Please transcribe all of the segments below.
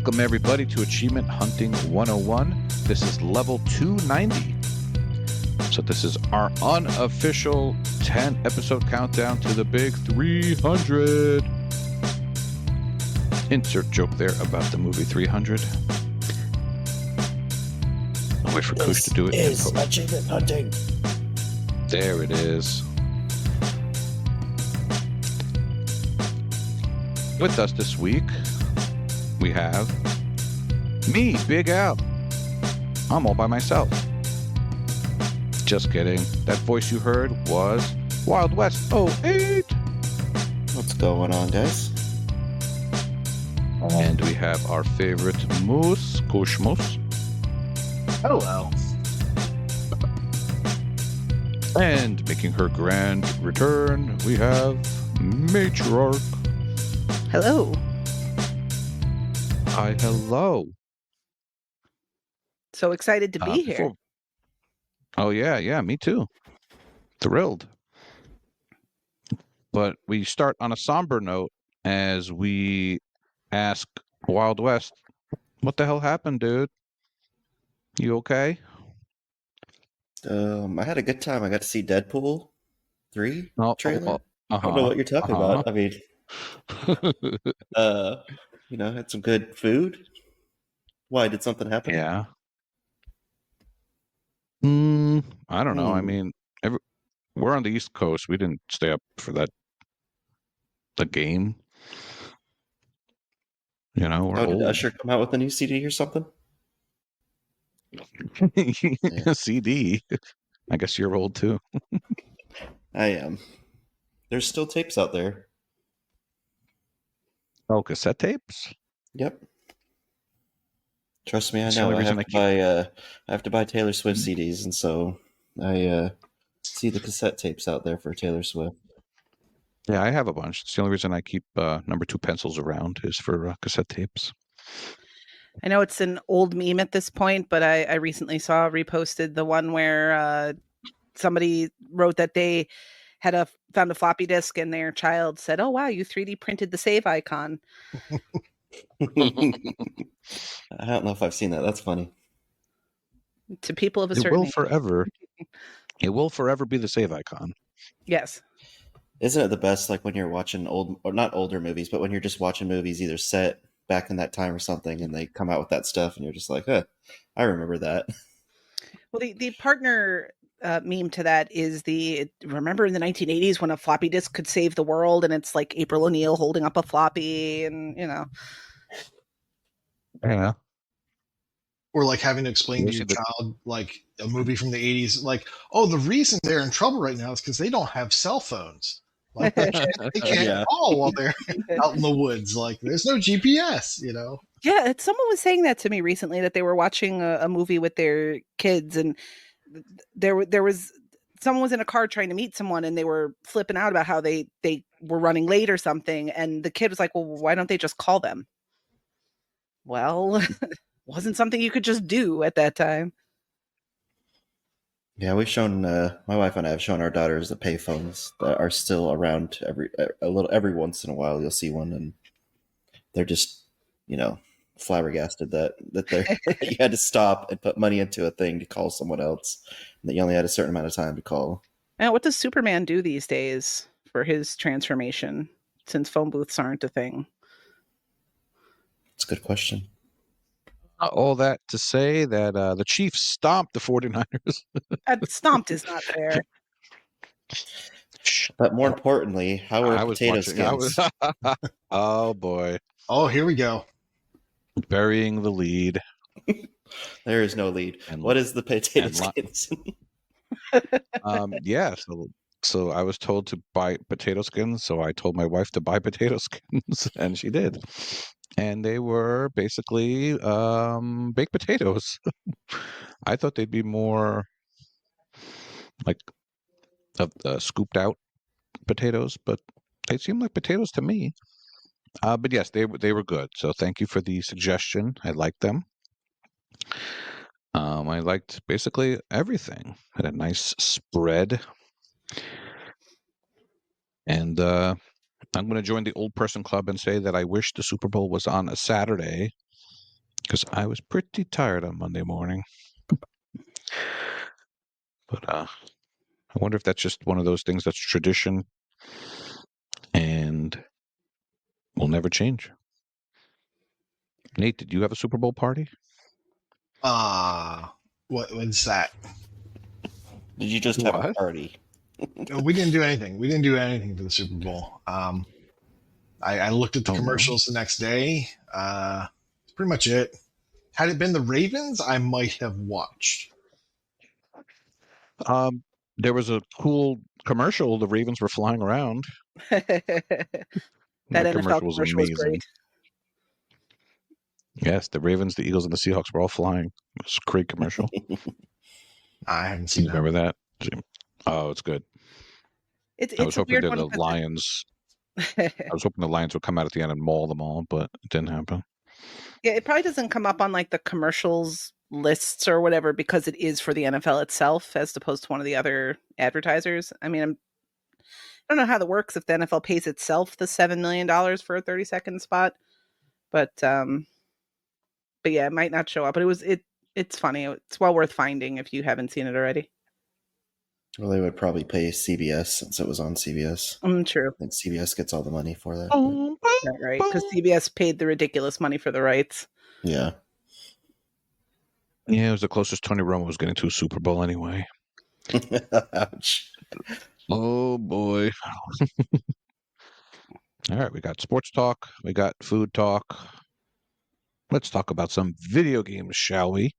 Welcome, everybody, to Achievement Hunting 101. This is level 290. So this is our unofficial 10-episode countdown to the big 300. Insert joke there about the movie 300. I'll wait for Koosh to do it. This is Achievement Hunting. There it is. With us this week, we have me, Big Al. I'm all by myself. Just kidding. That voice you heard was Wild West 08. What's going on, guys? And we have our favorite moose, KooshMoose. Hello. And making her grand return, we have Matrarch. Hello. Hi, hello. So excited to be here. Oh, yeah, me too. Thrilled. But we start on a somber note as we ask Wild West, what the hell happened, dude? You okay? I had a good time. I got to see Deadpool 3 trailer. I don't know what you're talking about. I mean, had some good food. Why, did something happen? Yeah. I don't know. I mean, we're on the East Coast. We didn't stay up for the game. You know, we're did Usher come out with a new CD or something? Yeah. CD. I guess you're old too. I am. There's still tapes out there. Oh, cassette tapes? Yep. Trust me, I know. I have to buy Taylor Swift CDs, and so I see the cassette tapes out there for Taylor Swift. Yeah, I have a bunch. It's the only reason I keep number 2 pencils around is for cassette tapes. I know it's an old meme at this point, but I recently saw reposted the one where somebody wrote that they had found a floppy disk and their child said, "Oh wow, you 3D printed the save icon." I don't know if I've seen that. That's funny. To people of a certain age. It will forever be the save icon. Yes. Isn't it the best, like when you're watching not older movies, but when you're just watching movies either set back in that time or something, and they come out with that stuff, and you're just like, I remember that. Well, the partner meme to that is remember in the 1980s when a floppy disk could save the world, and it's like April O'Neil holding up a floppy, and Yeah. Or like having to explain to your child like a movie from the 80s, like, oh, the reason they're in trouble right now is because they don't have cell phones. Like they can't call while they're out in the woods. Like there's no GPS, you know? Yeah, someone was saying that to me recently, that they were watching a movie with their kids, and there was someone was in a car trying to meet someone, and they were flipping out about how they were running late or something, and the kid was like, well, why don't they just call them? Well, wasn't something you could just do at that time. Yeah, we've shown my wife and I have shown our daughters the payphones that are still around. Every once in a while you'll see one, and they're just flabbergasted that you had to stop and put money into a thing to call someone else, and that you only had a certain amount of time to call. Now, what does Superman do these days for his transformation, since phone booths aren't a thing? It's a good question. All that to say that the Chiefs stomped the 49ers. Stomped is not fair. But more importantly, how are potato skins? Oh, boy. Oh, here we go. Burying the lead. There is no lead. What is the potato skins? So I was told to buy potato skins, so I told my wife to buy potato skins, and she did. And they were basically baked potatoes. I thought they'd be more like scooped out potatoes, but they seemed like potatoes to me. But yes, they were good. So thank you for the suggestion. I liked them. I liked basically everything. Had a nice spread. And I'm going to join the old person club and say that I wish the Super Bowl was on a Saturday because I was pretty tired on Monday morning. But I wonder if that's just one of those things that's tradition and will never change. Nate, did you have a Super Bowl party? What's that? Did you just have a party? No, we didn't do anything. We didn't do anything for the Super Bowl. I looked at the commercials the next day. That's pretty much it. Had it been the Ravens, I might have watched. There was a cool commercial. The Ravens were flying around. That NFL commercial was amazing. Was great. Yes, the Ravens, the Eagles, and the Seahawks were all flying. It was a great commercial. I haven't seen that. Remember that? Oh, it's good. I was hoping that the Lions. I was hoping the Lions would come out at the end and maul them all, but it didn't happen. Yeah, it probably doesn't come up on like the commercials lists or whatever because it is for the NFL itself as opposed to one of the other advertisers. I mean, I don't know how that works if the NFL pays itself the $7 million for a 30-second spot, but yeah, it might not show up. But it's funny. It's well worth finding if you haven't seen it already. Well, they would probably pay CBS since it was on CBS. True. I think CBS gets all the money for that. Right, because CBS paid the ridiculous money for the rights. Yeah. Yeah, it was the closest Tony Romo was getting to a Super Bowl anyway. Ouch. Oh, boy. All right, we got sports talk. We got food talk. Let's talk about some video games, shall we?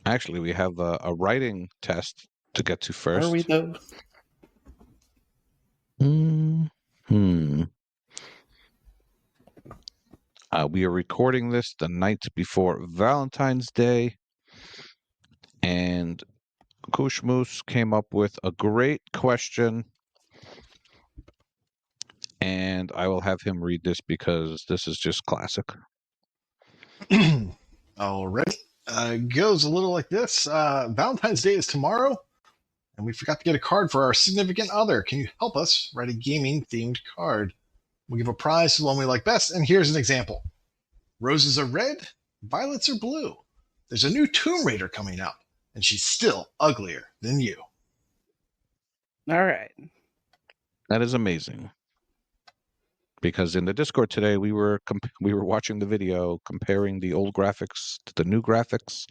Actually, we have a writing test to get to first. Are we, though? We are recording this the night before Valentine's Day, and KooshMoose came up with a great question, and I will have him read this because this is just classic. All right. Goes a little like this. Valentine's Day is tomorrow, and we forgot to get a card for our significant other. Can you help us write a gaming-themed card? We'll give a prize to the one we like best, and here's an example. Roses are red, violets are blue. There's a new Tomb Raider coming out, and she's still uglier than you. All right. That is amazing. Because in the Discord today, we were watching the video comparing the old graphics to the new graphics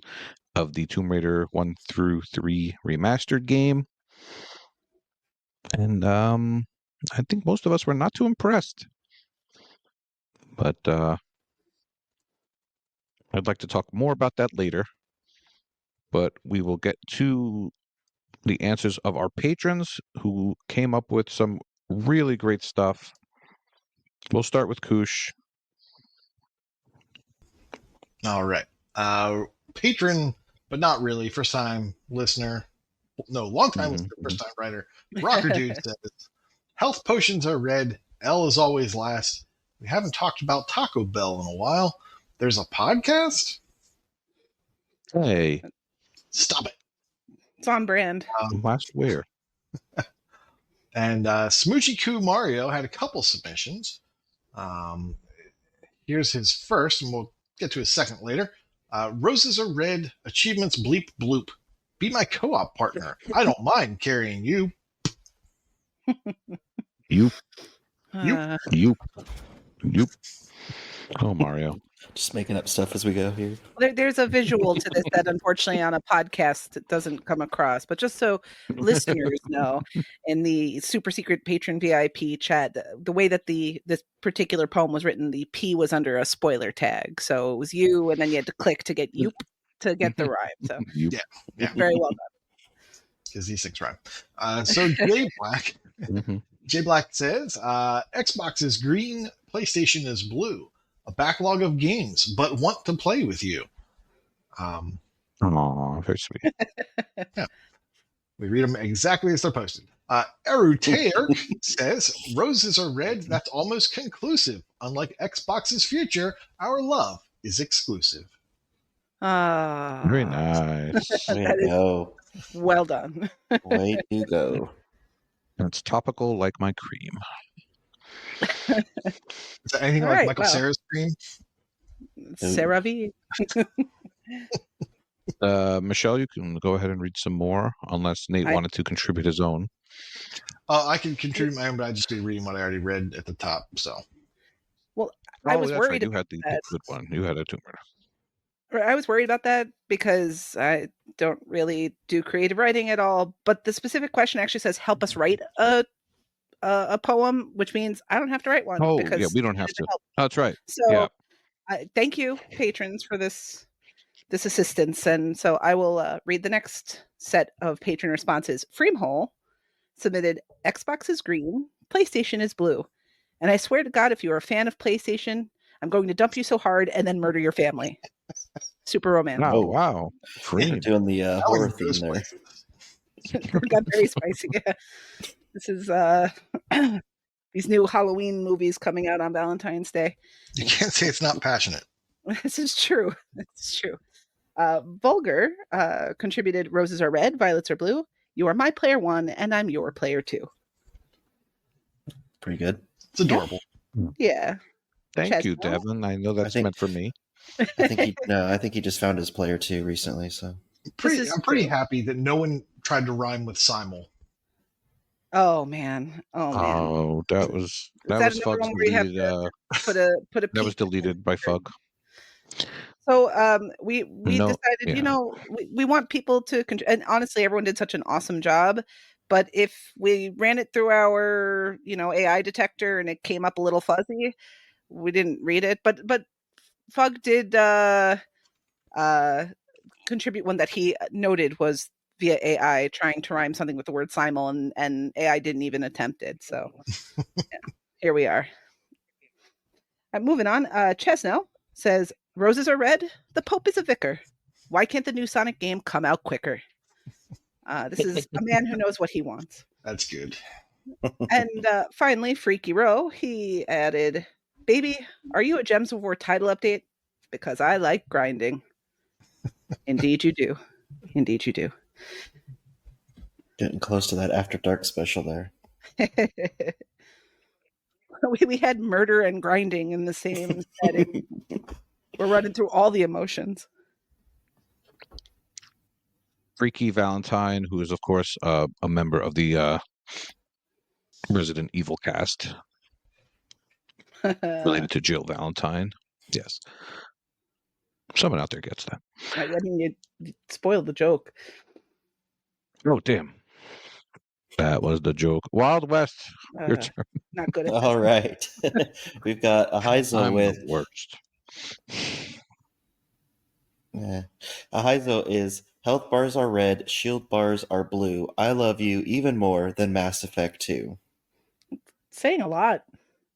of the Tomb Raider I-III Remastered game. And I think most of us were not too impressed. But I'd like to talk more about that later. But we will get to the answers of our patrons who came up with some really great stuff. We'll start with Koosh. All right. Patron, but not really. First time listener. No, long time listener, first time writer. Rocker Dude says, health potions are red. L is always last. We haven't talked about Taco Bell in a while. There's a podcast? Hey. Stop it. It's on brand. Last where? And Smoochy Coo Mario had a couple submissions. Here's his first, and we'll get to his second later. Roses are red, achievements bleep bloop. Be my co-op partner. I don't mind carrying you. You. Oh, Mario. Just making up stuff as we go here. There's a visual to this that unfortunately on a podcast it doesn't come across. But just so listeners know, in the super secret patron VIP chat, the way that this particular poem was written, the P was under a spoiler tag. So it was you, and then you had to click to get "yoop" to get the rhyme. So yeah, very well done. Because these things rhyme. So Jay Black, Jay Black says, Xbox is green, PlayStation is blue. A backlog of games, but want to play with you. Oh, very sweet. Yeah. We read them exactly as they're posted. Eru Taylor says, roses are red, that's almost conclusive. Unlike Xbox's future, our love is exclusive. Very nice. Way to go. Well done. Way to go. And it's topical like my cream. Is that anything like Michael Cera's cream? Sarah V. Michelle, you can go ahead and read some more, unless Nate wanted to contribute his own. I can contribute my own, but I'd just be reading what I already read at the top. So, well, I was worried. You had the good one. You had a Tomb Raider. I was worried about that because I don't really do creative writing at all. But the specific question actually says, "Help us write a poem," which means I don't have to write one. Oh, because yeah, we don't have to. That's right. So, yeah. Thank you, patrons, for this assistance. And so I will read the next set of patron responses. Freamhole submitted, "Xbox is green, PlayStation is blue. And I swear to God, if you're a fan of PlayStation, I'm going to dump you so hard and then murder your family." Super romantic. Oh, wow. Fream. Doing the horror theme there. It got very spicy. Yeah. This is these new Halloween movies coming out on Valentine's Day. You can't say it's not passionate. This is true. It's true. Vulgar contributed, "Roses are red, violets are blue. You are my player 1, and I'm your player 2. Pretty good. It's adorable. Yeah. Thank you, Devin. I know that's meant for me. I think he just found his player 2 recently. So I'm pretty happy that no one tried to rhyme with simul. Oh man! Oh, that was Fug's deleted. That was deleted by Fug. So we decided, we want people to, and honestly, everyone did such an awesome job. But if we ran it through our, AI detector and it came up a little fuzzy, we didn't read it. But Fug did contribute one that he noted was via AI trying to rhyme something with the word simul, and AI didn't even attempt it. So here we are. Moving on. Chesno says, "Roses are red. The Pope is a vicar. Why can't the new Sonic game come out quicker?" This is a man who knows what he wants. That's good. And finally, Freaky Row, he added, "Baby, are you a Gems of War title update? Because I like grinding." Indeed you do. Indeed you do. Getting close to that After Dark special there. We had murder and grinding in the same setting. We're running through all the emotions. Freaky Valentine, who is, of course, a member of the Resident Evil cast, related to Jill Valentine. Yes. Someone out there gets that. I mean, you spoiled the joke. Oh, damn. That was the joke. Wild West, your turn. Not good at All right. We've got Ahizo with... the worst. Yeah. Ahizo is, "Health bars are red, shield bars are blue. I love you even more than Mass Effect 2. Saying a lot.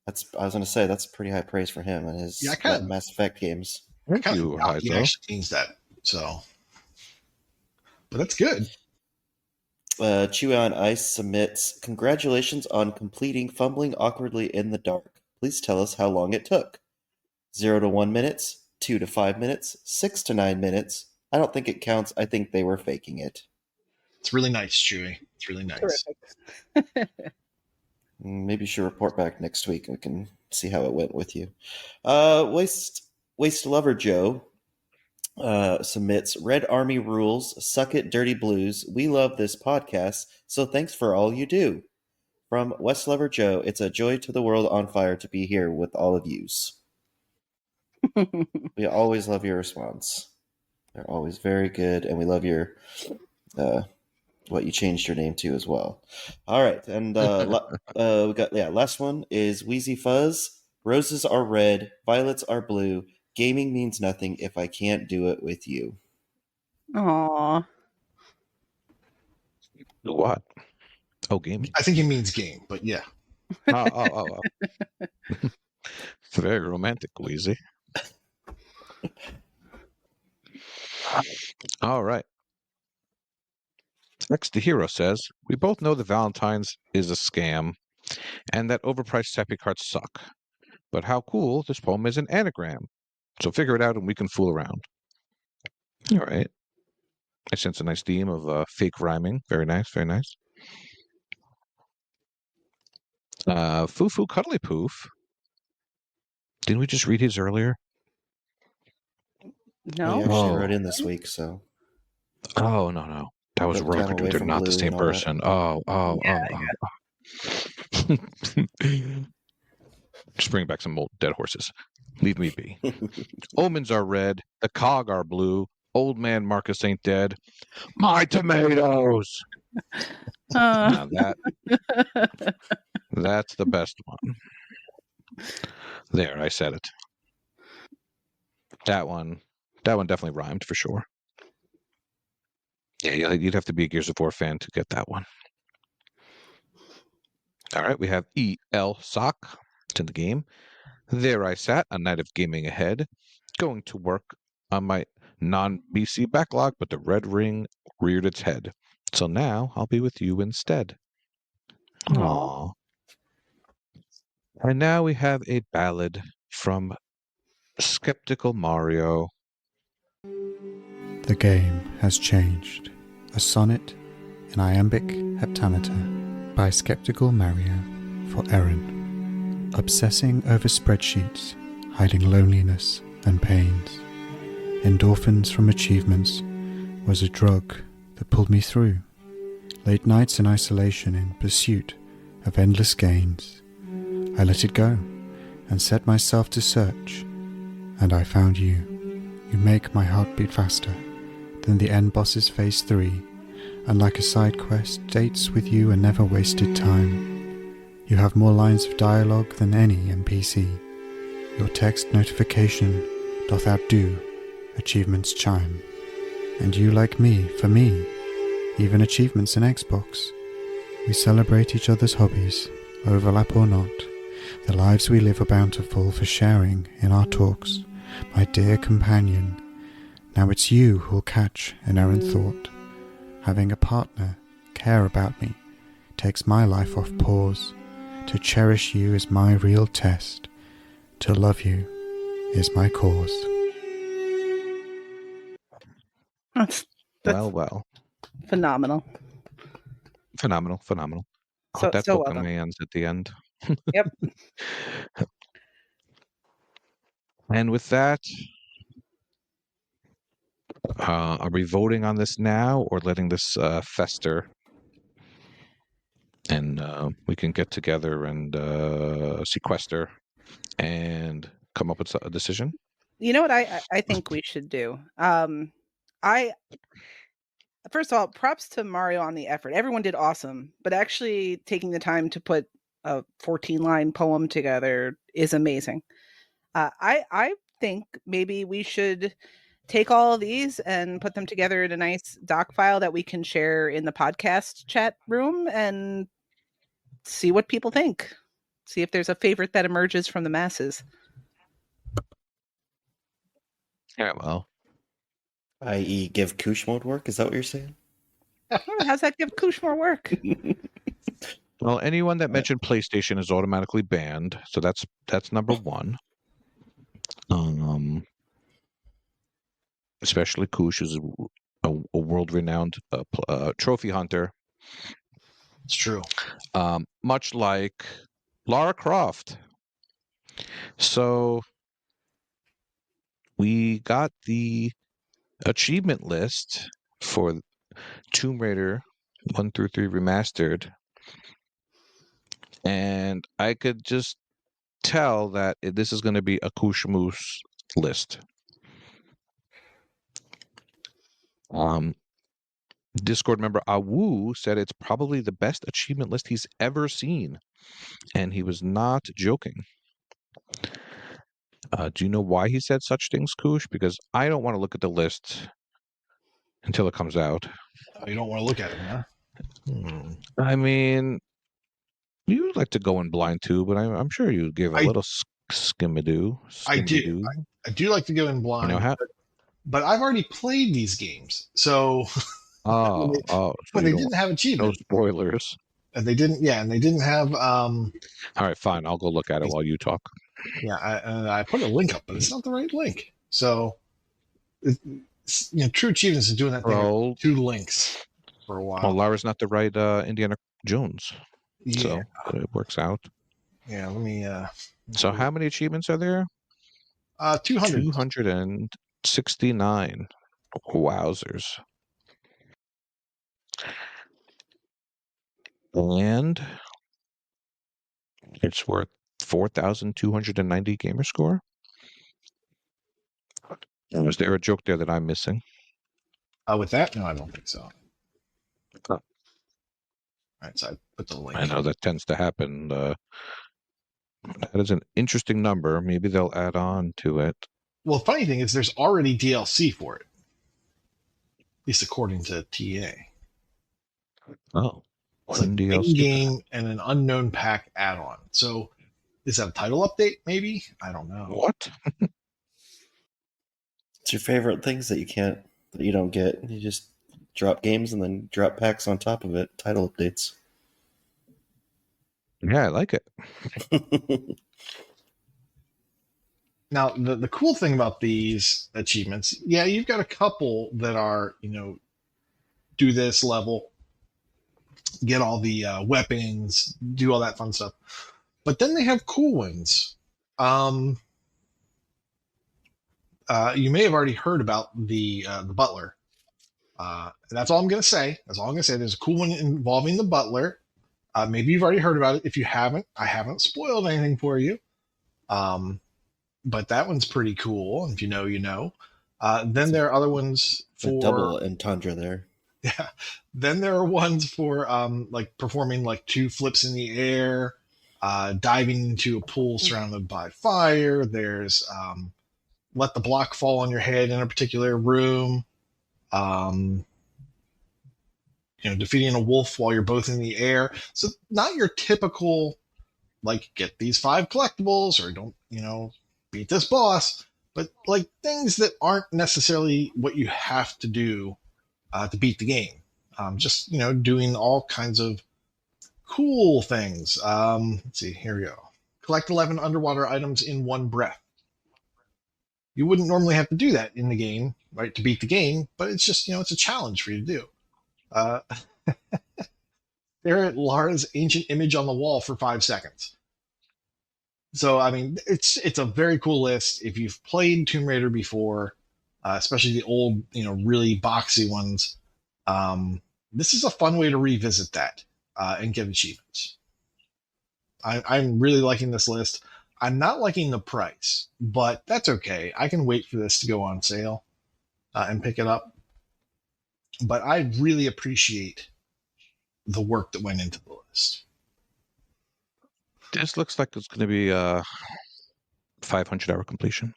I was going to say, that's pretty high praise for him and his Mass Effect games. Thank you, Ahizo. He actually means that. So, but that's good. ChewieOnIce submits, "Congratulations on completing Fumbling Awkwardly in the Dark. Please tell us how long it took. 0 to 1 minutes, 2 to 5 minutes, 6 to 9 minutes. I don't think it counts. I think they were faking it." It's really nice, Chewie. It's really nice. Maybe you should report back next week. We can see how it went with you. Waste Lover Joe submits, "Red Army rules. Suck it, Dirty Blues. We love this podcast, so thanks for all you do. From West Lover Joe, it's a joy to the world on fire to be here with all of yous." We always love your response. They're always very good, and we love your what you changed your name to as well. All right, and we got last one is Wheezy Fuzz. "Roses are red, violets are blue. Gaming means nothing if I can't do it with you." Aww. What? Oh, gaming. I think he means game, but yeah. Oh. Very romantic, Wheezy. All right. Next, the hero says, "We both know that Valentine's is a scam and that overpriced happy cards suck. But how cool, this poem is an anagram. So figure it out and we can fool around." All right. I sense a nice theme of fake rhyming. Very nice, very nice. Foo Cuddly Poof. Didn't we just read his earlier? No. He actually Oh. wrote in this week, so. Oh, no. That was Took Rook. time away They're from not the Blue same and all that. person. Just bring back some old dead horses. Leave me be. Omens are red. The cog are blue. Old man Marcus ain't dead. My tomatoes. Now that's the best one. There, I said it. That one definitely rhymed for sure. Yeah, you'd have to be a Gears of War fan to get that one. All right, we have E.L. Sock. It's in the game. There I sat, a night of gaming ahead, going to work on my non-BC backlog, but the red ring reared its head. So now I'll be with you instead. Aww. And now we have a ballad from Skeptical Mario. The game has changed. A sonnet in iambic heptameter by Skeptical Mario for Erin. Obsessing over spreadsheets, hiding loneliness and pains. Endorphins from achievements was a drug that pulled me through. Late nights in isolation in pursuit of endless gains. I let it go and set myself to search, and I found you. You make my heart beat faster than the end boss's phase 3, and like a side quest, dates with you a never wasted time. You have more lines of dialogue than any NPC. Your text notification doth outdo achievements chime. And you like me, for me, even achievements in Xbox. We celebrate each other's hobbies, overlap or not. The lives we live are bountiful for sharing in our talks. My dear companion, now it's you who'll catch an errant thought. Having a partner care about me takes my life off pause. To cherish you is my real test. To love you is my cause. That's Well. phenomenal. Phenomenal. So That well book on done. my hands at the end. Yep. And with that, are we voting on this now or letting this fester? And we can get together and sequester and come up with a decision? You know what I think we should do? First of all, props to Mario on the effort. Everyone did awesome, but actually taking the time to put a 14-line poem together is amazing. I think maybe we should take all of these and put them together in a nice doc file that we can share in the podcast chat room and see what people think. See if there's a favorite that emerges from the masses. Yeah, well. I.e. give Koosh mode work? Is that what you're saying? How's that give Koosh more work? Well, anyone that mentioned PlayStation is automatically banned, so that's number one. Especially Koosh is a world-renowned trophy hunter. It's true. Much like Lara Croft. So we got the achievement list for Tomb Raider I-III Remastered, and I could just tell that this is going to be a KooshMoose list. Discord member Awu said it's probably the best achievement list he's ever seen, and he was not joking. Do you know why he said such things, Koosh? Because I don't want to look at the list until it comes out. Oh, you don't want to look at it, huh? I mean, you like to go in blind too, but I'm sure you give a little skimadoo. I do. I do like to go in blind. You know but I've already played these games, so so when they didn't have achievements. No spoilers. And they didn't. Yeah, and they didn't have. All right, fine. I'll go look at it while you talk. Yeah, I put a link up, but it's not the right link. So, True Achievements is doing that thing with 2 links for a while. Well, Lara's not the right Indiana Jones, so it works out. Yeah, let me. So, how many achievements are there? 200. 202. $69. Wowzers. And it's worth 4,290 gamer score. Was there a joke there that I'm missing? With that, no, I don't think so. Oh. All right, so I put the link. I know that tends to happen. That is an interesting number. Maybe they'll add on to it. Well, the funny thing is, there's already DLC for it, at least according to TA. Oh, it's like DLC in-game and an unknown pack add-on. So, is that a title update? Maybe, I don't know. What? It's your favorite things that you don't get. You just drop games and then drop packs on top of it. Title updates. Yeah, I like it. Now, the cool thing about these achievements, yeah, you've got a couple that are, do this level, get all the weapons, do all that fun stuff. But then they have cool ones. You may have already heard about the butler. That's all I'm going to say. That's all I'm going to say. There's a cool one involving the butler. Maybe you've already heard about it. If you haven't, I haven't spoiled anything for you. But that one's pretty cool. If you know, you know. Then there are other ones for a double entendre there. Yeah. Then there are ones for like performing like 2 flips in the air, diving into a pool surrounded by fire. There's let the block fall on your head in a particular room. Defeating a wolf while you're both in the air. So not your typical like get these 5 collectibles or don't, beat this boss, but like things that aren't necessarily what you have to do to beat the game. Just, doing all kinds of cool things. Let's see, here we go. Collect 11 underwater items in one breath. You wouldn't normally have to do that in the game, right, to beat the game, but it's just, it's a challenge for you to do. Stare at Lara's ancient image on the wall for 5 seconds. So, I mean, it's a very cool list. If you've played Tomb Raider before, especially the old, really boxy ones, this is a fun way to revisit that and get achievements. I'm really liking this list. I'm not liking the price, but that's okay. I can wait for this to go on sale and pick it up. But I really appreciate the work that went into the list. This looks like it's going to be a 500-hour completion.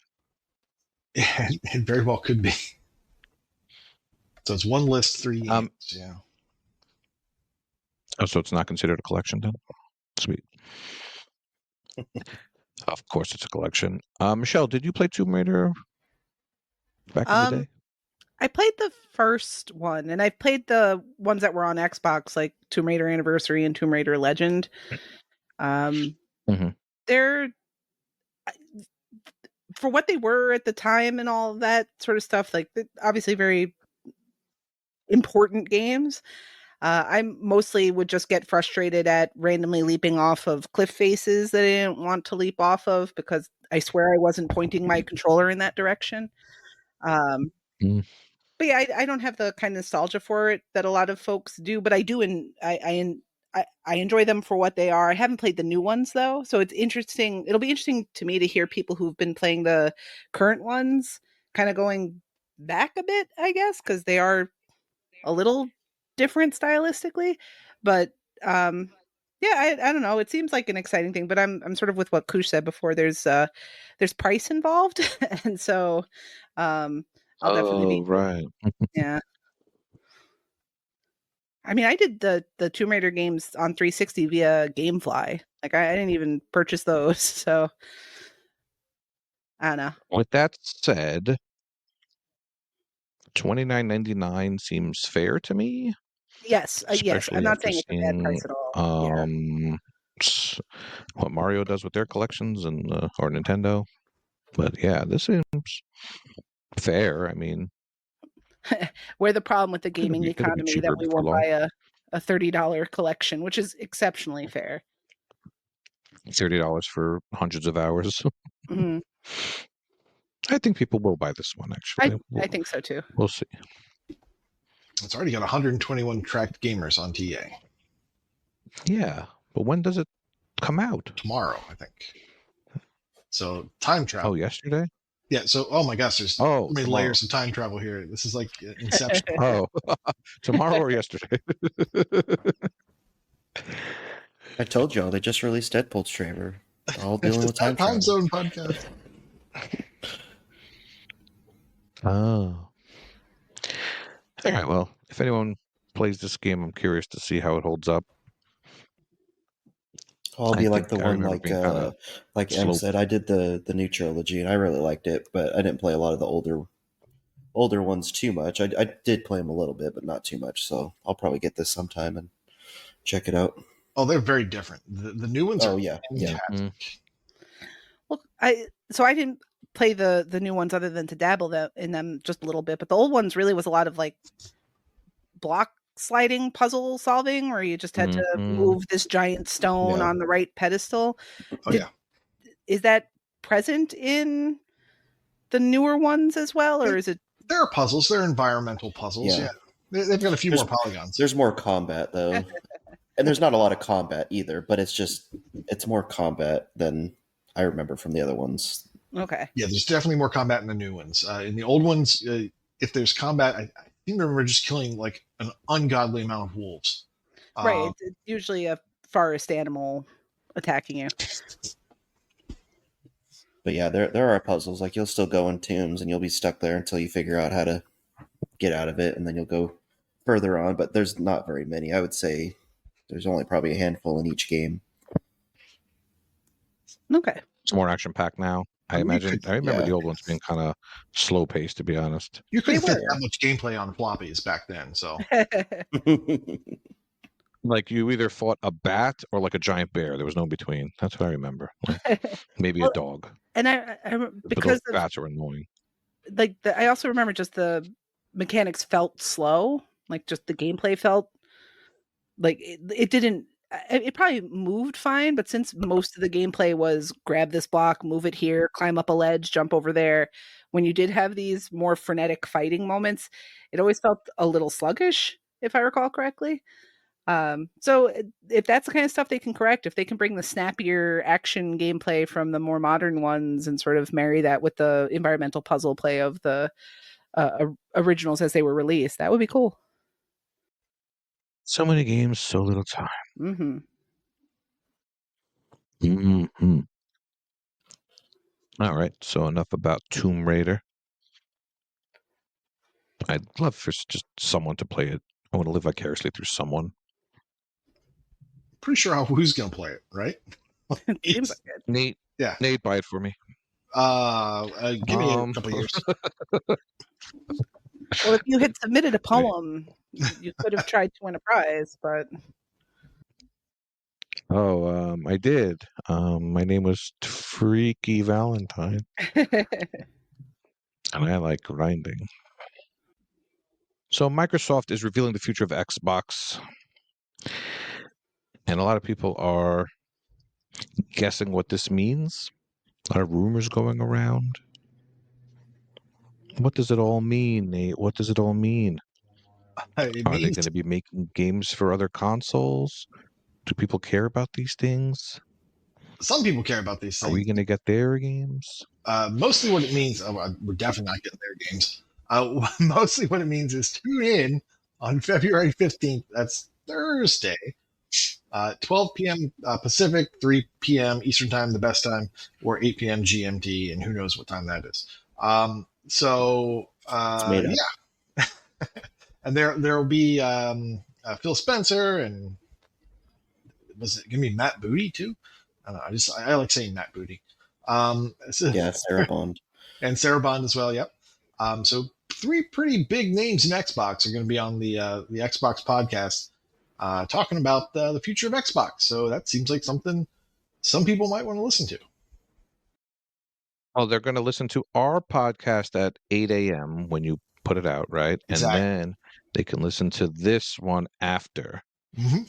It very well could be. So it's one list, 3 games. Yeah. Oh, so it's not considered a collection then? Sweet. Of course it's a collection. Michelle, did you play Tomb Raider back in the day? I played the first one, and I've played the ones that were on Xbox, like Tomb Raider Anniversary and Tomb Raider Legend. They're, for what they were at the time and all that sort of stuff, like obviously very important games. I mostly would just get frustrated at randomly leaping off of cliff faces that I didn't want to leap off of because I swear I wasn't pointing my controller in that direction. But yeah, I don't have the kind of nostalgia for it that a lot of folks do, but I do, and I enjoy them for what they are. I haven't played the new ones though, so it's interesting. It'll be interesting to me to hear people who've been playing the current ones kind of going back a bit, I guess, because they are a little different stylistically. But yeah, I don't know. It seems like an exciting thing, but I'm sort of with what Koosh said before. There's price involved, and so I'll definitely be right. Yeah. I mean, I did the Tomb Raider games on 360 via GameFly. Like I didn't even purchase those, so I don't know. With that said, $29.99 seems fair to me. Yes, yes. I'm not saying it's a bad price at all. What Mario does with their collections and or Nintendo, but yeah, this seems fair. I mean, we're the problem with the gaming economy that we won't buy a $30 collection, which is exceptionally fair. $30 for hundreds of hours. I think people will buy this one, actually. I think so too. We'll see. It's already got 121 tracked gamers on TA. Yeah, but when does it come out? Tomorrow, I think. So time travel. Oh, yesterday? Yeah, so, oh my gosh, there's so many layers of time travel here. This is like Inception. Oh, tomorrow or yesterday? I told y'all, they just released Deadpool's trailer. All dealing with time Time travel. Zone podcast. Oh. All right, well, if anyone plays this game, I'm curious to see how it holds up. I'll be like the one like M slow. said. I did the new trilogy and I really liked it, but I didn't play a lot of the older ones too much. I did play them a little bit, but not too much. So I'll probably get this sometime and check it out. Oh, they're very different. The new ones are fantastic. Mm-hmm. Well, I didn't play the new ones other than to dabble in them just a little bit, but the old ones really was a lot of like block sliding puzzle solving where you just had to move this giant stone on the right pedestal. Is that present in the newer ones as well, or is it? There are puzzles. They're environmental puzzles. Yeah. They've got a few more polygons. There's more combat though, and there's not a lot of combat either. But it's more combat than I remember from the other ones. Okay. Yeah, there's definitely more combat in the new ones. In the old ones, if there's combat, I seem to remember just killing like an ungodly amount of wolves. Right. It's usually a forest animal attacking you. But yeah, there are puzzles. Like you'll still go in tombs and you'll be stuck there until you figure out how to get out of it, and then you'll go further on. But there's not very many. I would say there's only probably a handful in each game. Okay. It's more action packed now. I remember the old ones being kind of slow paced, to be honest. You couldn't fit that much gameplay on floppies back then, so. Like you either fought a bat or like a giant bear. There was no between. That's what I remember. Maybe a dog. And I because those bats are annoying. Like I also remember just the mechanics felt slow. Like just the gameplay felt like it didn't. It probably moved fine, but since most of the gameplay was grab this block, move it here, climb up a ledge, jump over there, when you did have these more frenetic fighting moments, it always felt a little sluggish, if I recall correctly. So if that's the kind of stuff they can correct, if they can bring the snappier action gameplay from the more modern ones and sort of marry that with the environmental puzzle play of the originals as they were released, that would be cool. So many games, so little time. Mm-hmm. Mm-hmm. All right, so enough about Tomb Raider. I'd love for just someone to play it. I want to live vicariously through someone. Pretty sure who's going to play it, right? Seems like it. Nate. Yeah. Nate, buy it for me. Give me a couple years. Well, if you had submitted a poem, you could have tried to win a prize, but... Oh, I did. My name was Freaky Valentine. And I like grinding. So Microsoft is revealing the future of Xbox. And a lot of people are guessing what this means. A lot of rumors going around. What does it all mean, Nate? What does it all mean? Are they going to be making games for other consoles? Do people care about these things? Some people care about these things. Are we going to get their games? Mostly what it means, we're definitely not getting their games. Mostly what it means is tune in on February 15th. That's Thursday. 12 p.m. Pacific, 3 p.m. Eastern Time, the best time, or 8 p.m. GMT, and who knows what time that is. Yeah. And there will be Phil Spencer, and was it going to be Matt Booty too? I don't know. I like saying Matt Booty. Sarah Bond. And Sarah Bond as well, yep. So 3 pretty big names in Xbox are going to be on the Xbox podcast talking about the future of Xbox. So that seems like something some people might want to listen to. Oh, they're going to listen to our podcast at 8 a.m. when you put it out, right? Exactly. And then they can listen to this one after. Mm-hmm.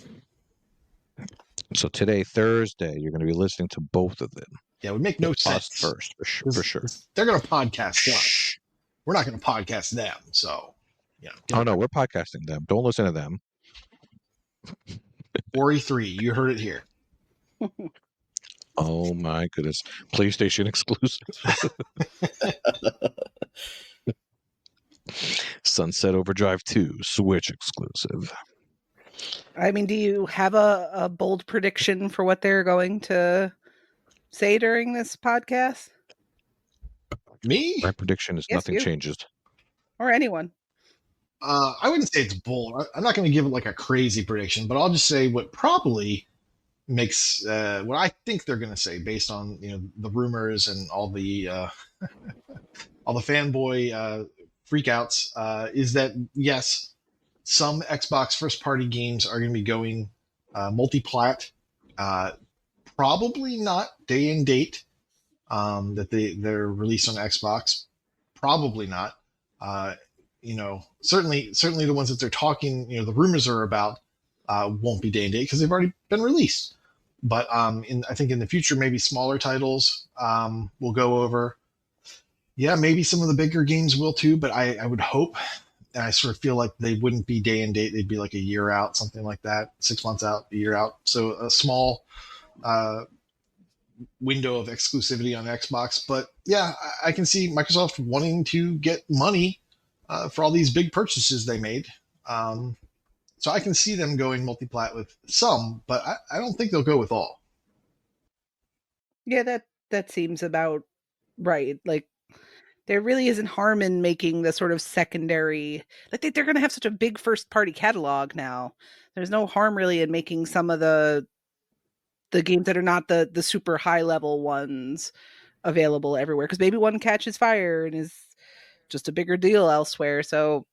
So today, Thursday, you're going to be listening to both of them. Yeah, it would make no sense. First, for sure. They're going to podcast us. We're not going to podcast them. So, Oh, no, we're podcasting them. Don't listen to them. Ori 3, you heard it here. Oh, my goodness. PlayStation exclusive. Sunset Overdrive 2, Switch exclusive. I mean, do you have a bold prediction for what they're going to say during this podcast? Me? My prediction is nothing changes. Or anyone. I wouldn't say it's bold. I'm not going to give it like a crazy prediction, but I'll just say what probably makes what I think they're going to say based on the rumors and all the all the fanboy freakouts is that yes, some Xbox first party games are going to be going multi-plat, probably not day and date that they're released on Xbox, probably not. Certainly the ones that they're talking, the rumors are about won't be day and date because they've already been released. But I think in the future, maybe smaller titles will go over. Yeah, maybe some of the bigger games will too, but I would hope, and I sort of feel like they wouldn't be day and date. They'd be like a year out, something like that, 6 months out, a year out. So a small window of exclusivity on Xbox. But yeah, I can see Microsoft wanting to get money for all these big purchases they made. So I can see them going multi-plat with some, but I don't think they'll go with all. Yeah, that seems about right. Like, there really isn't harm in making the sort of secondary, like they're going to have such a big first party catalog now. There's no harm really in making some of the games that are not the super high level ones available everywhere, because maybe one catches fire and is just a bigger deal elsewhere. So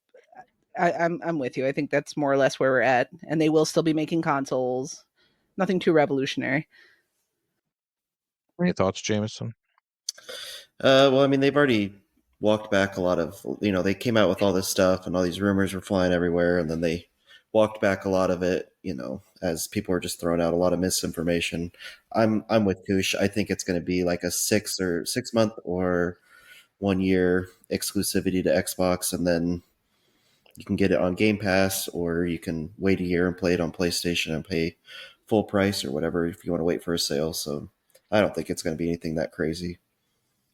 I'm with you. I think that's more or less where we're at, and they will still be making consoles. Nothing too revolutionary. Any thoughts, Jameson? Well, I mean, they've already walked back a lot of, they came out with all this stuff and all these rumors were flying everywhere, and then they walked back a lot of it, as people were just throwing out a lot of misinformation. I'm with Koosh. I think it's going to be like a 6 month or 1 year exclusivity to Xbox, and then you can get it on Game Pass, or you can wait a year and play it on PlayStation and pay full price or whatever if you want to wait for a sale. So I don't think it's going to be anything that crazy.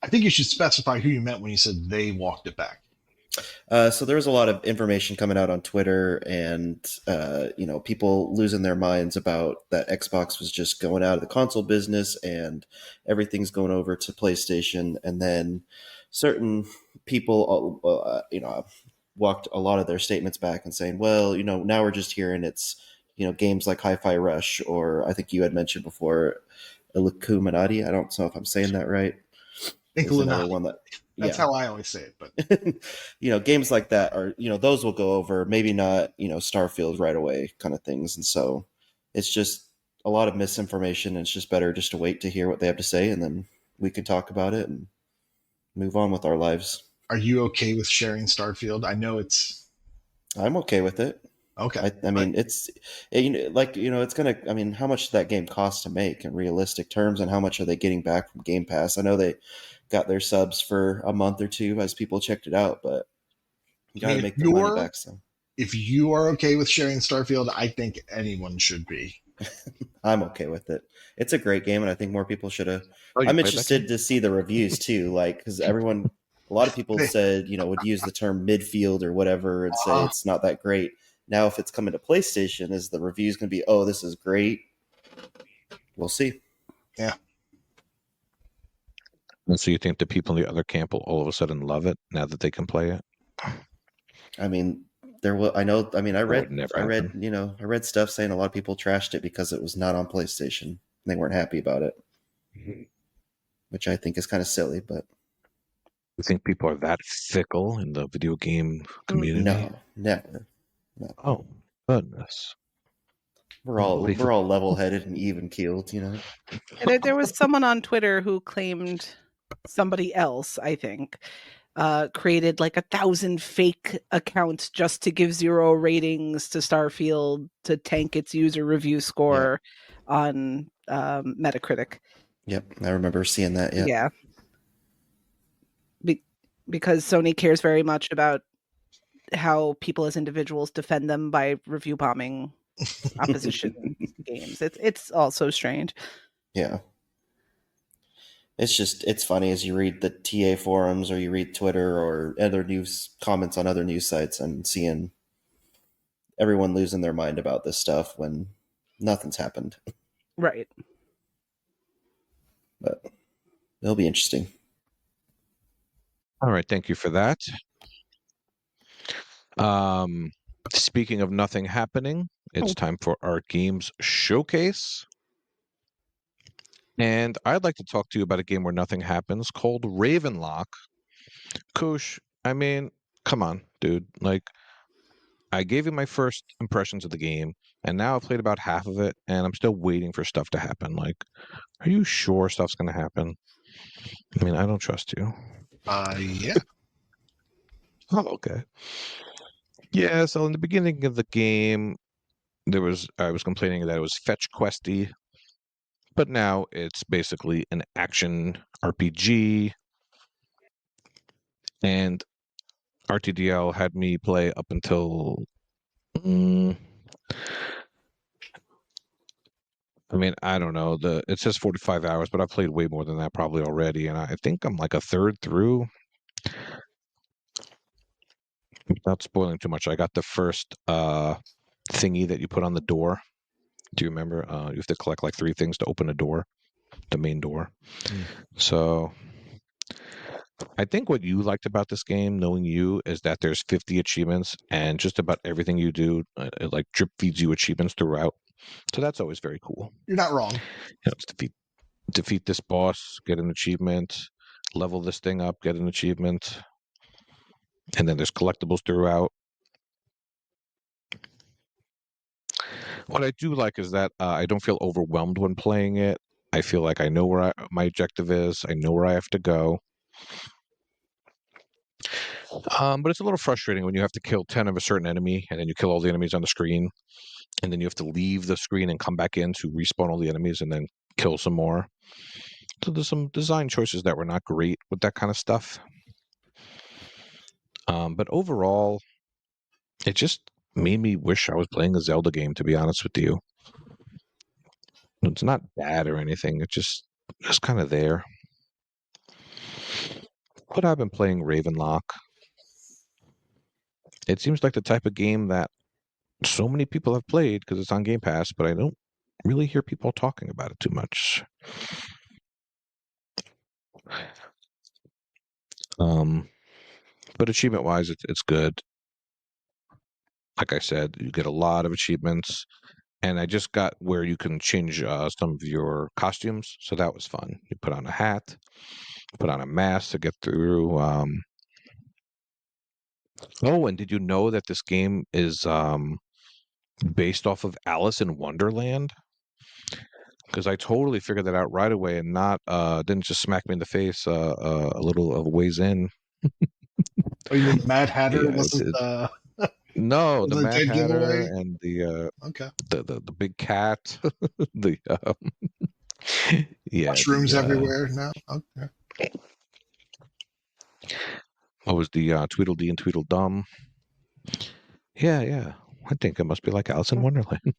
I think you should specify who you meant when you said they walked it back. So there was a lot of information coming out on Twitter, and people losing their minds about that Xbox was just going out of the console business and everything's going over to PlayStation. And then certain people, walked a lot of their statements back and saying, well, now we're just hearing it's, games like Hi-Fi Rush, or I think you had mentioned before, Illuminati. I don't know if I'm saying that right. That's how I always say it. But games like that are, those will go over, maybe not, Starfield right away kind of things. And so it's just a lot of misinformation, and it's just better just to wait to hear what they have to say, and then we can talk about it and move on with our lives. Are you okay with sharing Starfield? I know I'm okay with it. Okay. I mean, it's going to, how much does that game cost to make in realistic terms, and how much are they getting back from Game Pass? I know they got their subs for a month or two as people checked it out, but you got to make the money back. So if you are okay with sharing Starfield, I think anyone should be. I'm okay with it. It's a great game, and I think more people should have. I'm interested to see the reviews too, because a lot of people said, would use the term midfield or whatever and say it's not that great. Now, if it's coming to PlayStation, is the reviews going to be, oh, this is great? We'll see. Yeah. And so you think the people in the other camp will all of a sudden love it now that they can play it? I mean, I read stuff saying a lot of people trashed it because it was not on PlayStation. They weren't happy about it, which I think is kind of silly. But you think people are that fickle in the video game community? No, never. No. Oh, goodness. We're all level-headed and even-keeled, There was someone on Twitter who claimed somebody else, I think, created like 1,000 fake accounts just to give 0 ratings to Starfield to tank its user review score on Metacritic. Yep, I remember seeing that. Yeah. Because Sony cares very much about how people as individuals defend them by review bombing opposition games. It's all so strange. Yeah. It's funny as you read the TA forums or you read Twitter or other news comments on other news sites and seeing everyone losing their mind about this stuff when nothing's happened. Right. But it'll be interesting. All right, thank you for that. Speaking of nothing happening, it's time for our games showcase. And I'd like to talk to you about a game where nothing happens called Ravenlock. Koosh, I mean, come on, dude. Like, I gave you my first impressions of the game, and now I've played about half of it, and I'm still waiting for stuff to happen. Like, are you sure stuff's going to happen? I mean, I don't trust you. Yeah. Oh, okay. Yeah, so in the beginning of the game, I was complaining that it was fetch questy, but now it's basically an action RPG, and RTDL had me play up until I mean, I don't know. It says 45 hours, but I've played way more than that probably already, and I think I'm like a third through. Without spoiling too much, I got the first thingy that you put on the door. Do you remember? You have to collect like 3 things to open a door, the main door. So I think what you liked about this game, knowing you, is that there's 50 achievements, and just about everything you do, it like drip feeds you achievements throughout. So that's always very cool. You're not wrong. It's defeat this boss, get an achievement, level this thing up, get an achievement, and then there's collectibles throughout. What I do like is that I don't feel overwhelmed when playing it. I feel like I know where my objective is. I know where I have to go. But it's a little frustrating when you have to kill 10 of a certain enemy, and then you kill all the enemies on the screen, and then you have to leave the screen and come back in to respawn all the enemies and then kill some more. So there's some design choices that were not great with that kind of stuff. But overall, it just made me wish I was playing a Zelda game, to be honest with you. It's not bad or anything. It's just kind of there. But I've been playing Ravenlock. It seems like the type of game that so many people have played because it's on Game Pass, but I don't really hear people talking about it too much. But achievement-wise, it's good. Like I said, you get a lot of achievements, and I just got where you can change some of your costumes, so that was fun. You put on a hat, put on a mask to get through. Oh, and did you know that this game is based off of Alice in Wonderland? Because I totally figured that out right away and not didn't just smack me in the face a little of ways in. Oh, you mean the Mad Hatter Yeah, wasn't no, was the a Mad dead Hatter giveaway? and the Okay. the big cat, the yeah, Mushrooms everywhere now. Okay. what was the Tweedledee and Tweedledum? Yeah. I think it must be like Alice in Wonderland,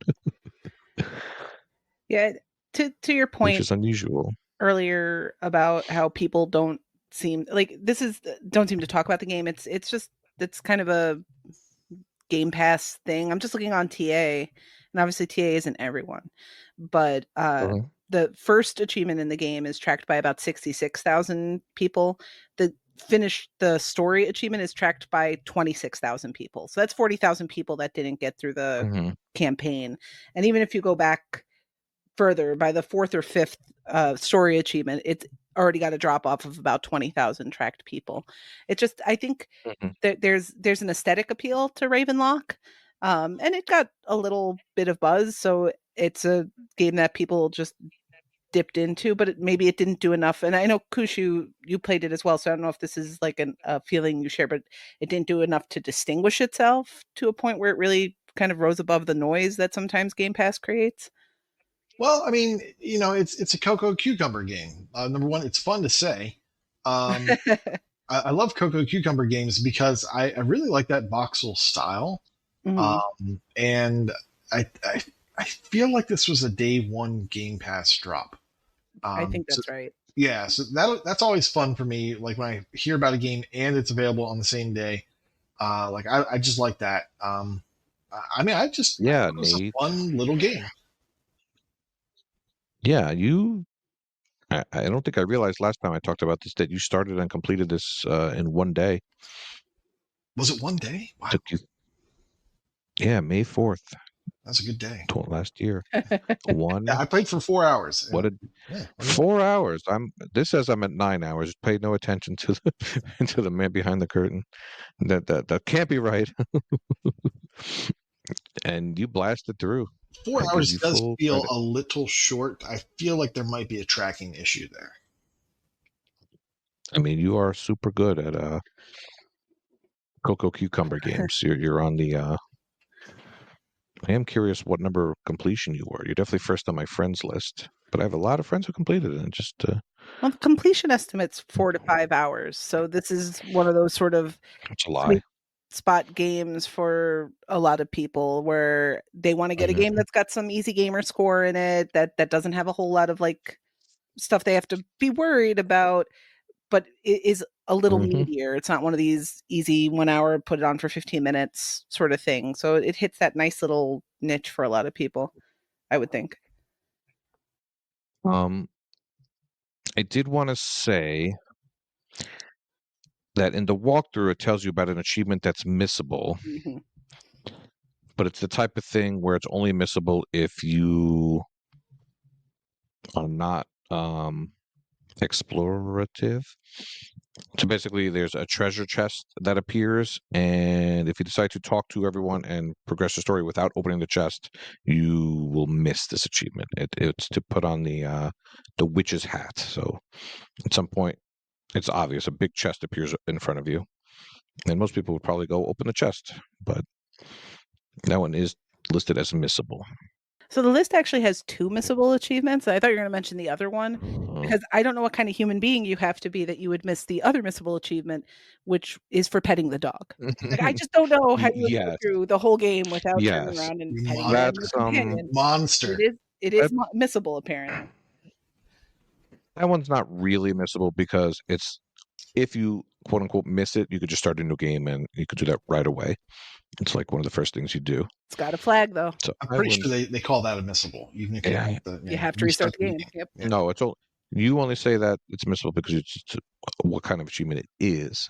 Yeah, to your which point is unusual. earlier about how people don't seem like don't seem to talk about the game. It's just it's kind of a Game Pass thing. I'm just looking on TA, and obviously TA isn't everyone, but the first achievement in the game is tracked by about 66,000 people. The story achievement is tracked by 26,000 people. So that's 40,000 people that didn't get through the campaign. And even if you go back further, by the 4th or 5th story achievement, it's already got a drop off of about 20,000 tracked people. It just, I think there's an aesthetic appeal to Ravenlock, and it got a little bit of buzz. So it's a game that people just dipped into, but maybe it didn't do enough. And I know Koosh, you played it as well, so I don't know if this is like a feeling you share, but it didn't do enough to distinguish itself to a point where it really kind of rose above the noise that sometimes Game Pass creates. Well, I mean, it's a Cocoa Cucumber game. Number one, it's fun to say. Um, I love Cocoa Cucumber games because I really like that voxel style. And I feel like this was a day one Game Pass drop. I think that's right. Yeah, so that's always fun for me. Like when I hear about a game and it's available on the same day, like I just like that. I mean, I thought it was a fun little game. Yeah, I don't think I realized last time I talked about this that you started and completed this in one day. Was it one day? Wow. Yeah, May 4th. That's a good day. Last year. Yeah, I played for 4 hours. 4 hours. This says I'm at 9 hours. Paid no attention to the man behind the curtain. That can't be right. And you blasted through. 4 hours does feel a little short. I feel like there might be a tracking issue there. I mean, you are super good at Cocoa Cucumber games. You're on the I am curious what number of completion you were. You're definitely first on my friends list, but I have a lot of friends who completed it. And just well, the completion estimate's 4 to 5 hours. So this is one of those sort of sweet spot games for a lot of people where they want to get a game that's got some easy gamer score in it, that doesn't have a whole lot of like stuff they have to be worried about, but it is a little meatier. It's not one of these easy 1 hour, put it on for 15 minutes sort of thing. So it hits that nice little niche for a lot of people, I would think. I did want to say that in the walkthrough, it tells you about an achievement that's missable. But it's the type of thing where it's only missable if you are not explorative. So basically, there's a treasure chest that appears, and if you decide to talk to everyone and progress the story without opening the chest, you will miss this achievement. It's to put on the witch's hat. So at some point, it's obvious a big chest appears in front of you, and most people would probably go open the chest, but that one is listed as missable. So the list actually has 2 missable achievements. I thought you were going to mention the other one because I don't know what kind of human being you have to be that you would miss the other missable achievement, which is for petting the dog. Like, I just don't know how you go through the whole game without turning around and petting your companion. Monster. It is missable, apparently. That one's not really missable because it's, if you quote unquote miss it, you could just start a new game and you could do that right away. It's like one of the first things you do. It's got a flag though. So I'm pretty sure they call that admissible, even if you have to restart the game. Yep. No, it's all, you only say that it's missable because it's what kind of achievement it is.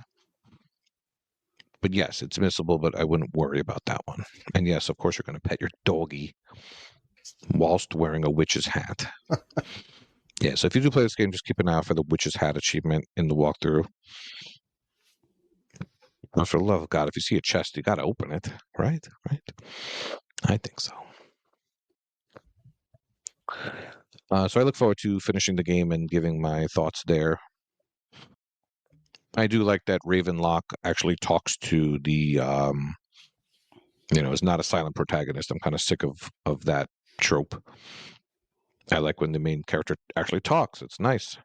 But yes, it's missable, but I wouldn't worry about that one. And yes, of course, you're going to pet your doggy whilst wearing a witch's hat. Yeah, so if you do play this game, just keep an eye out for the witch's hat achievement in the walkthrough. For the love of God, if you see a chest, you got to open it, right? Right? I think so. So I look forward to finishing the game and giving my thoughts there. I do like that Ravenlock actually talks to the, is not a silent protagonist. I'm kind of sick of that trope. I like when the main character actually talks. It's nice.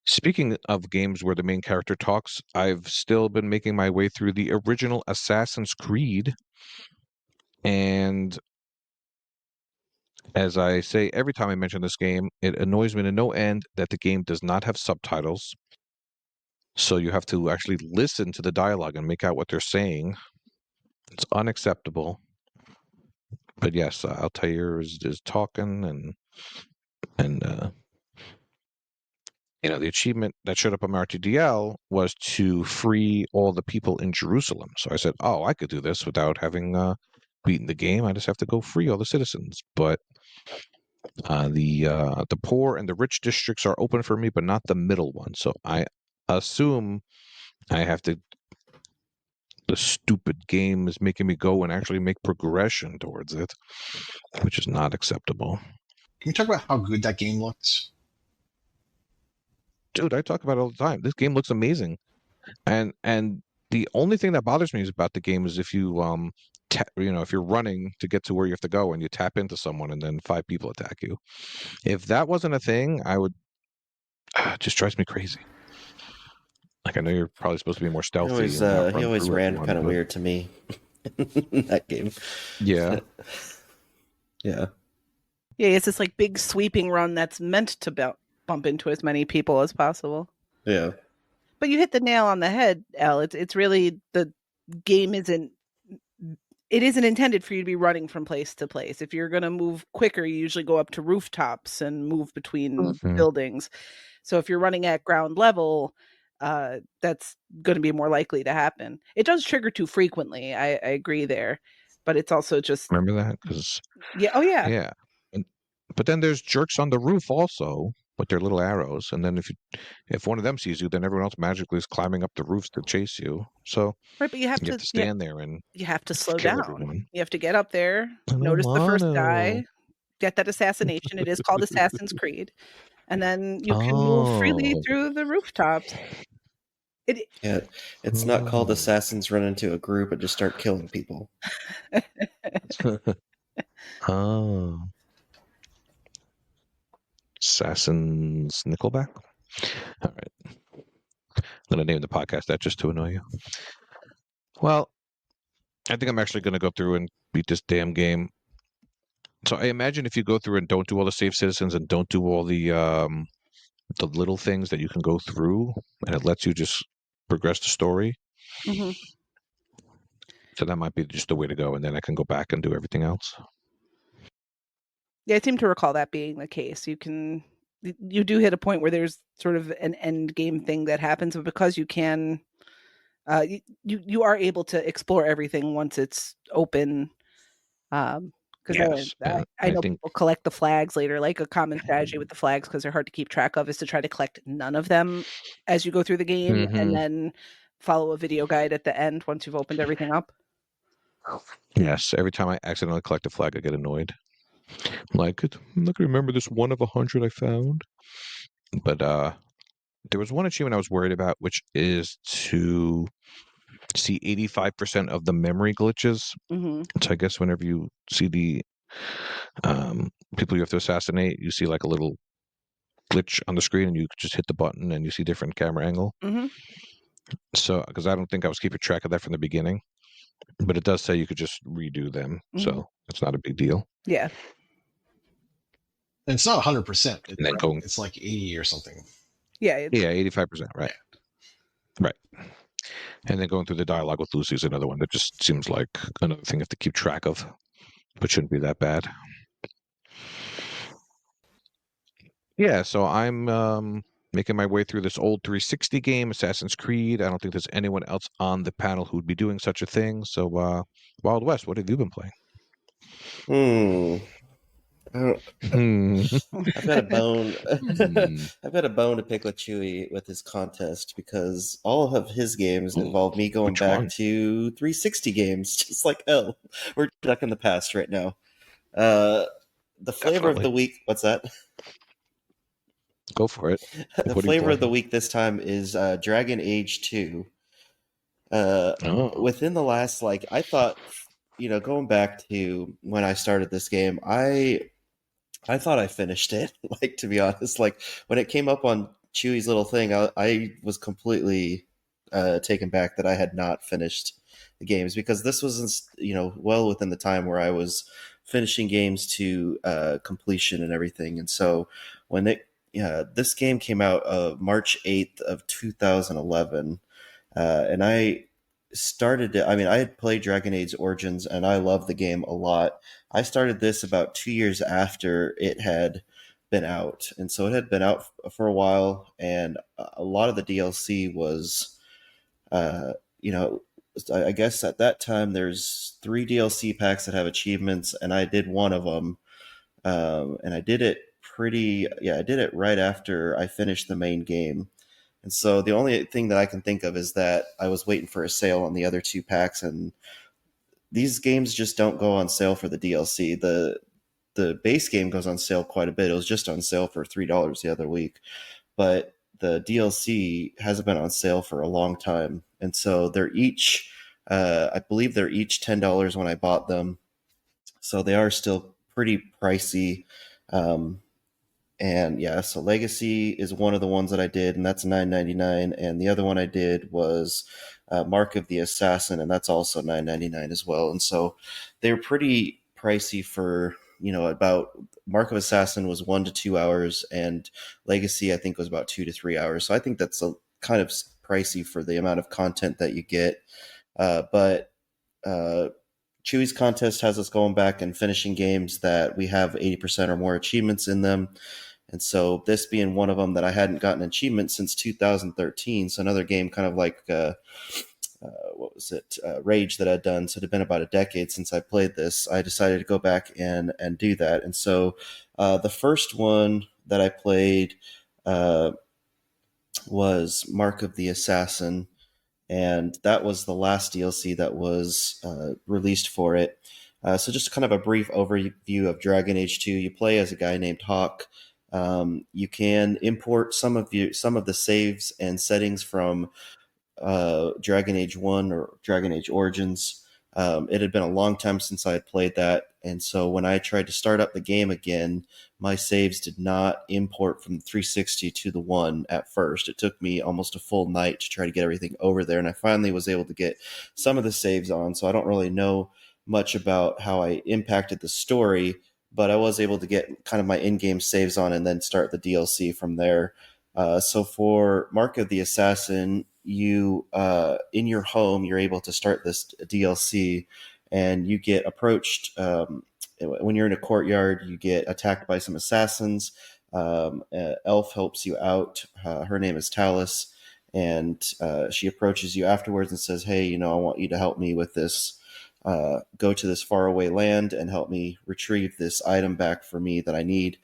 Speaking of games where the main character talks, I've still been making my way through the original Assassin's Creed. And as I say every time I mention this game, it annoys me to no end that the game does not have subtitles. So you have to actually listen to the dialogue and make out what they're saying. It's unacceptable. But yes, Altair is talking and the achievement that showed up on my RTDL was to free all the people in Jerusalem. So I said, oh, I could do this without having beaten the game. I just have to go free all the citizens. But the poor and the rich districts are open for me, but not the middle one. So I assume I have to. The stupid game is making me go and actually make progression towards it, which is not acceptable. Can we talk about how good that game looks? Dude, I talk about it all the time. This game looks amazing. And the only thing that bothers me is about the game is if you if you're running to get to where you have to go and you tap into someone and then 5 people attack you. If that wasn't a thing, I would. It just drives me crazy. Like I know you're probably supposed to be more stealthy. He always ran kind of weird to me in that game. Yeah. Yeah. Yeah, it's this like big sweeping run that's meant to bump into as many people as possible. Yeah. But you hit the nail on the head, Al. It's really the game isn't intended for you to be running from place to place. If you're going to move quicker, you usually go up to rooftops and move between buildings. So if you're running at ground level, that's going to be more likely to happen. It does trigger too frequently. I agree there, but it's also just remember that because yeah. But then there's jerks on the roof also with their little arrows, and then if one of them sees you, then everyone else magically is climbing up the roofs to chase you. So right, but you have to stand there and you have to slow kill down. everyone. You have to get up there, notice the first guy, get that assassination. It is called Assassin's Creed, and then you can move freely through the rooftops. It's not called Assassins Run Into a Group and just start killing people. Assassin's Nickelback? All right. I'm going to name the podcast that just to annoy you. Well, I think I'm actually going to go through and beat this damn game. So I imagine if you go through and don't do all the save citizens and don't do all the little things that you can go through, and it lets you just progress the story. Mm-hmm. So that might be just the way to go, and then I can go back and do everything else. Yeah, I seem to recall that being the case. You do hit a point where there's sort of an end game thing that happens, but because you can, you are able to explore everything once it's open. Because I know people collect the flags later. Like a common strategy with the flags, because they're hard to keep track of, is to try to collect none of them as you go through the game, and then follow a video guide at the end once you've opened everything up. Yes, every time I accidentally collect a flag, I get annoyed. I'm like, I'm not gonna remember this 1 of 100 I found. But there was one achievement I was worried about, which is to see 85% of the memory glitches. So I guess whenever you see the people you have to assassinate, you see like a little glitch on the screen, and you just hit the button and you see different camera angle. So because I don't think I was keeping track of that from the beginning, but it does say you could just redo them, so it's not a big deal. Yeah. And it's not 100%. It's like 80 or something. Yeah. 85%. Right. Yeah. Right. And then going through the dialogue with Lucy is another one that just seems like another thing you have to keep track of, but shouldn't be that bad. Yeah. So I'm making my way through this old 360 game, Assassin's Creed. I don't think there's anyone else on the panel who'd be doing such a thing. So, Wild West, what have you been playing? I've got a bone. I've got a bone to pick with Chewie with his contest, because all of his games involve me going back to 360 games, just like hell. We're stuck in the past right now. The flavor of the week. What's that? Go for it. The flavor of the week this time is Dragon Age 2. Within the last, I thought, going back to when I started this game, I thought I finished it, to be honest. When it came up on Chewie's little thing, I was completely taken back that I had not finished the games, because this was, well within the time where I was finishing games to completion and everything. And so when this game came out March 8th of 2011, and I started it. I mean, I had played Dragon Age Origins and I loved the game a lot. I started this about 2 years after it had been out. And so it had been out for a while, and a lot of the DLC was, I guess at that time there's 3 DLC packs that have achievements, and I did one of them. And I did it I did it right after I finished the main game. And so the only thing that I can think of is that I was waiting for a sale on the other 2 packs, and these games just don't go on sale for the DLC. The base game goes on sale quite a bit. It was just on sale for $3 the other week, but the DLC hasn't been on sale for a long time. And so they're each I believe they're each $10 when I bought them, so they are still pretty pricey. And yeah, so Legacy is one of the ones that I did, and that's $9.99. And the other one I did was Mark of the Assassin, and that's also $9.99 as well. And so they're pretty pricey for, about Mark of Assassin was 1 to 2 hours, and Legacy I think was about 2 to 3 hours. So I think that's a kind of pricey for the amount of content that you get. But Chewie's contest has us going back and finishing games that we have 80% or more achievements in them. And so this being one of them that I hadn't gotten an achievement since 2013. So another game kind of like, Rage that I'd done. So it had been about a decade since I played this. I decided to go back and do that. And so the first one that I played was Mark of the Assassin. And that was the last DLC that was released for it. So just kind of a brief overview of Dragon Age 2. You play as a guy named Hawk. You can import some of the saves and settings from Dragon Age 1 or Dragon Age Origins. It had been a long time since I had played that, and so when I tried to start up the game again, my saves did not import from the 360 to the 1 at first. It took me almost a full night to try to get everything over there, and I finally was able to get some of the saves on, so I don't really know much about how I impacted the story, but I was able to get kind of my in-game saves on and then start the DLC from there. So for Mark of the Assassin, you in your home, you're able to start this DLC, and you get approached when you're in a courtyard. You get attacked by some assassins. Elf helps you out. Her name is Talus, and she approaches you afterwards and says, "Hey, I want you to help me with this. Go to this faraway land and help me retrieve this item back for me that I need."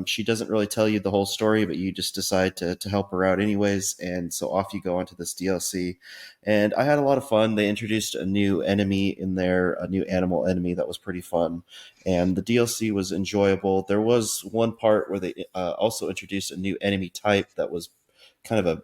She doesn't really tell you the whole story, but you just decide to help her out anyways. And so off you go onto this DLC. And I had a lot of fun. They introduced a new enemy in there, a new animal enemy that was pretty fun. And the DLC was enjoyable. There was one part where they also introduced a new enemy type that was kind of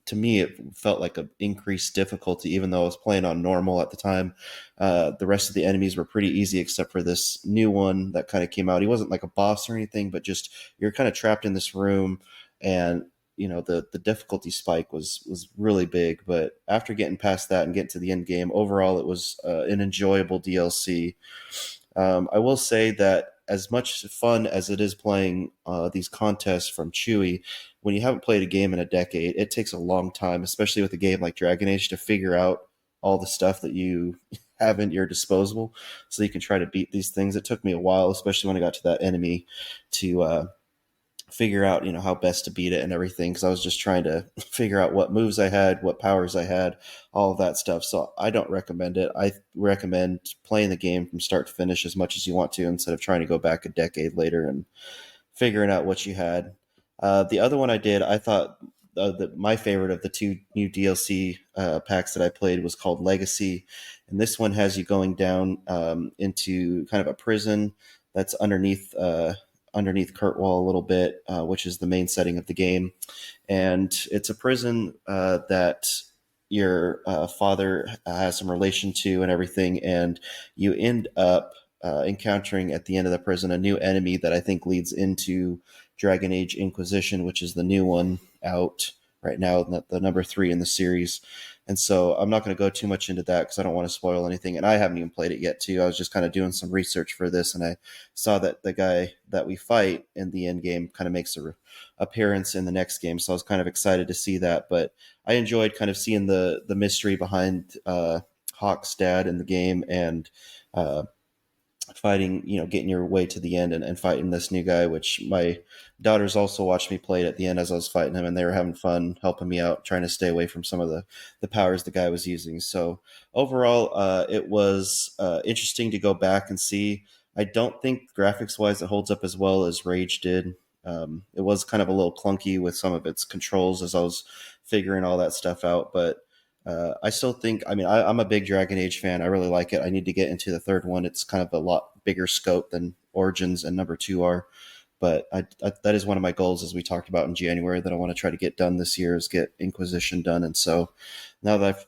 to me, it felt like an increased difficulty, even though I was playing on normal at the time. The rest of the enemies were pretty easy, except for this new one that kind of came out. He wasn't like a boss or anything, but just you're kind of trapped in this room, and the difficulty spike was really big. But after getting past that and getting to the end game, overall it was an enjoyable DLC. I will say that as much fun as it is playing these contests from Chewie, when you haven't played a game in a decade, it takes a long time, especially with a game like Dragon Age, to figure out all the stuff that you have at your disposal so you can try to beat these things. It took me a while, especially when I got to that enemy, to figure out how best to beat it and everything, because I was just trying to figure out what moves I had, what powers I had, all of that stuff. So I don't recommend it. I recommend playing the game from start to finish as much as you want to, instead of trying to go back a decade later and figuring out what you had. The other one I did, I thought my favorite of the two new DLC packs that I played was called Legacy, and this one has you going down into kind of a prison that's underneath Kurtwall a little bit, which is the main setting of the game. And it's a prison that your father has some relation to and everything. And you end up encountering at the end of the prison a new enemy that I think leads into Dragon Age Inquisition, which is the new one out right now, the number 3 in the series. And so I'm not going to go too much into that because I don't want to spoil anything. And I haven't even played it yet, too. I was just kind of doing some research for this, and I saw that the guy that we fight in the end game kind of makes an appearance in the next game. So I was kind of excited to see that. But I enjoyed kind of seeing the mystery behind Hawk's dad in the game, and fighting, getting your way to the end and fighting this new guy, which my daughters also watched me play it at the end as I was fighting him, and they were having fun helping me out, trying to stay away from some of the powers the guy was using. So overall, it was interesting to go back and see. I don't think graphics wise it holds up as well as Rage did. It was kind of a little clunky with some of its controls as I was figuring all that stuff out, but I still think, I'm a big Dragon Age fan. I really like it. I need to get into the third one. It's kind of a lot bigger scope than Origins and number 2 are. But that is one of my goals, as we talked about in January, that I want to try to get done this year, is get Inquisition done. And so now that I've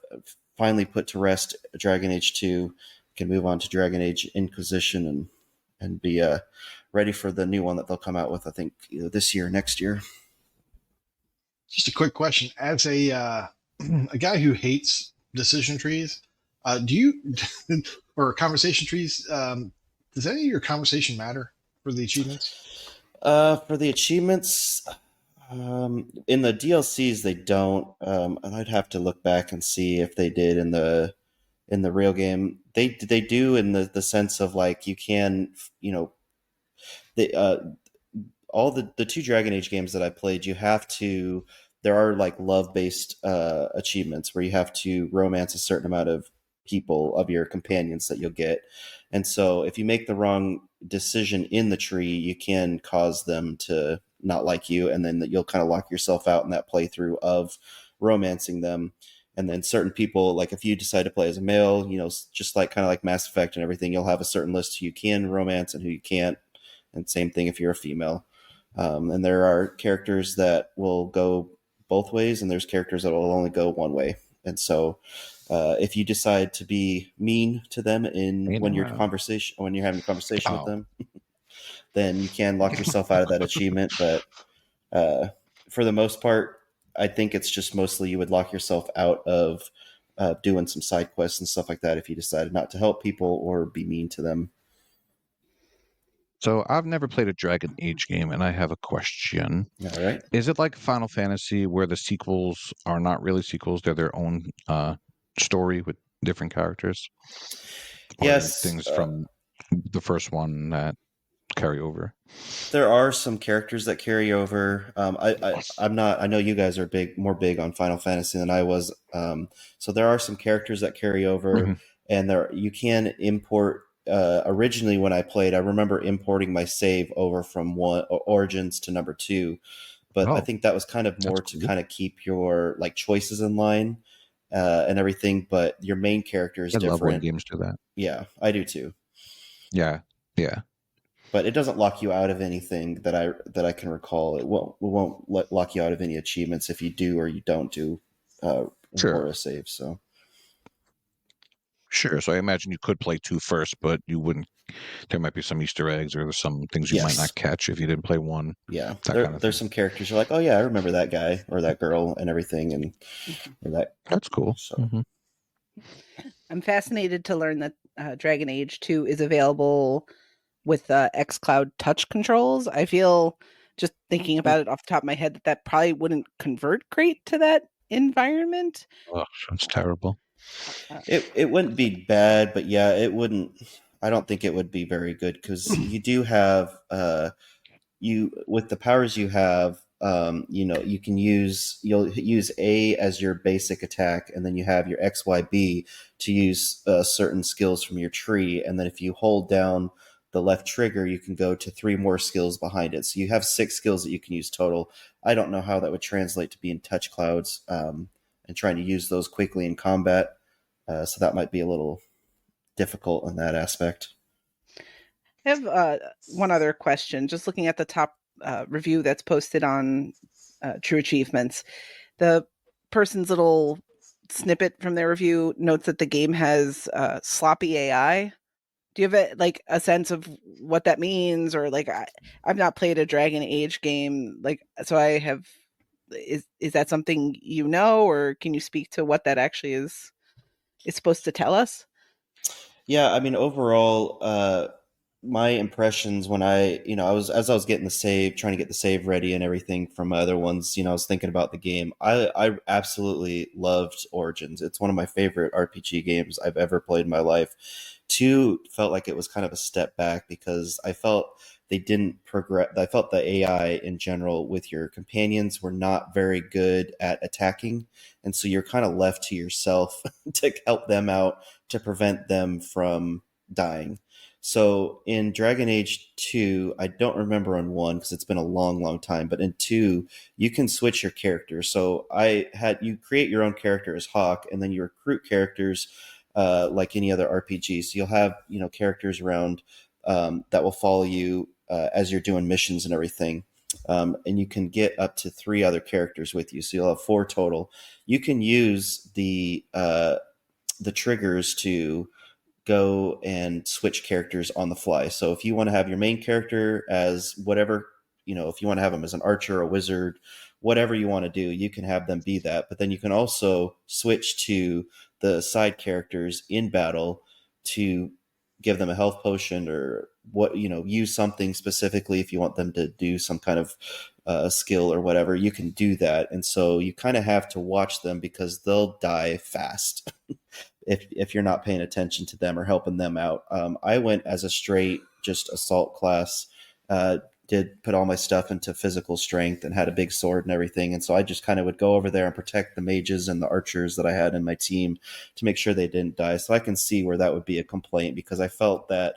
finally put to rest Dragon Age 2, can move on to Dragon Age Inquisition and be ready for the new one that they'll come out with, I think, either this year or next year. Just a quick question. As a a guy who hates decision trees, do you or conversation trees? Does any of your conversation matter for the achievements? For the achievements, in the DLCs they don't, and I'd have to look back and see if they did in the real game. They do in the sense of like you can, all the two Dragon Age games that I played, you have to. There are like love-based achievements where you have to romance a certain amount of people, of your companions that you'll get. And so if you make the wrong decision in the tree, you can cause them to not like you, and then you'll kind of lock yourself out in that playthrough of romancing them. And then certain people, like if you decide to play as a male, just like kind of like Mass Effect and everything, you'll have a certain list who you can romance and who you can't. And same thing if you're a female. And there are characters that will go both ways, and there's characters that will only go one way. And so if you decide to be mean to them when you're having a conversation with them, then you can lock yourself out of that achievement. But for the most part, I think it's just mostly you would lock yourself out of doing some side quests and stuff like that if you decided not to help people or be mean to them. So I've never played a Dragon Age game, and I have a question. All right. Is it like Final Fantasy where the sequels are not really sequels, they're their own story with different characters? Or Yes. Things from the first one that carry over? There are some characters that carry over. I'm not. I know you guys are more big on Final Fantasy than I was. So there are some characters that carry over, and you can import. Originally, when I played, I remember importing my save over from Origins to number 2, but I think that was kind of more to kind of keep your like choices in line and everything. But your main character is different. I love when games do that. Yeah, I do too. Yeah. But it doesn't lock you out of anything that I can recall. It won't lock you out of any achievements if you do or you don't do import a save. So. Sure. So I imagine you could play 2 first, but you wouldn't. There might be some Easter eggs or some things you might not catch if you didn't play 1. Yeah, there's some characters you're like, oh yeah, I remember that guy or that girl and everything, and that's cool. So. I'm fascinated to learn that Dragon Age 2 is available with xCloud touch controls. I feel, just thinking about it off the top of my head, that probably wouldn't convert great to that environment. Oh, sounds terrible. It wouldn't be bad, but yeah, it wouldn't. I don't think it would be very good because you do have with the powers you have, you can you'll use A as your basic attack, and then you have your XYB to use certain skills from your tree, and then if you hold down the left trigger, you can go to 3 more skills behind it. So you have 6 skills that you can use total. I don't know how that would translate to being touch clouds. And trying to use those quickly in combat. So that might be a little difficult in that aspect. I have one other question. Just looking at the top review that's posted on True Achievements, the person's little snippet from their review notes that the game has sloppy AI. Do you have a sense of what that means? Or I've not played a Dragon Age game, so I have... Is that something or can you speak to what that actually is supposed to tell us? Yeah, I mean, overall, my impressions when I was getting trying to get the save ready and everything from my other ones, I was thinking about the game. I absolutely loved Origins. It's one of my favorite RPG games I've ever played in my life. 2 felt like it was kind of a step back because I felt they didn't progress. I felt the AI in general with your companions were not very good at attacking. And so you're kind of left to yourself to help them out to prevent them from dying. So in Dragon Age 2, I don't remember on 1 because it's been a long, long time, but in 2, you can switch your character. So you create your own character as Hawk, and then you recruit characters like any other RPG. So you'll have, characters around that will follow you as you're doing missions and everything. And you can get up to 3 other characters with you. So you'll have 4 total. You can use the the triggers to go and switch characters on the fly. So if you want to have your main character as whatever, if you want to have them as an archer, a wizard, whatever you want to do, you can have them be that. But then you can also switch to the side characters in battle to give them a health potion or use something specifically. If you want them to do some kind of skill or whatever, you can do that. And so you kind of have to watch them because they'll die fast if you're not paying attention to them or helping them out. I went as a straight just assault class, did put all my stuff into physical strength and had a big sword and everything. And so I just kind of would go over there and protect the mages and the archers that I had in my team to make sure they didn't die. So I can see where that would be a complaint, because I felt that,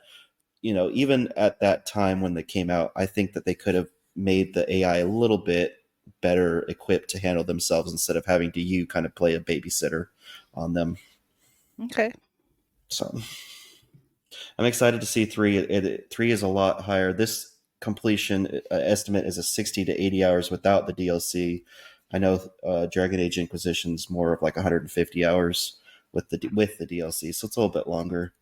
even at that time when they came out, I think that they could have made the AI a little bit better equipped to handle themselves instead of having to kind of play a babysitter on them. Okay. So I'm excited to see 3. 3 is a lot higher. This completion estimate is a 60 to 80 hours without the DLC. I know Dragon Age Inquisition is more of like 150 hours with the DLC, so it's a little bit longer.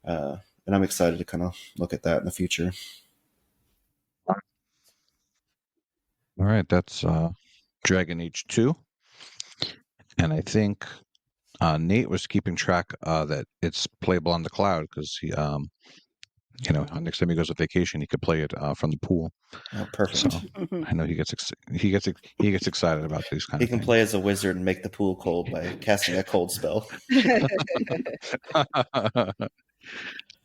And I'm excited to kind of look at that in the future. All right, that's Dragon Age 2. And I think Nate was keeping track that it's playable on the cloud because he, next time he goes on vacation, he could play it from the pool. Oh, perfect. So I know he gets excited about these kind of things. He can play as a wizard and make the pool cold by casting a cold spell.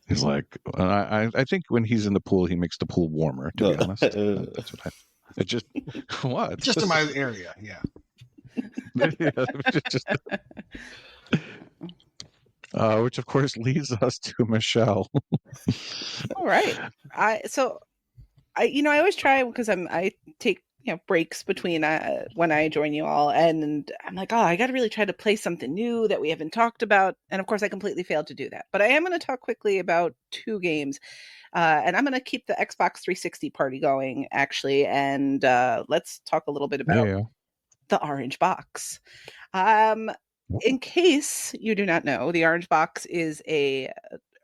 He's like, I think when he's in the pool, he makes the pool warmer. To be honest, that's what I just what just in my area, yeah. Which of course leads us to Michelle. All right. I always try, because I take breaks between when I join you all, and I'm like, I got to really try to play something new that we haven't talked about, and of course I completely failed to do that. But I am going to talk quickly about 2 games, and I'm going to keep the Xbox 360 party going, actually, and let's talk a little bit about the Orange Box. In case you do not know, the Orange Box is a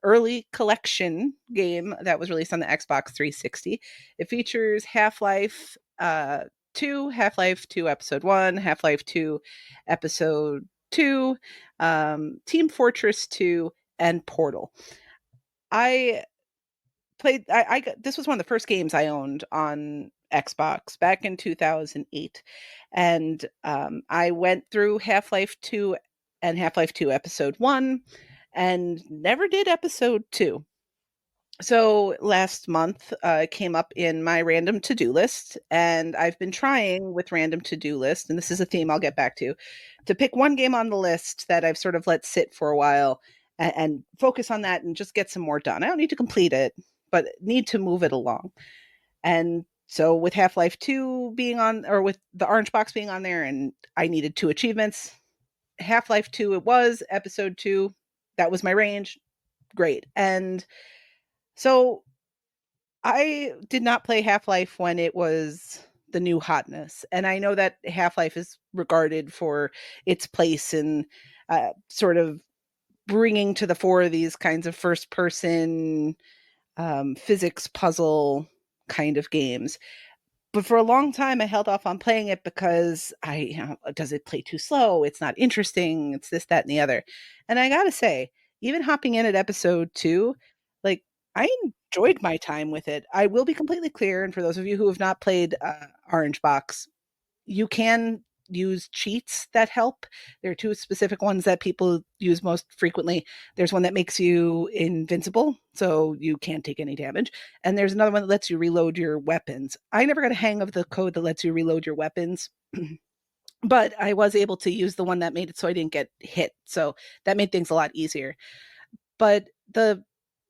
early collection game that was released on the Xbox 360. It features Half-Life 2, Half-Life 2 Episode 1, Half-Life 2 Episode 2, Team Fortress 2, and Portal. I this was one of the first games I owned on Xbox back in 2008. And I went through Half-Life 2 and Half-Life 2 Episode 1 and never did Episode 2. So last month it came up in my random to-do list, and I've been trying with random to-do list, and this is a theme I'll get back to pick one game on the list that I've sort of let sit for a while and focus on that and just get some more done. I don't need to complete it, but need to move it along. And so with Half-Life 2 being on, or with the Orange Box being on there, and I needed 2 achievements, Half-Life 2 it was, Episode 2, that was my range. Great. And so I did not play Half-Life when it was the new hotness. And I know that Half-Life is regarded for its place in sort of bringing to the fore these kinds of first-person physics puzzle kind of games. But for a long time, I held off on playing it because does it play too slow? It's not interesting. It's this, that, and the other. And I gotta say, even hopping in at Episode 2, like, I enjoyed my time with it. I will be completely clear, and for those of you who have not played Orange Box, you can use cheats that help. There are 2 specific ones that people use most frequently. There's one that makes you invincible, so you can't take any damage. And there's another one that lets you reload your weapons. I never got a hang of the code that lets you reload your weapons, but I was able to use the one that made it so I didn't get hit. So that made things a lot easier. But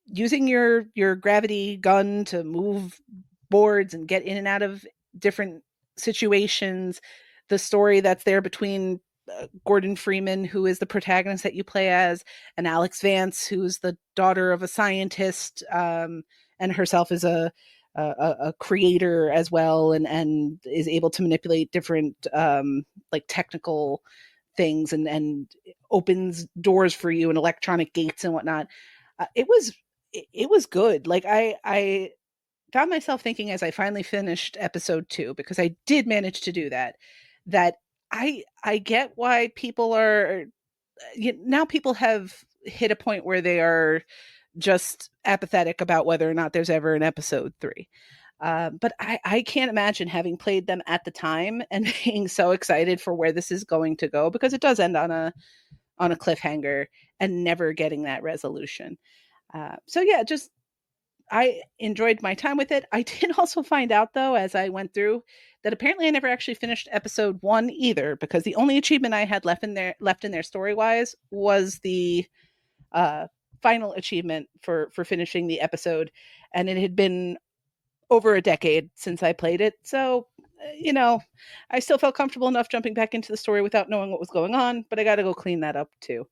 using your gravity gun to move boards and get in and out of different situations, the story that's there between Gordon Freeman, who is the protagonist that you play as, and Alex Vance, who's the daughter of a scientist, and herself is a creator as well, and is able to manipulate different like technical things and opens doors for you and electronic gates and whatnot. It was good. Like I found myself thinking as I finally finished episode 2, because I did manage to do that, that I get why people are now people have hit a point where they are just apathetic about whether or not there's ever an episode 3. But I can't imagine having played them at the time and being so excited for where this is going to go, because it does end on a cliffhanger and never getting that resolution. So yeah, just I enjoyed my time with it. I did also find out, though, as I went through, that apparently I never actually finished episode 1 either, because the only achievement I had left in there story wise was the final achievement for finishing the episode, and it had been over a decade since I played it. So, I still felt comfortable enough jumping back into the story without knowing what was going on, but I got to go clean that up too.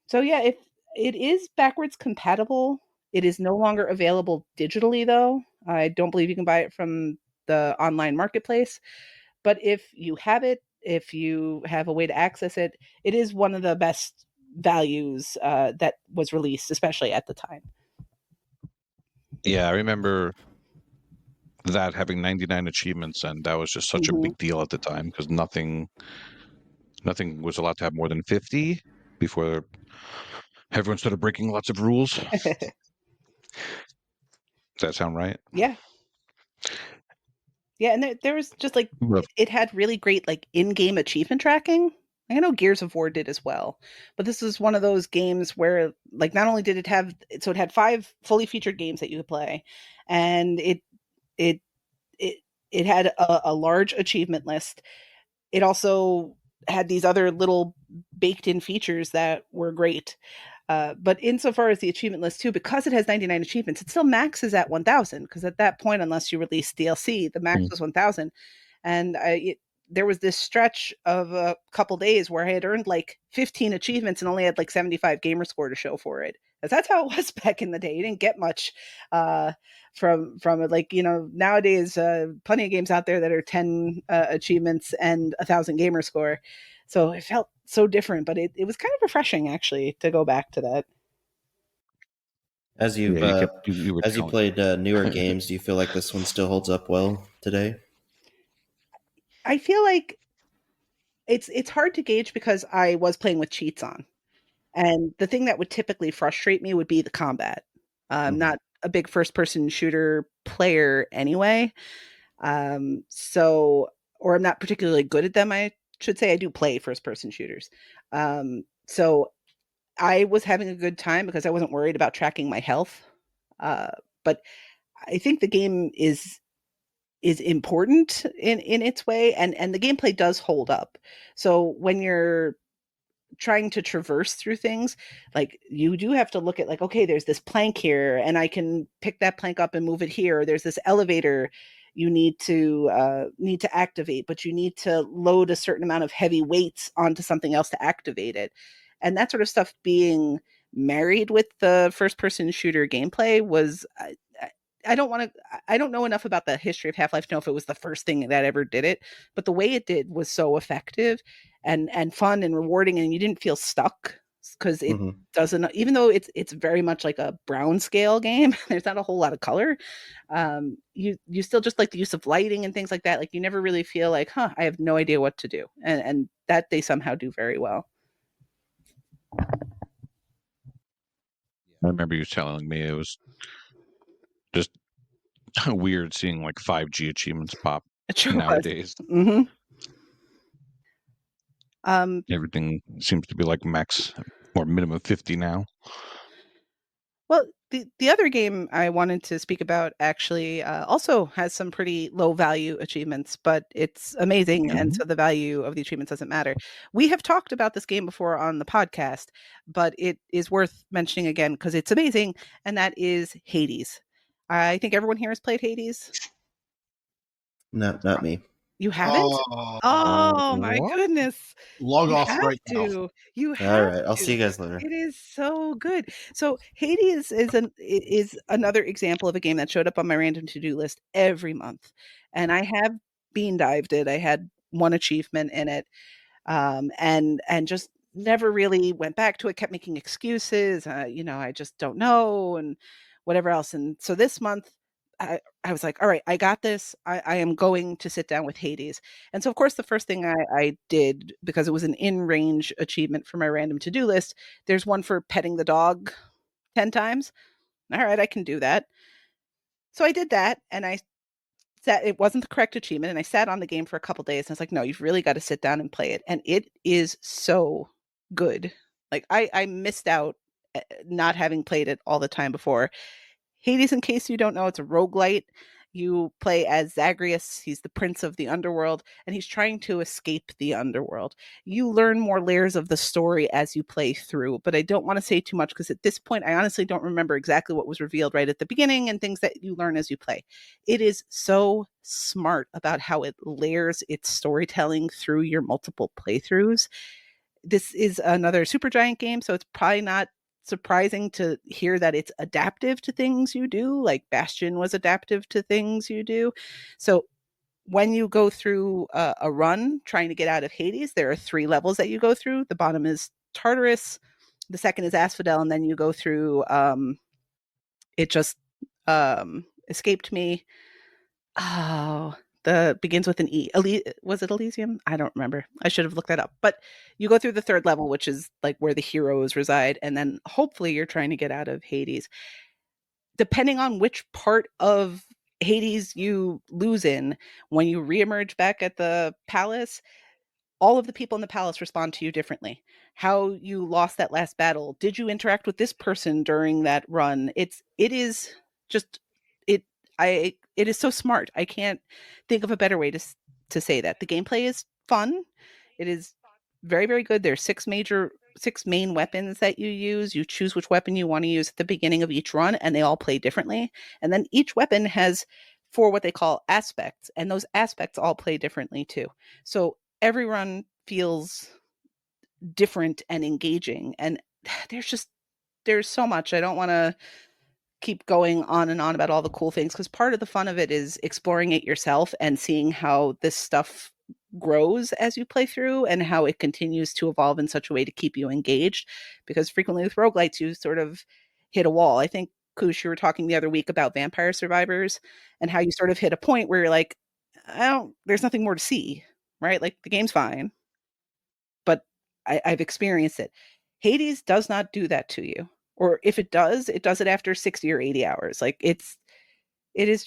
So yeah, if it is backwards compatible, it is no longer available digitally, though. I don't believe you can buy it from the online marketplace. But if you have it, if you have a way to access it, it is one of the best values that was released, especially at the time. Yeah, I remember that having 99 achievements, and that was just such a big deal at the time, because nothing was allowed to have more than 50 before everyone started breaking lots of rules. Does that sound right? Yeah. Yeah, and there was just like, it had really great like in-game achievement tracking. I know Gears of War did as well, but this was one of those games where like not only did it have, so it had 5 fully featured games that you could play, and it had a large achievement list. It also had these other little baked in features that were great. But insofar as the achievement list too, because it has 99 achievements, it still maxes at 1,000. Because at that point, unless you release DLC, the max was 1,000. And there was this stretch of a couple days where I had earned like 15 achievements and only had like 75 Gamerscore to show for it. Because that's how it was back in the day. You didn't get much from it. Like, nowadays, plenty of games out there that are 10 achievements and 1,000 Gamerscore. So it felt so different, but it was kind of refreshing actually to go back to that. As you played newer games, do you feel like this one still holds up well today? I feel like it's hard to gauge because I was playing with cheats on, and the thing that would typically frustrate me would be the combat. I'm not a big first-person shooter player anyway, or I'm not particularly good at them. I should say I do play first-person shooters. So I was having a good time because I wasn't worried about tracking my health. But I think the game is important in its way, and the gameplay does hold up. So when you're trying to traverse through things, like you do have to look at like, okay, there's this plank here and I can pick that plank up and move it here. There's this elevator you need to activate, but you need to load a certain amount of heavy weights onto something else to activate it. And that sort of stuff being married with the first person shooter gameplay was, I don't know enough about the history of Half-Life to know if it was the first thing that ever did it, but the way it did was so effective and fun and rewarding, and you didn't feel stuck because it doesn't, even though it's very much like a brown scale game, there's not a whole lot of color. You still just like the use of lighting and things like that. Like you never really feel like, I have no idea what to do. And that they somehow do very well. I remember you telling me it was just weird seeing like 5G achievements pop nowadays. Everything seems to be like max or minimum 50 now. Well, the other game I wanted to speak about actually also has some pretty low value achievements, but it's amazing, and so the value of the achievements doesn't matter. We have talked about this game before on the podcast, but it is worth mentioning again because it's amazing, and that is Hades. I think everyone here has played Hades. No, not me. You haven't? Oh my goodness. Log off right now. You have All right, I'll see you guys later. It is so good. So Hades is another example of a game that showed up on my random to-do list every month. And I have bean dived it. I had one achievement in it. and just never really went back to it. Kept making excuses. I just don't know and whatever else. And so this month, I was like, all right, I got this. I am going to sit down with Hades. And so, of course, the first thing I did, because it was an in-range achievement for my random to-do list, there's one for petting the dog 10 times. All right, I can do that. So I did that, and it wasn't the correct achievement, and I sat on the game for a couple days, and I was like, no, you've really got to sit down and play it. And it is so good. Like, I missed out not having played it all the time before. Hades, in case you don't know, it's a roguelite. You play as Zagreus. He's the prince of the underworld, and he's trying to escape the underworld. You learn more layers of the story as you play through, but I don't want to say too much because at this point, I honestly don't remember exactly what was revealed right at the beginning and things that you learn as you play. It is so smart about how it layers its storytelling through your multiple playthroughs. This is another Supergiant game, so it's probably not surprising to hear that it's adaptive to things you do, like Bastion was adaptive to things you do. So when you go through a run trying to get out of Hades, there are 3 levels that you go through. The bottom is Tartarus, the second is Asphodel, and then you go through it just escaped me. Oh, begins with an E. Was it Elysium? I don't remember. I should have looked that up. But you go through the 3rd level, which is like where the heroes reside, and then hopefully you're trying to get out of Hades. Depending on which part of Hades you lose in, when you reemerge back at the palace, all of the people in the palace respond to you differently. How you lost that last battle. Did you interact with this person during that run? It is so smart. I can't think of a better way to say that. The gameplay is fun. It is very, very good. There's 6 main weapons that you use. You choose which weapon you want to use at the beginning of each run, and they all play differently. And then each weapon has 4 what they call aspects, and those aspects all play differently too. So every run feels different and engaging. And there's so much. I don't want to keep going on and on about all the cool things, because part of the fun of it is exploring it yourself and seeing how this stuff grows as you play through and how it continues to evolve in such a way to keep you engaged. Because frequently with roguelites, you sort of hit a wall. I think, Koosh, you were talking the other week about Vampire Survivors and how you sort of hit a point where you're like, there's nothing more to see, right? Like, the game's fine, but I've experienced it. Hades does not do that to you. Or if it does it after 60 or 80 hours. Like, it is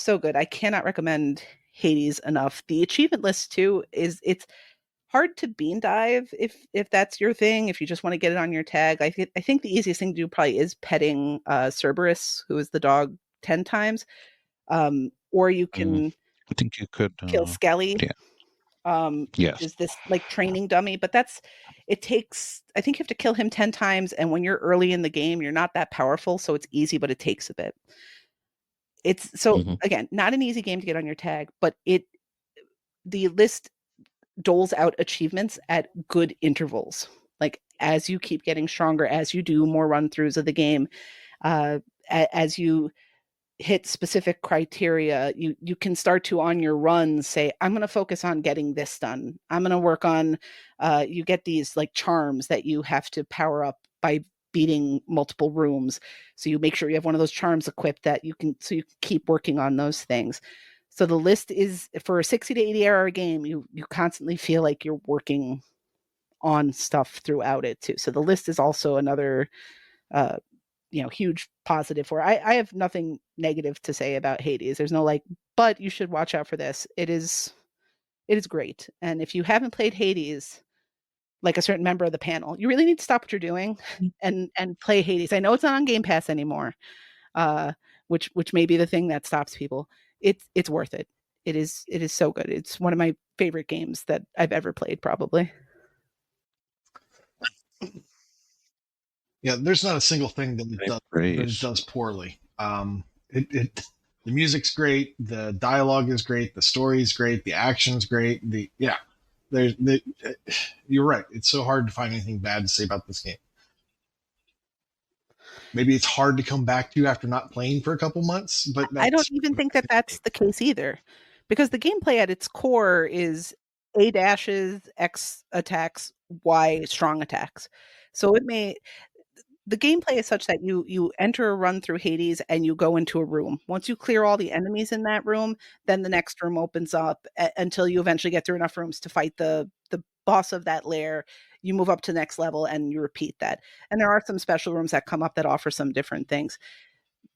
so good. I cannot recommend Hades enough. The achievement list too it's hard to bean dive if that's your thing, if you just want to get it on your tag. I think the easiest thing to do probably is petting Cerberus, who is the dog, 10 times. Or you can I think you could kill Skelly. Yeah. Yes. Is this like training dummy, but I think you have to kill him 10 times, and when you're early in the game, you're not that powerful, so it's easy, but it takes a bit. It's again, not an easy game to get on your tag, but the list doles out achievements at good intervals. Like, as you keep getting stronger, as you do more run-throughs of the game, as you hit specific criteria, you can start to, on your run, say, I'm going to focus on getting this done. I'm going to work on, you get these like charms that you have to power up by beating multiple rooms. So you make sure you have one of those charms equipped that you can keep working on those things. So the list is, for a 60 to 80 hour game, you constantly feel like you're working on stuff throughout it too. So the list is also another, huge positive for it. I have nothing negative to say about Hades. There's no like, but you should watch out for this. It is great. And if you haven't played Hades, like a certain member of the panel, you really need to stop what you're doing and play Hades. I know it's not on Game Pass anymore, which may be the thing that stops people. It's worth it. It is so good. It's one of my favorite games that I've ever played, probably. Yeah, there's not a single thing that it does poorly. The music's great, the dialogue is great, the story's great, the action's great. You're right. It's so hard to find anything bad to say about this game. Maybe it's hard to come back to after not playing for a couple months, but I don't even think that that's the case either, because the gameplay at its core is A dashes, X attacks, Y strong attacks. So the gameplay is such that you enter a run through Hades and you go into a room. Once you clear all the enemies in that room, then the next room opens up until you eventually get through enough rooms to fight the boss of that lair. You move up to the next level and you repeat that. And there are some special rooms that come up that offer some different things.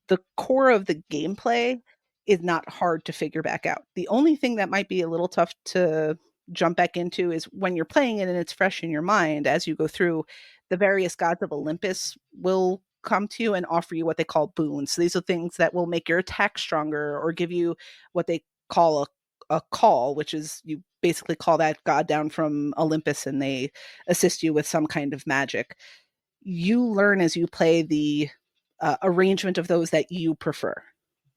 The core of the gameplay is not hard to figure back out. The only thing that might be a little tough to jump back into is when you're playing it and it's fresh in your mind as you go through, the various gods of Olympus will come to you and offer you what they call boons. So these are things that will make your attack stronger or give you what they call a call, which is you basically call that god down from Olympus and they assist you with some kind of magic. You learn as you play the arrangement of those that you prefer.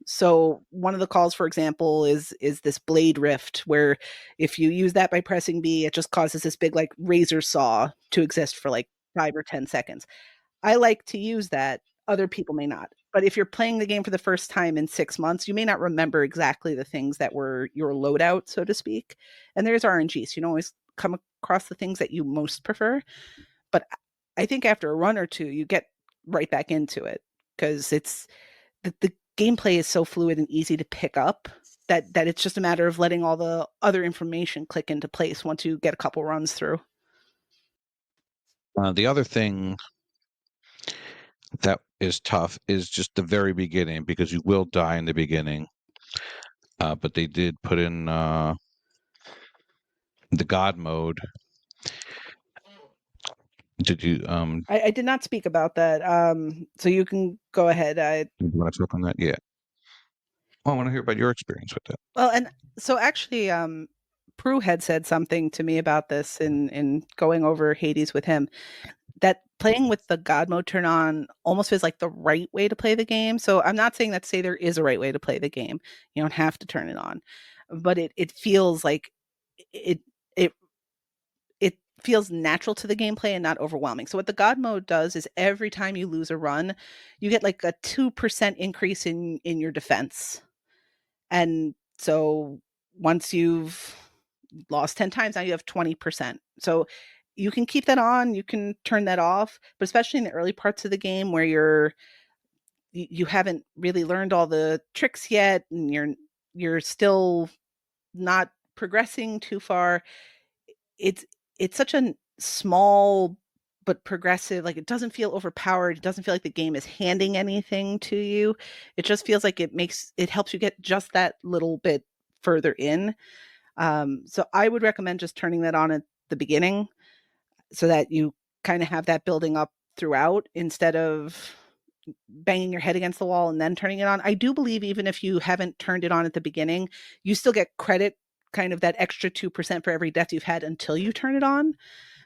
So one of the calls, for example, is this blade rift, where if you use that by pressing B, it just causes this big like razor saw to exist for like 5 or 10 seconds. I like to use that. Other people may not. But if you're playing the game for the first time in 6 months, you may not remember exactly the things that were your loadout, so to speak. And there's RNG, so you don't always come across the things that you most prefer. But I think after a run or two, you get right back into it because it's the gameplay is so fluid and easy to pick up that it's just a matter of letting all the other information click into place once you get a couple runs through. The other thing that is tough is just the very beginning, because you will die in the beginning. But they did put in the God mode. Did you I did not speak about that. So you can go ahead. you want to talk on that? Yeah. Well, I want to hear about your experience with that. Well, and so actually, Prue had said something to me about this in going over Hades with him, that playing with the God mode turn on almost feels like the right way to play the game. So I'm not saying that to say there is a right way to play the game. You don't have to turn it on, but it feels like it it feels natural to the gameplay and not overwhelming. So what the God mode does is every time you lose a run, you get like a 2% increase in your defense. And so once you've lost 10 times, now you have 20%. So you can keep that on, you can turn that off, but especially in the early parts of the game where you haven't really learned all the tricks yet and you're still not progressing too far. It's such a small but progressive, like it doesn't feel overpowered. It doesn't feel like the game is handing anything to you. It just feels like it helps you get just that little bit further in. So I would recommend just turning that on at the beginning so that you kind of have that building up throughout instead of banging your head against the wall and then turning it on. I do believe even if you haven't turned it on at the beginning, you still get credit, kind of that extra 2% for every death you've had until you turn it on.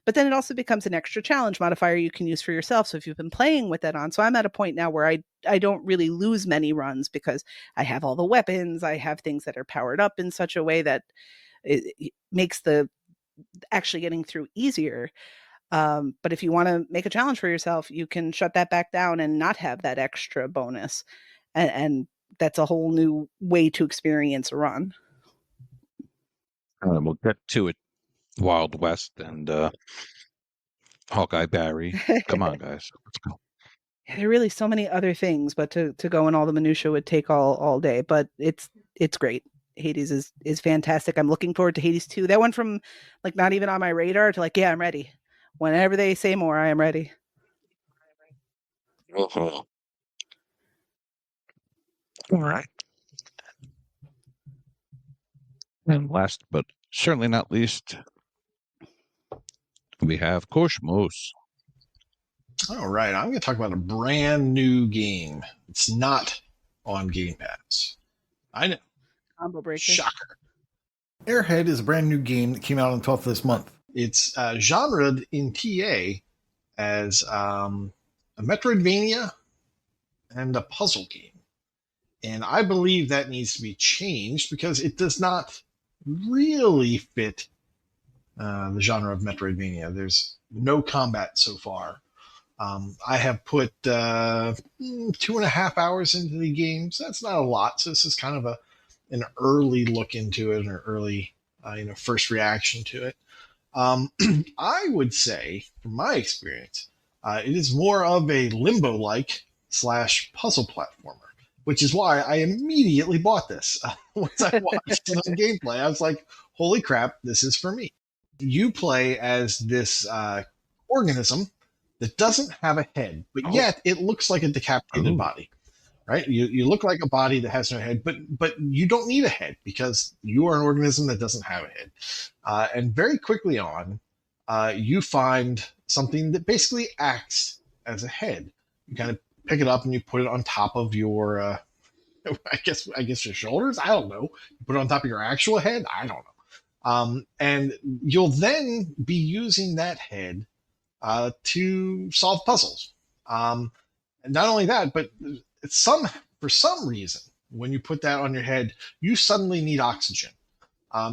But then it also becomes an extra challenge modifier you can use for yourself. So if you've been playing with that on, so I'm at a point now where I don't really lose many runs because I have all the weapons. I have things that are powered up in such a way that it makes the actually getting through easier. But if you want to make a challenge for yourself, you can shut that back down and not have that extra bonus. And that's a whole new way to experience a run. We'll get to it. Wild West and Hawkeye Barry. Come on, guys. Let's go. Yeah, there are really so many other things, but to go in all the minutia would take all day. But it's great. Hades is fantastic. I'm looking forward to Hades 2. That went from like not even on my radar to like, yeah, I'm ready. Whenever they say more, I am ready. Uh-huh. All right. And last but certainly not least, we have KooshMoose. All right, I'm going to talk about a brand new game. It's not on Game Pass. I know. Combo breaker. Shocker. Airhead is a brand new game that came out on the 12th of this month. It's genred in TA as a Metroidvania and a puzzle game. And I believe that needs to be changed because it does not really fit the genre of Metroidvania. There's no combat so far. I have put 2.5 hours into the game, so that's not a lot. So this is kind of an early look into it, an early first reaction to it. I would say, from my experience, it is more of a limbo-like / puzzle platformer, which is why I immediately bought this. Once I watched it on gameplay, I was like, holy crap, this is for me. You play as this organism that doesn't have a head, but yet it looks like a decapitated body. Right? You look like a body that has no head, but you don't need a head because you are an organism that doesn't have a head. And very quickly on, you find something that basically acts as a head. You kind of pick it up and you put it on top of your, I guess your shoulders. I don't know. You put it on top of your actual head. I don't know. And you'll then be using that head to solve puzzles. And not only that, but for some reason, when you put that on your head, you suddenly need oxygen.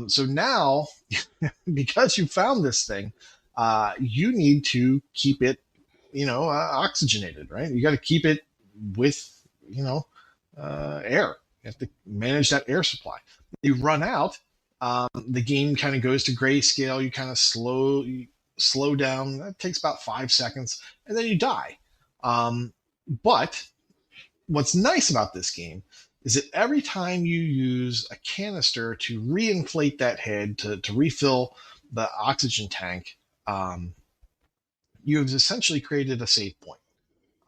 So now, because you found this thing, you need to keep it, oxygenated, right? You got to keep it with, air. You have to manage that air supply. You run out, the game kind of goes to grayscale. You kind of slow down. That takes about 5 seconds, and then you die. But what's nice about this game is that every time you use a canister to reinflate that head to refill the oxygen tank, you've essentially created a save point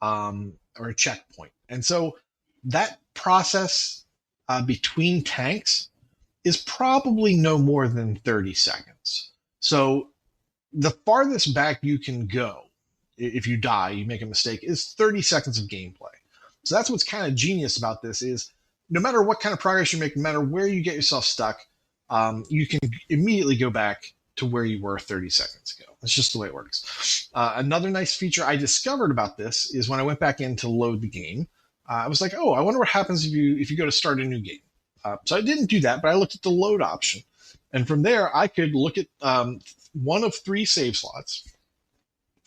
or a checkpoint. And so that process between tanks is probably no more than 30 seconds. So the farthest back you can go, if you die, you make a mistake, is 30 seconds of gameplay. So that's what's kind of genius about this is no matter what kind of progress you make, no matter where you get yourself stuck, you can immediately go back to where you were 30 seconds ago. That's just the way it works. Another nice feature I discovered about this is when I went back in to load the game, I was like, oh, I wonder what happens if you go to start a new game. So I didn't do that, but I looked at the load option. And from there, I could look at one of 3 save slots,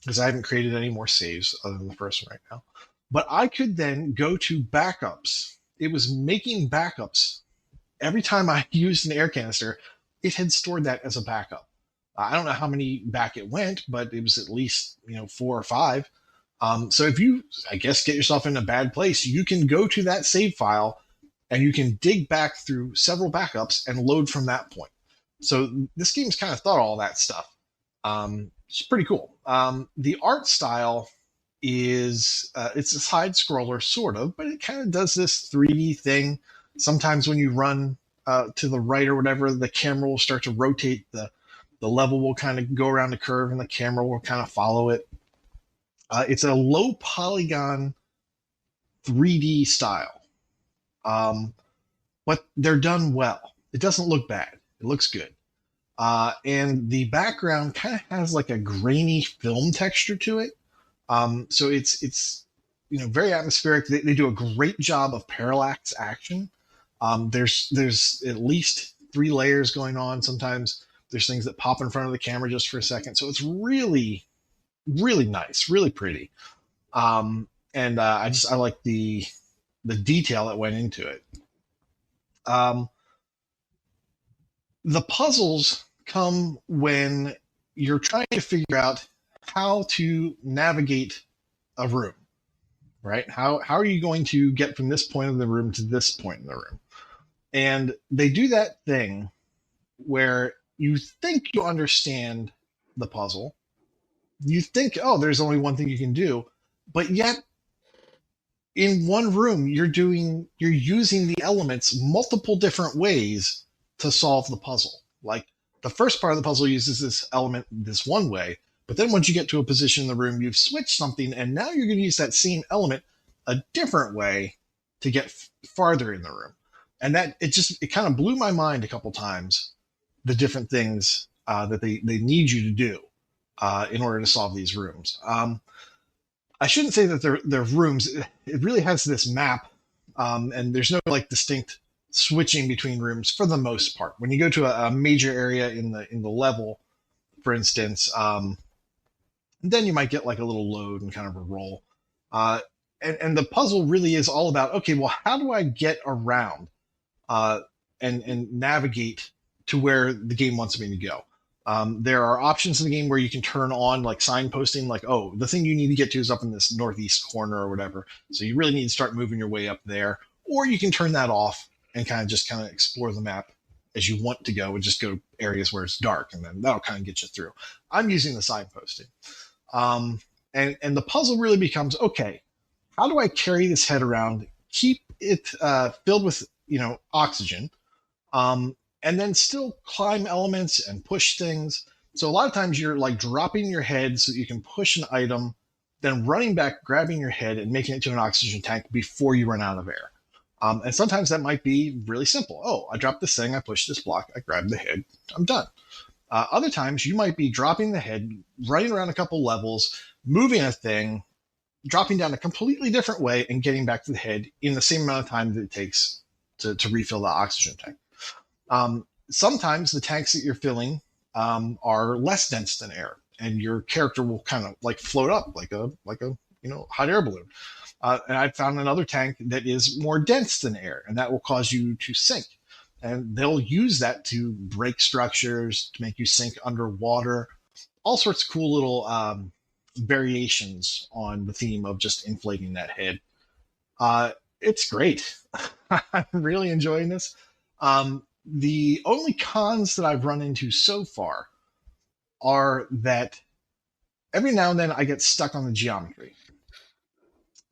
because I haven't created any more saves other than the first one right now. But I could then go to backups. It was making backups. Every time I used an air canister, it had stored that as a backup. I don't know how many back it went, but it was at least 4 or 5. So if you, I guess, get yourself in a bad place, you can go to that save file and you can dig back through several backups and load from that point. So this game's kind of thought all that stuff. It's pretty cool. The art style is it's a side scroller sort of, but it kind of does this 3D thing. Sometimes when you run to the right or whatever, the camera will start to rotate. The level will kind of go around the curve and the camera will kind of follow it. It's a low polygon 3D style, but they're done well. It doesn't look bad. It looks good. And the background kind of has like a grainy film texture to it. So it's very atmospheric. They do a great job of parallax action. There's at least 3 layers going on. Sometimes there's things that pop in front of the camera just for a second. So it's really, really nice, really pretty. And I like the detail that went into it. The puzzles come when you're trying to figure out how to navigate a room, right? How are you going to get from this point of the room to this point in the room? And they do that thing where you think you understand the puzzle. You think, oh, there's only one thing you can do, but yet in one room, you're using the elements multiple different ways to solve the puzzle. Like the first part of the puzzle uses this element this one way, but then once you get to a position in the room, you've switched something, and now you're going to use that same element a different way to get farther in the room. And that it kind of blew my mind a couple times, the different things that they need you to do in order to solve these rooms. I shouldn't say that they're rooms. It really has this map, and there's no like distinct switching between rooms for the most part. When you go to a major area in the level, for instance, then you might get like a little load and kind of a roll. And the puzzle really is all about, okay, well, how do I get around and navigate to where the game wants me to go. There are options in the game where you can turn on like signposting, like, oh, the thing you need to get to is up in this northeast corner or whatever. So you really need to start moving your way up there. Or you can turn that off and kind of explore the map as you want to go and just go areas where it's dark, and then that'll kind of get you through. I'm using the signposting. And the puzzle really becomes, okay, how do I carry this head around, keep it filled with, oxygen, and then still climb elements and push things. So a lot of times you're like dropping your head so that you can push an item, then running back, grabbing your head and making it to an oxygen tank before you run out of air. And sometimes that might be really simple. Oh, I dropped this thing, I pushed this block, I grabbed the head, I'm done. Other times you might be dropping the head, running around a couple levels, moving a thing, dropping down a completely different way and getting back to the head in the same amount of time that it takes to refill the oxygen tank. Sometimes the tanks that you're filling are less dense than air, and your character will kind of like float up like a hot air balloon. And I found another tank that is more dense than air, and that will cause you to sink. And they'll use that to break structures, to make you sink underwater. All sorts of cool little variations on the theme of just inflating that head. It's great. I'm really enjoying this. The only cons that I've run into so far are that every now and then I get stuck on the geometry.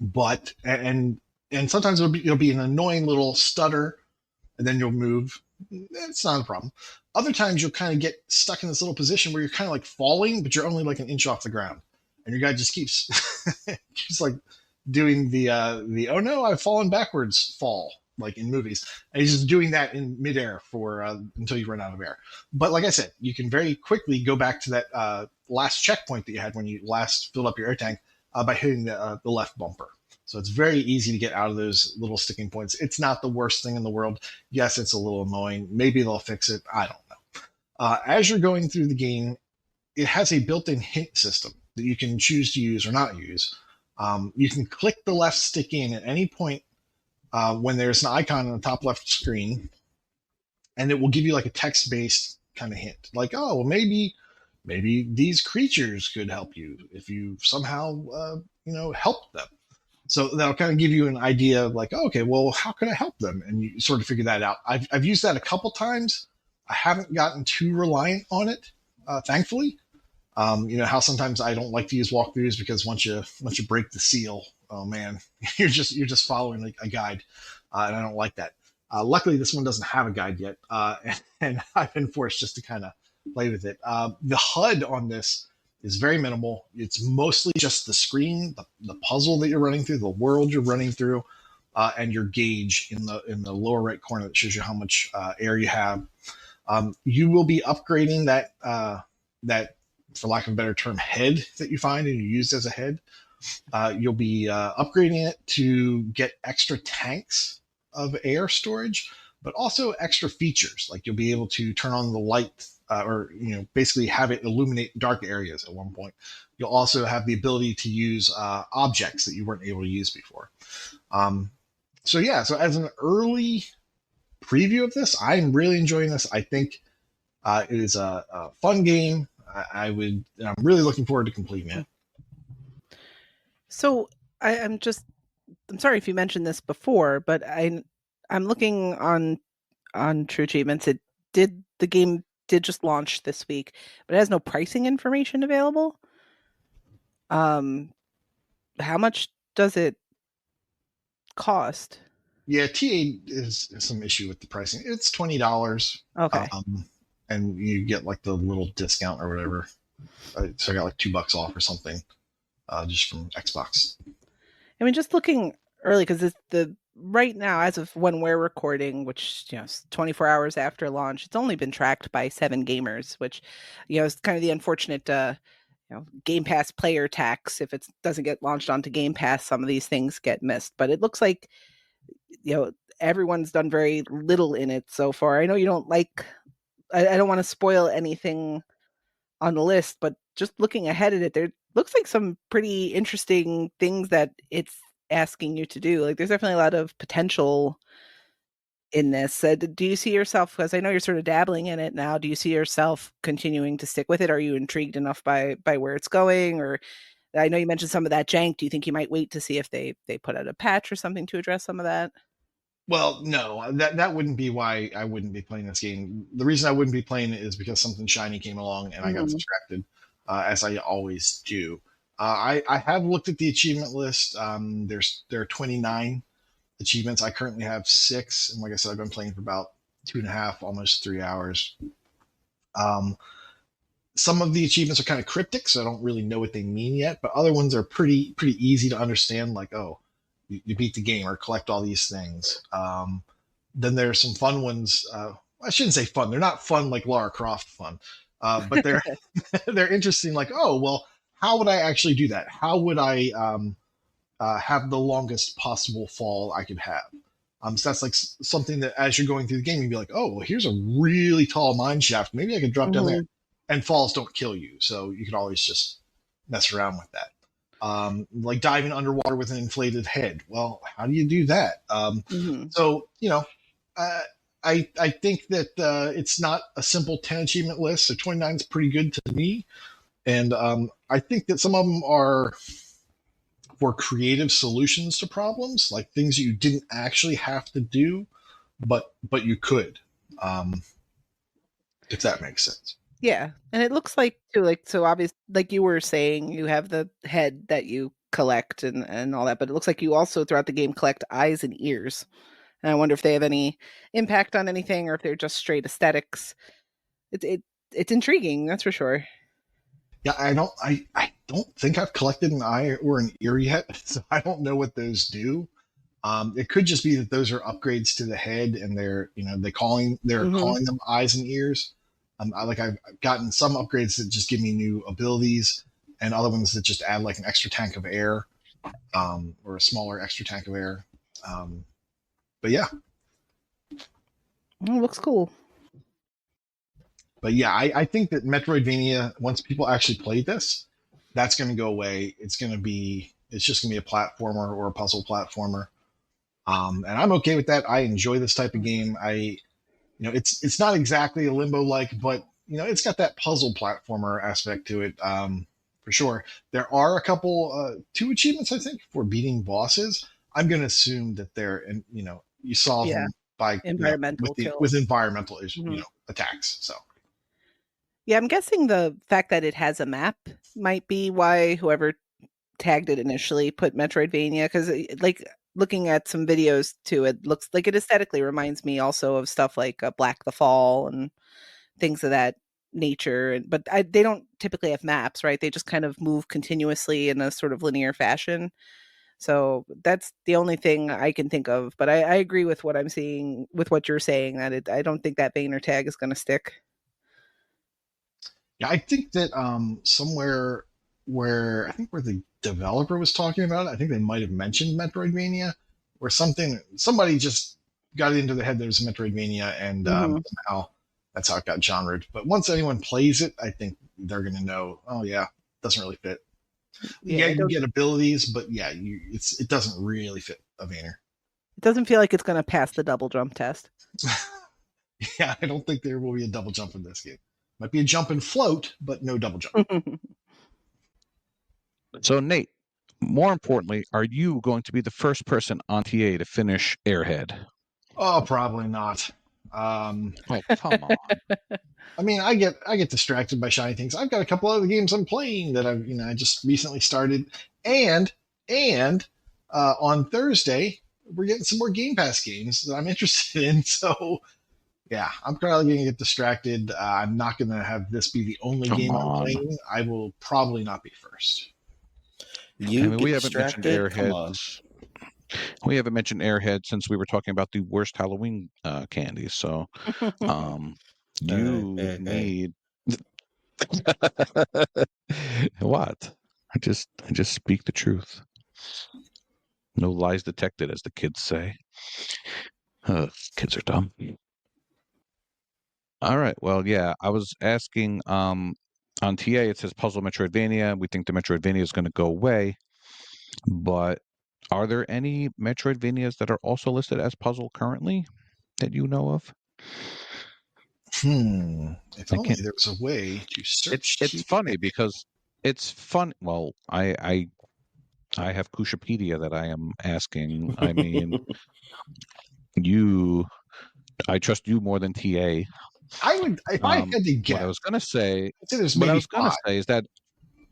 But and sometimes it'll be an annoying little stutter, and then you'll move. It's not a problem. Other times you'll kind of get stuck in this little position where you're kind of like falling, but you're only like an inch off the ground, and your guy just keeps like doing the oh no, I've fallen backwards fall, like in movies, and he's just doing that in midair for until you run out of air. But like I said, you can very quickly go back to that last checkpoint that you had when you last filled up your air tank by hitting the left bumper. So it's very easy to get out of those little sticking points. It's not the worst thing in the world. Yes, it's a little annoying. Maybe they'll fix it. I don't know. As you're going through the game, it has a built-in hint system that you can choose to use or not use. You can click the left stick in at any point when there's an icon on the top left screen, and it will give you like a text-based kind of hint. Like, oh, well, maybe these creatures could help you if you somehow, help them. So that'll kind of give you an idea of like, oh, okay, well, how can I help them? And you sort of figure that out. I've used that a couple times. I haven't gotten too reliant on it, thankfully. How sometimes I don't like to use walkthroughs because once you break the seal, oh man, you're just following like a guide, and I don't like that. Luckily, this one doesn't have a guide yet, and I've been forced just to kind of play with it. The HUD on this is very minimal. It's mostly just the screen, the puzzle that you're running through, the world you're running through, and your gauge in the lower right corner that shows you how much air you have. You will be upgrading that, for lack of a better term, head that you find and you use as a head. You'll be upgrading it to get extra tanks of air storage, but also extra features. Like you'll be able to turn on the light, or basically have it illuminate dark areas at one point. You'll also have the ability to use objects that you weren't able to use before. So as an early preview of this, I'm really enjoying this. I think it is a fun game. I'm really looking forward to completing it. So I'm sorry if you mentioned this before, but I'm looking on True Achievements. The game did just launch this week, but it has no pricing information available. How much does it cost? Yeah, TA is some issue with the pricing. It's $20. Okay. And you get like the little discount or whatever. So I got like $2 off or something, just from Xbox. I mean, just looking early, because right now, as of when we're recording, which is 24 hours after launch, it's only been tracked by 7 gamers, which is kind of the unfortunate Game Pass player tax. If it doesn't get launched onto Game Pass, some of these things get missed. But it looks like everyone's done very little in it so far. I know you don't like. I don't want to spoil anything on the list, but just looking ahead at it, there looks like some pretty interesting things that it's asking you to do. Like there's definitely a lot of potential in this. Do you see yourself, because I know you're sort of dabbling in it now, do you see yourself continuing to stick with it? Are you intrigued enough by where it's going? Or I know you mentioned some of that jank. Do you think you might wait to see if they put out a patch or something to address some of that? Well, no, that wouldn't be why I wouldn't be playing this game. The reason I wouldn't be playing it is because something shiny came along and I got distracted, as I always do. I have looked at the achievement list. There are 29 achievements. I currently have 6, and like I said, I've been playing for about 2.5, almost 3 hours. Some of the achievements are kind of cryptic, so I don't really know what they mean yet. But other ones are pretty easy to understand. Like, oh, you beat the game or collect all these things. Then there are some fun ones. I shouldn't say fun. They're not fun like Lara Croft fun, but they're they're interesting. Like, oh, well, how would I actually do that? How would I have the longest possible fall I could have? So that's like something that as you're going through the game, you'd be like, oh, well, here's a really tall mine shaft. Maybe I could drop down there. And falls don't kill you, so you can always just mess around with that. Like diving underwater with an inflated head. Well, how do you do that? So, I think that it's not a simple 10 achievement list. So 29 is pretty good to me. And I think that some of them are for creative solutions to problems, like things you didn't actually have to do, but you could, if that makes sense. Yeah, and it looks like too, like, so obvious, like you were saying, you have the head that you collect and all that, but it looks like you also throughout the game collect eyes and ears. And I wonder if they have any impact on anything, or if they're just straight aesthetics. It's intriguing, that's for sure. Yeah, I don't think I've collected an eye or an ear yet, so I don't know what those do. It could just be that those are upgrades to the head, and they're calling them eyes and ears. I've gotten some upgrades that just give me new abilities, and other ones that just add like an extra tank of air, or a smaller extra tank of air. But yeah, it looks cool. But yeah, I think that Metroidvania, once people actually play this, that's going to go away. It's just going to be a platformer or a puzzle platformer, and I'm okay with that. I enjoy this type of game. It's not exactly a limbo-like, but it's got that puzzle platformer aspect to it, for sure. There are a couple, 2 achievements I think for beating bosses. I'm going to assume that they're, you solve them by environmental with environmental attacks. So yeah, I'm guessing the fact that it has a map might be why whoever tagged it initially put Metroidvania, because like, looking at some videos too, it looks like it aesthetically reminds me also of stuff like Black the Fall and things of that nature. But they don't typically have maps, right? They just kind of move continuously in a sort of linear fashion. So that's the only thing I can think of. But I agree with what I'm seeing, with what you're saying, that I don't think that Vayner tag is going to stick. Yeah, I think that somewhere where the developer was talking about it, I think they might have mentioned Metroidvania, where somebody just got it into their head there's Metroidvania, and somehow that's how it got genred. But once anyone plays it, I think they're going to know, oh yeah, doesn't really fit. Yeah, you get abilities, but yeah, it doesn't really fit a Vayner. It doesn't feel like it's going to pass the double jump test. Yeah, I don't think there will be a double jump in this game. Might be a jump and float, but no double jump. So, Nate, more importantly, are you going to be the first person on TA to finish Airhead? Oh, probably not. Oh, come on. I mean, I get distracted by shiny things. I've got a couple other games I'm playing that I just recently started, and on Thursday we're getting some more Game Pass games that I'm interested in. So yeah, I'm probably going to get distracted. I'm not going to have this be the only game I'm playing. I will probably not be first. We haven't mentioned Airhead. We haven't mentioned Airhead since we were talking about the worst Halloween candies. So you need what? I just speak the truth. No lies detected, as the kids say. Kids are dumb. All right. Well, yeah, I was asking on TA, it says Puzzle Metroidvania. We think the Metroidvania is going to go away. But are there any Metroidvanias that are also listed as puzzle currently? that you know of? If only there was a way to search. It's funny because it's fun. Well, I have Kooshipedia that I am asking. I mean, I trust you more than TA. I would, if I had to guess. What I was gonna say, there's maybe is that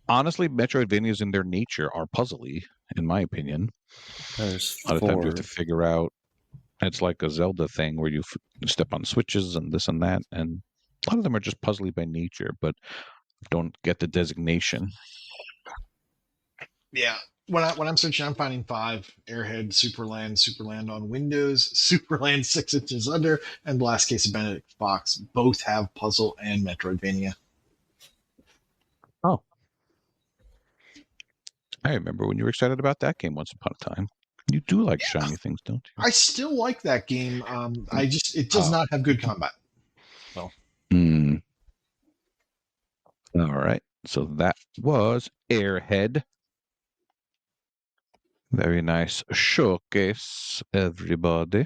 honestly, Metroidvanias in their nature are puzzly, in my opinion. There's a lot of times you have to figure out. It's like a Zelda thing where you step on switches and this and that, and a lot of them are just puzzly by nature, but don't get the designation. Yeah. When I'm searching, I'm finding 5: Airhead, Superland on Windows, Superland 6 Inches Under, and The Last Case of Benedict Fox. Both have puzzle and Metroidvania. Oh. I remember when you were excited about that game once upon a time. You do like shiny things, don't you? I still like that game. It does not have good combat. Well. All right. So that was Airhead. Very nice showcase, everybody.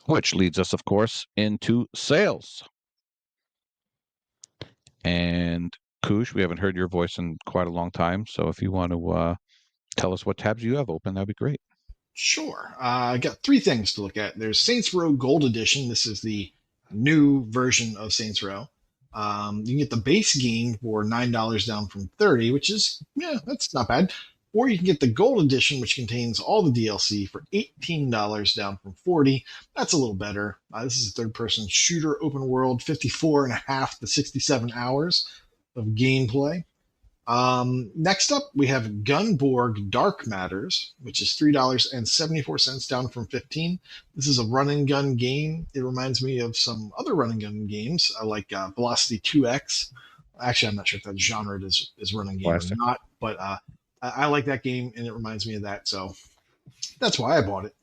Which leads us, of course, into sales. And Koosh, we haven't heard your voice in quite a long time, so if you want to tell us what tabs you have open, that'd be great. Sure. I got 3 things to look at. There's Saints Row Gold Edition. This is the new version of Saints Row. You can get the base game for $9 down from $30, which is, that's not bad. Or you can get the Gold Edition, which contains all the DLC for $18 down from $40. That's a little better. This is a third-person shooter open world, 54.5 to 67 hours of gameplay. Next up, we have Gunborg Dark Matters, which is $3.74 down from $15. This is a run and gun game. It reminds me of some other run and gun games, like Velocity 2X. Actually, I'm not sure if that genre is run and game or not, but I like that game, and it reminds me of that, so that's why I bought it.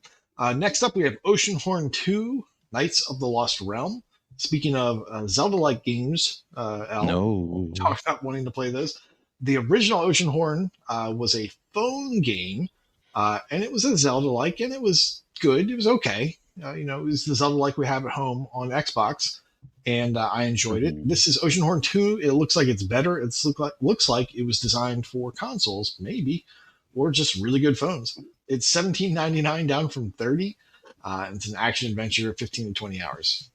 Next up, we have Oceanhorn 2, Knights of the Lost Realm. Speaking of Zelda-like games, talk about wanting to play those. The original Oceanhorn was a phone game, and it was a Zelda-like, and it was good. It was okay. It was the Zelda-like we have at home on Xbox, and I enjoyed it. This is Oceanhorn 2. It looks like it's better. It looks like it was designed for consoles, maybe, or just really good phones. It's $17.99 down from $30. It's an action adventure, 15 to 20 hours.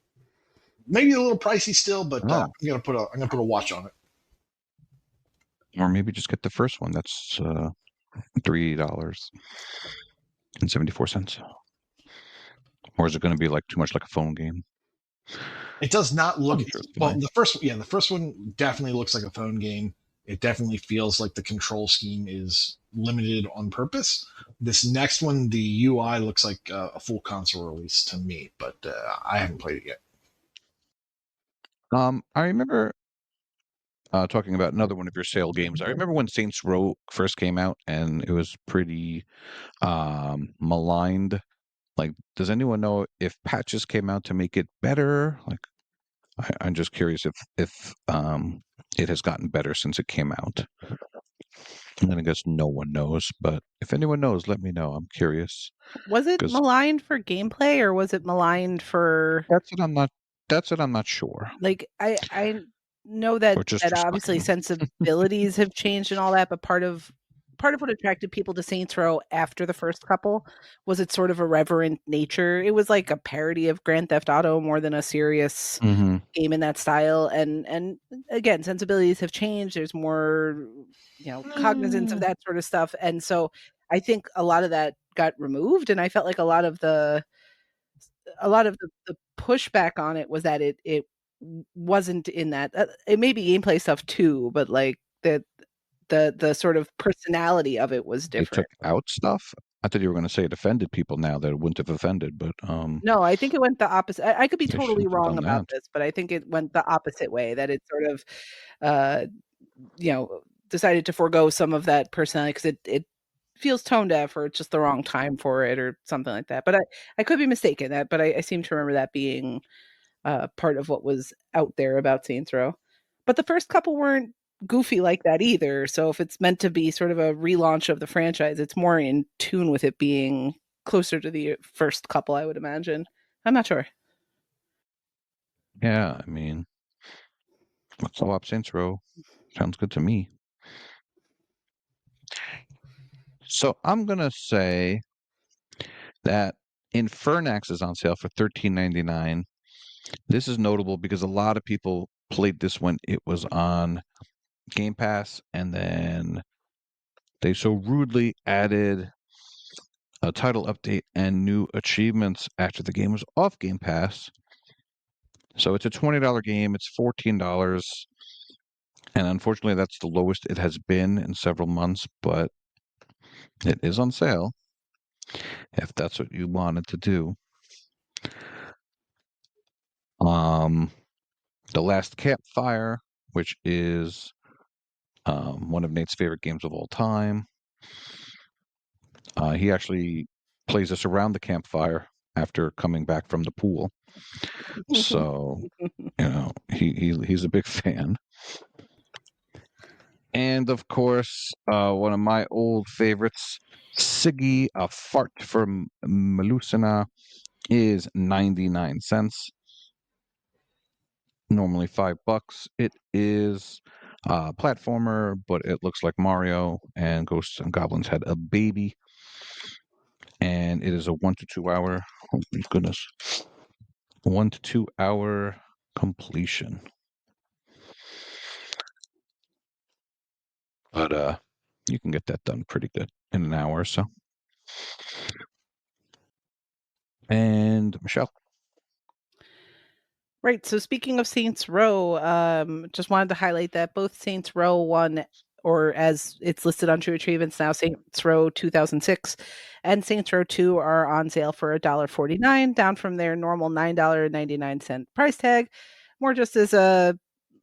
Maybe a little pricey still, but I'm gonna put a watch on it. Or maybe just get the first one. That's $3.74. Or is it going to be too much like a phone game? It does not look well. The first one definitely looks like a phone game. It definitely feels like the control scheme is limited on purpose. This next one, the UI looks like a full console release to me, but I haven't played it yet. I remember talking about another one of your sale games. I remember when Saints Row first came out, and it was pretty maligned. Does anyone know if patches came out to make it better? I'm just curious if it has gotten better since it came out. And I guess no one knows, but if anyone knows, let me know. I'm curious. Was it maligned for gameplay, or was it maligned for? That's what I'm not sure. I know that obviously sensibilities have changed and all that, but part of what attracted people to Saints Row after the first couple was its sort of irreverent nature. It was like a parody of Grand Theft Auto more than a serious game in that style. And again, sensibilities have changed. There's more, cognizance of that sort of stuff. And so I think a lot of that got removed, and I felt like a lot of the pushback on it was that it wasn't in that. It may be gameplay stuff too, but the sort of personality of it was different. They took out stuff? I thought you were going to say it offended people now that it wouldn't have offended, but no, I think it went the opposite. I could be totally wrong about this, but I think it went the opposite way, that it sort of decided to forego some of that personality because it feels tone deaf, or it's just the wrong time for it, or something like that. But I could be mistaken, but I seem to remember that being part of what was out there about Saints Row. But the first couple weren't goofy like that either. So if it's meant to be sort of a relaunch of the franchise, it's more in tune with it being closer to the first couple, I would imagine. I'm not sure. Yeah, I mean, co-op Saints Row sounds good to me. So I'm gonna say that Infernax is on sale for $13.99. This is notable because a lot of people played this when it was on Game Pass, and then they so rudely added a title update and new achievements after the game was off Game Pass. So it's a $20 game. It's $14. And unfortunately, that's the lowest it has been in several months, but it is on sale if that's what you wanted to do. The Last Campfire, which is one of Nate's favorite games of all time. He actually plays this around the campfire after coming back from the pool. So, he's a big fan. And of course, one of my old favorites, Siggy, A Fart from Melusina, is 99 cents. Normally $5. It is a platformer, but it looks like Mario and Ghosts and Goblins had a baby. And it is a 1 to 2 hour, oh my goodness, 1 to 2 hour completion. But you can get that done pretty good in an hour or so. And Michelle. Right. So speaking of Saints Row, just wanted to highlight that both Saints Row 1, or as it's listed on True Achievements now, Saints Row 2006, and Saints Row 2 are on sale for $1.49, down from their normal $9.99 price tag. More just as a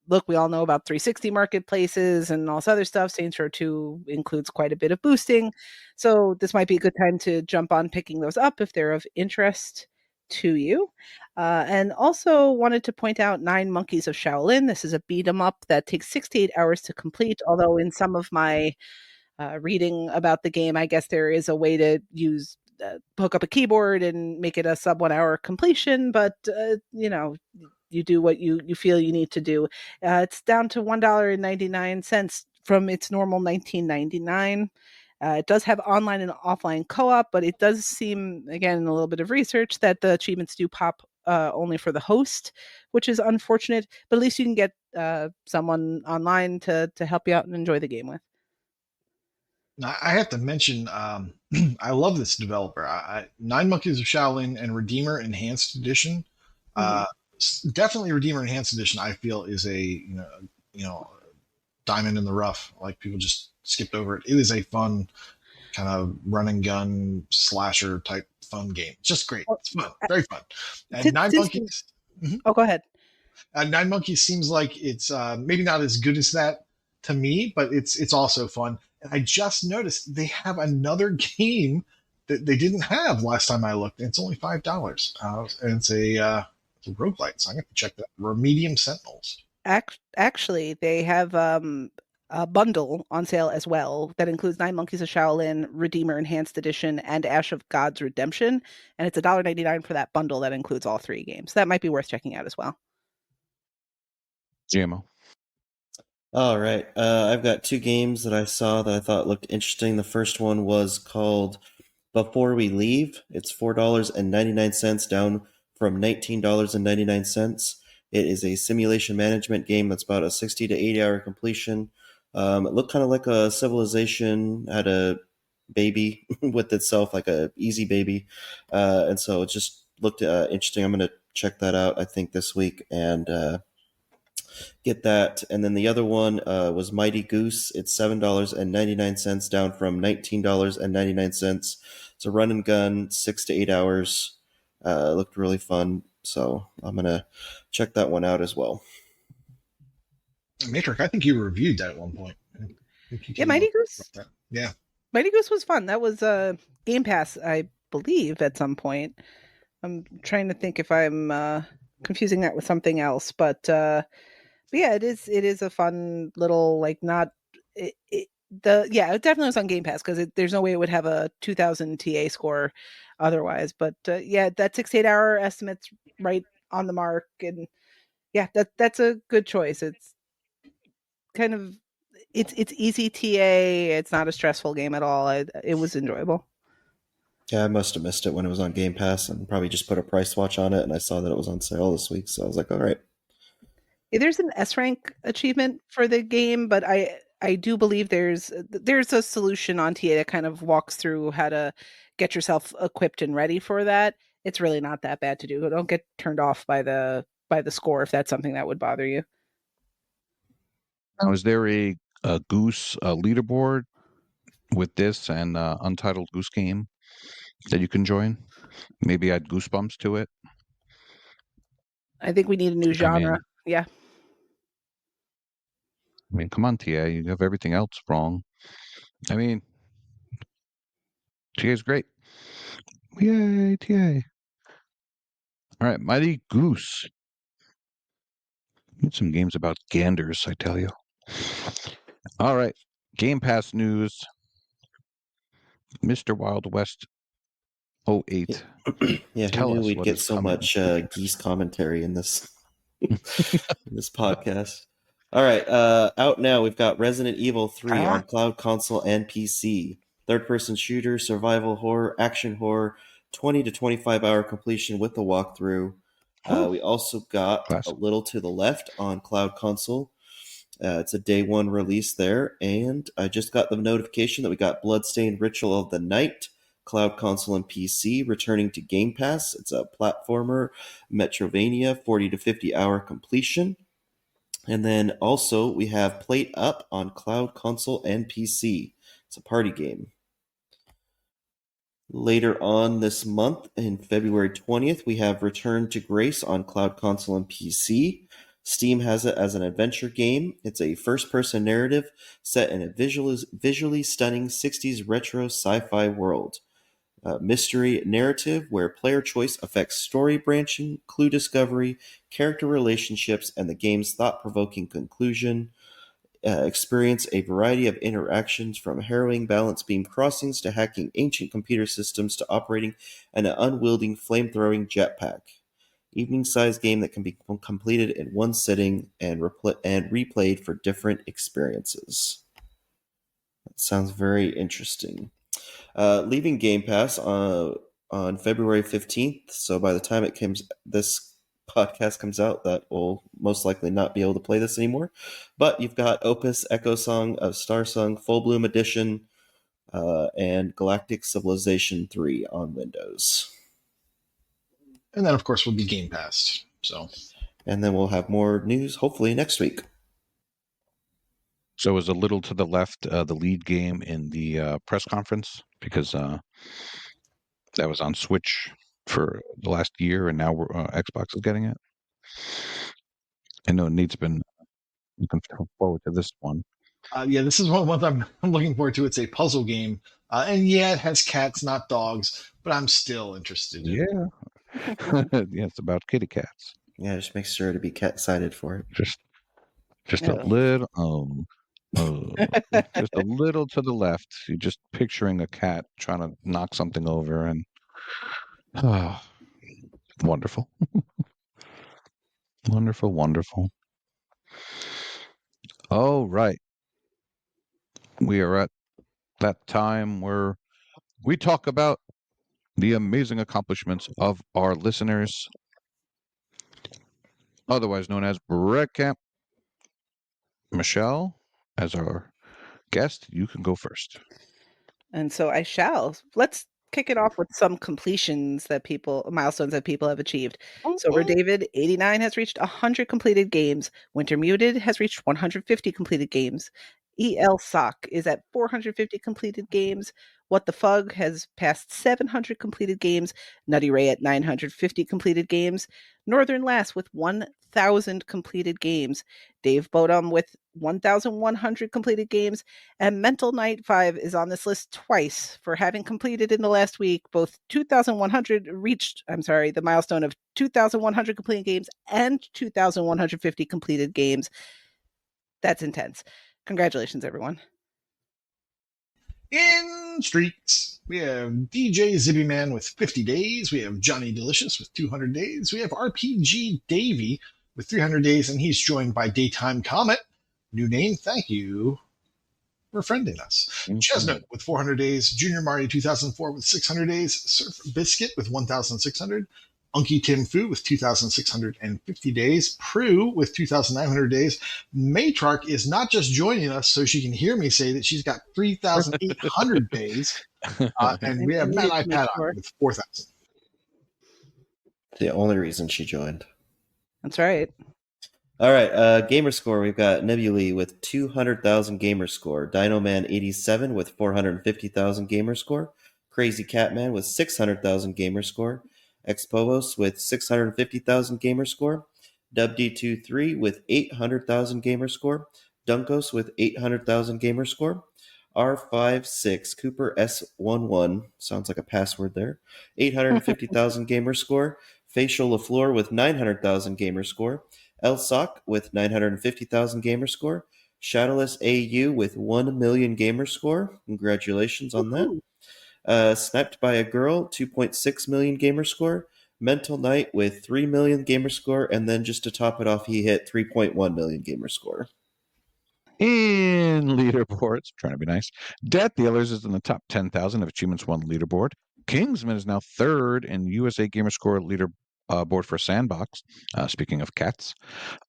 look, we all know about 360 marketplaces and all this other stuff. Saints Row 2 includes quite a bit of boosting. So this might be a good time to jump on picking those up if they're of interest to you. And also wanted to point out 9 Monkeys of Shaolin. This is a beat 'em up that takes 6 to 8 hours to complete, although in some of my reading about the game, I guess there is a way to use hook up a keyboard and make it a sub 1 hour completion, but you do what you feel you need to do. It's down to $1.99 from its normal $19.99. It does have online and offline co-op, but it does seem, again, a little bit of research, that the achievements do pop only for the host, which is unfortunate, but at least you can get someone online to help you out and enjoy the game with. Now, I have to mention, I love this developer. 9 Monkeys of Shaolin and Redeemer Enhanced Edition. Definitely Redeemer Enhanced Edition, I feel, is a diamond in the rough. Like, people just skipped over it. It is a fun kind of run and gun slasher type fun game. It's just great. It's fun, very fun. And 9 Monkeys. Oh, go ahead. 9 Monkeys seems like it's maybe not as good as that to me, but it's also fun. And I just noticed they have another game that they didn't have last time I looked. And it's only $5, and it's a roguelite. So I'm going to check that. Remedium Sentinels. Actually, they have a bundle on sale as well that includes 9 Monkeys of Shaolin, Redeemer Enhanced Edition, and Ash of God's Redemption. And it's $1.99 for that bundle that includes all 3 games. That might be worth checking out as well. GMO. All right. I've got 2 games that I saw that I thought looked interesting. The first one was called Before We Leave. It's $4.99, down from $19.99. It is a simulation management game that's about a 60 to 80 hour completion. It looked kind of like a Civilization had a baby with itself, like a easy baby. And so it just looked interesting. I'm going to check that out, I think, this week and get that. And then the other one was Mighty Goose. It's $7.99, down from $19.99. It's a run and gun, 6 to 8 hours. Looked really fun. So I'm going to check that one out as well. Matrarch, I think you reviewed that at one point. Yeah, Mighty Goose. Yeah. Mighty Goose was fun. That was Game Pass, I believe, at some point. I'm trying to think if I'm confusing that with something else, but yeah, it is a fun little, like, not it definitely was on Game Pass because there's no way it would have a 2000 TA score otherwise. But yeah, that 6 to 8 hour estimate's right on the mark, and yeah, that's a good choice. It's kind of it's easy TA. It's not a stressful game at all. It was enjoyable. Yeah, I must have missed it when it was on Game Pass and probably just put a price watch on it, and I saw that it was on sale this week, so I was like, all right. Yeah, there's an S rank achievement for the game, but I do believe there's a solution on TA that kind of walks through how to get yourself equipped and ready for that. It's really not that bad to do. Don't get turned off by the score if that's something that would bother you. Now, is there a Goose leaderboard with this and Untitled Goose Game that you can join? Maybe add Goosebumps to it. I think we need a new genre. Yeah. I mean, come on, TA. You have everything else wrong. I mean, TA is great. Yay, TA. All right, Mighty Goose. Need some games about ganders, I tell you. All right, Game Pass news. Mr. Wild West 08. Yeah, Tell who knew us we'd what get is so coming. much geese commentary in this this podcast. All right, out now we've got Resident Evil 3 on cloud console and PC. Third-person shooter, survival horror, action horror, 20 to 25 hour completion with the walkthrough. We also got Classic. A Little to the Left on cloud console. It's a day one release there, and I just got the notification that we got Bloodstained Ritual of the Night, cloud console and PC, returning to Game Pass. It's a platformer, Metrovania, 40 to 50 hour completion. And then also we have Plate Up on cloud console and PC. It's a party game. Later on this month, in February 20th, we have Return to Grace on cloud console and PC. Steam has it as an adventure game. It's a first-person narrative set in a visually stunning 60s retro sci-fi world. Mystery narrative where player choice affects story branching, clue discovery, character relationships, and the game's thought-provoking conclusion. Experience a variety of interactions from harrowing balance beam crossings to hacking ancient computer systems to operating an unwielding flamethrowing jetpack. Evening-sized game that can be completed in one sitting and replayed for different experiences. That sounds very interesting. Leaving Game Pass on February 15th, so by the time this podcast comes out, that will most likely not be able to play this anymore. But you've got Opus Echo Song of Starsung Full Bloom Edition and Galactic Civilization 3 on Windows. And then, of course, will be Game Pass. And then we'll have more news, hopefully, next week. So is A Little to the Left the lead game in the press conference? Because that was on Switch for the last year, and now Xbox is getting it. I know Nate's been looking forward to this one. Yeah, this is one I'm looking forward to. It's a puzzle game. And yeah, it has cats, not dogs, but I'm still interested in it. Yeah, it's about kitty cats. Yeah, just make sure to be cat-sided for it. Just a little, just a little to the left. You're just picturing a cat trying to knock something over, and wonderful, wonderful, wonderful. Oh, right. We are at that time where we talk about the amazing accomplishments of our listeners, otherwise known as Brett Camp. Michelle, as our guest, you can go first. And so I shall. Let's kick it off with some milestones that people have achieved. Sober David, 89, has reached 100 completed games. Winter Muted has reached 150 completed games. EL Sock is at 450 completed games. What the Fug has passed 700 completed games. Nutty Ray at 950 completed games. Northern Lass with 1,000 completed games. Dave Bodum with 1,100 completed games. And Mental Knight 5 is on this list twice for having completed in the last week both the milestone of 2,100 completed games and 2,150 completed games. That's intense. Congratulations, everyone. In streaks, we have DJ Zibbyman with 50 days. We have Johnny Delicious with 200 days. We have RPG Davey with 300 days, and he's joined by Daytime Comet. New name, thank you for friending us. Chestnut with 400 days. Junior Mario 2004 with 600 days. Surf Biscuit with 1,600. Unky Tim Fu with 2,650 days. Prue with 2,900 days. Matrarch is not just joining us so she can hear me say that she's got 3,800 days. And we have Matt iPad with 4,000. The only reason she joined. That's right. All right, Gamerscore, we've got Nebulae with 200,000 Gamerscore, Dinoman87 with 450,000 Gamerscore, Crazy Catman with 600,000 Gamerscore, Expobos with 650,000 Gamerscore, WD23 with 800,000 Gamerscore, Dunkos with 800,000 Gamerscore, R56 Cooper S11, sounds like a password there, 850,000 Gamerscore, Facial LaFleur with 900,000 Gamerscore, Elsock with 950,000 Gamerscore, Shadowless AU with 1 million Gamerscore. Congratulations on that. Sniped by a Girl, 2.6 million Gamerscore. Mental Knight with 3 million Gamerscore, and then just to top it off, he hit 3.1 million Gamerscore. In leaderboards, trying to be nice, Death Dealers is in the top 10,000 of Achievements 1 leaderboard. Kingsman is now third in USA Gamerscore leaderboard for Sandbox. Speaking of cats,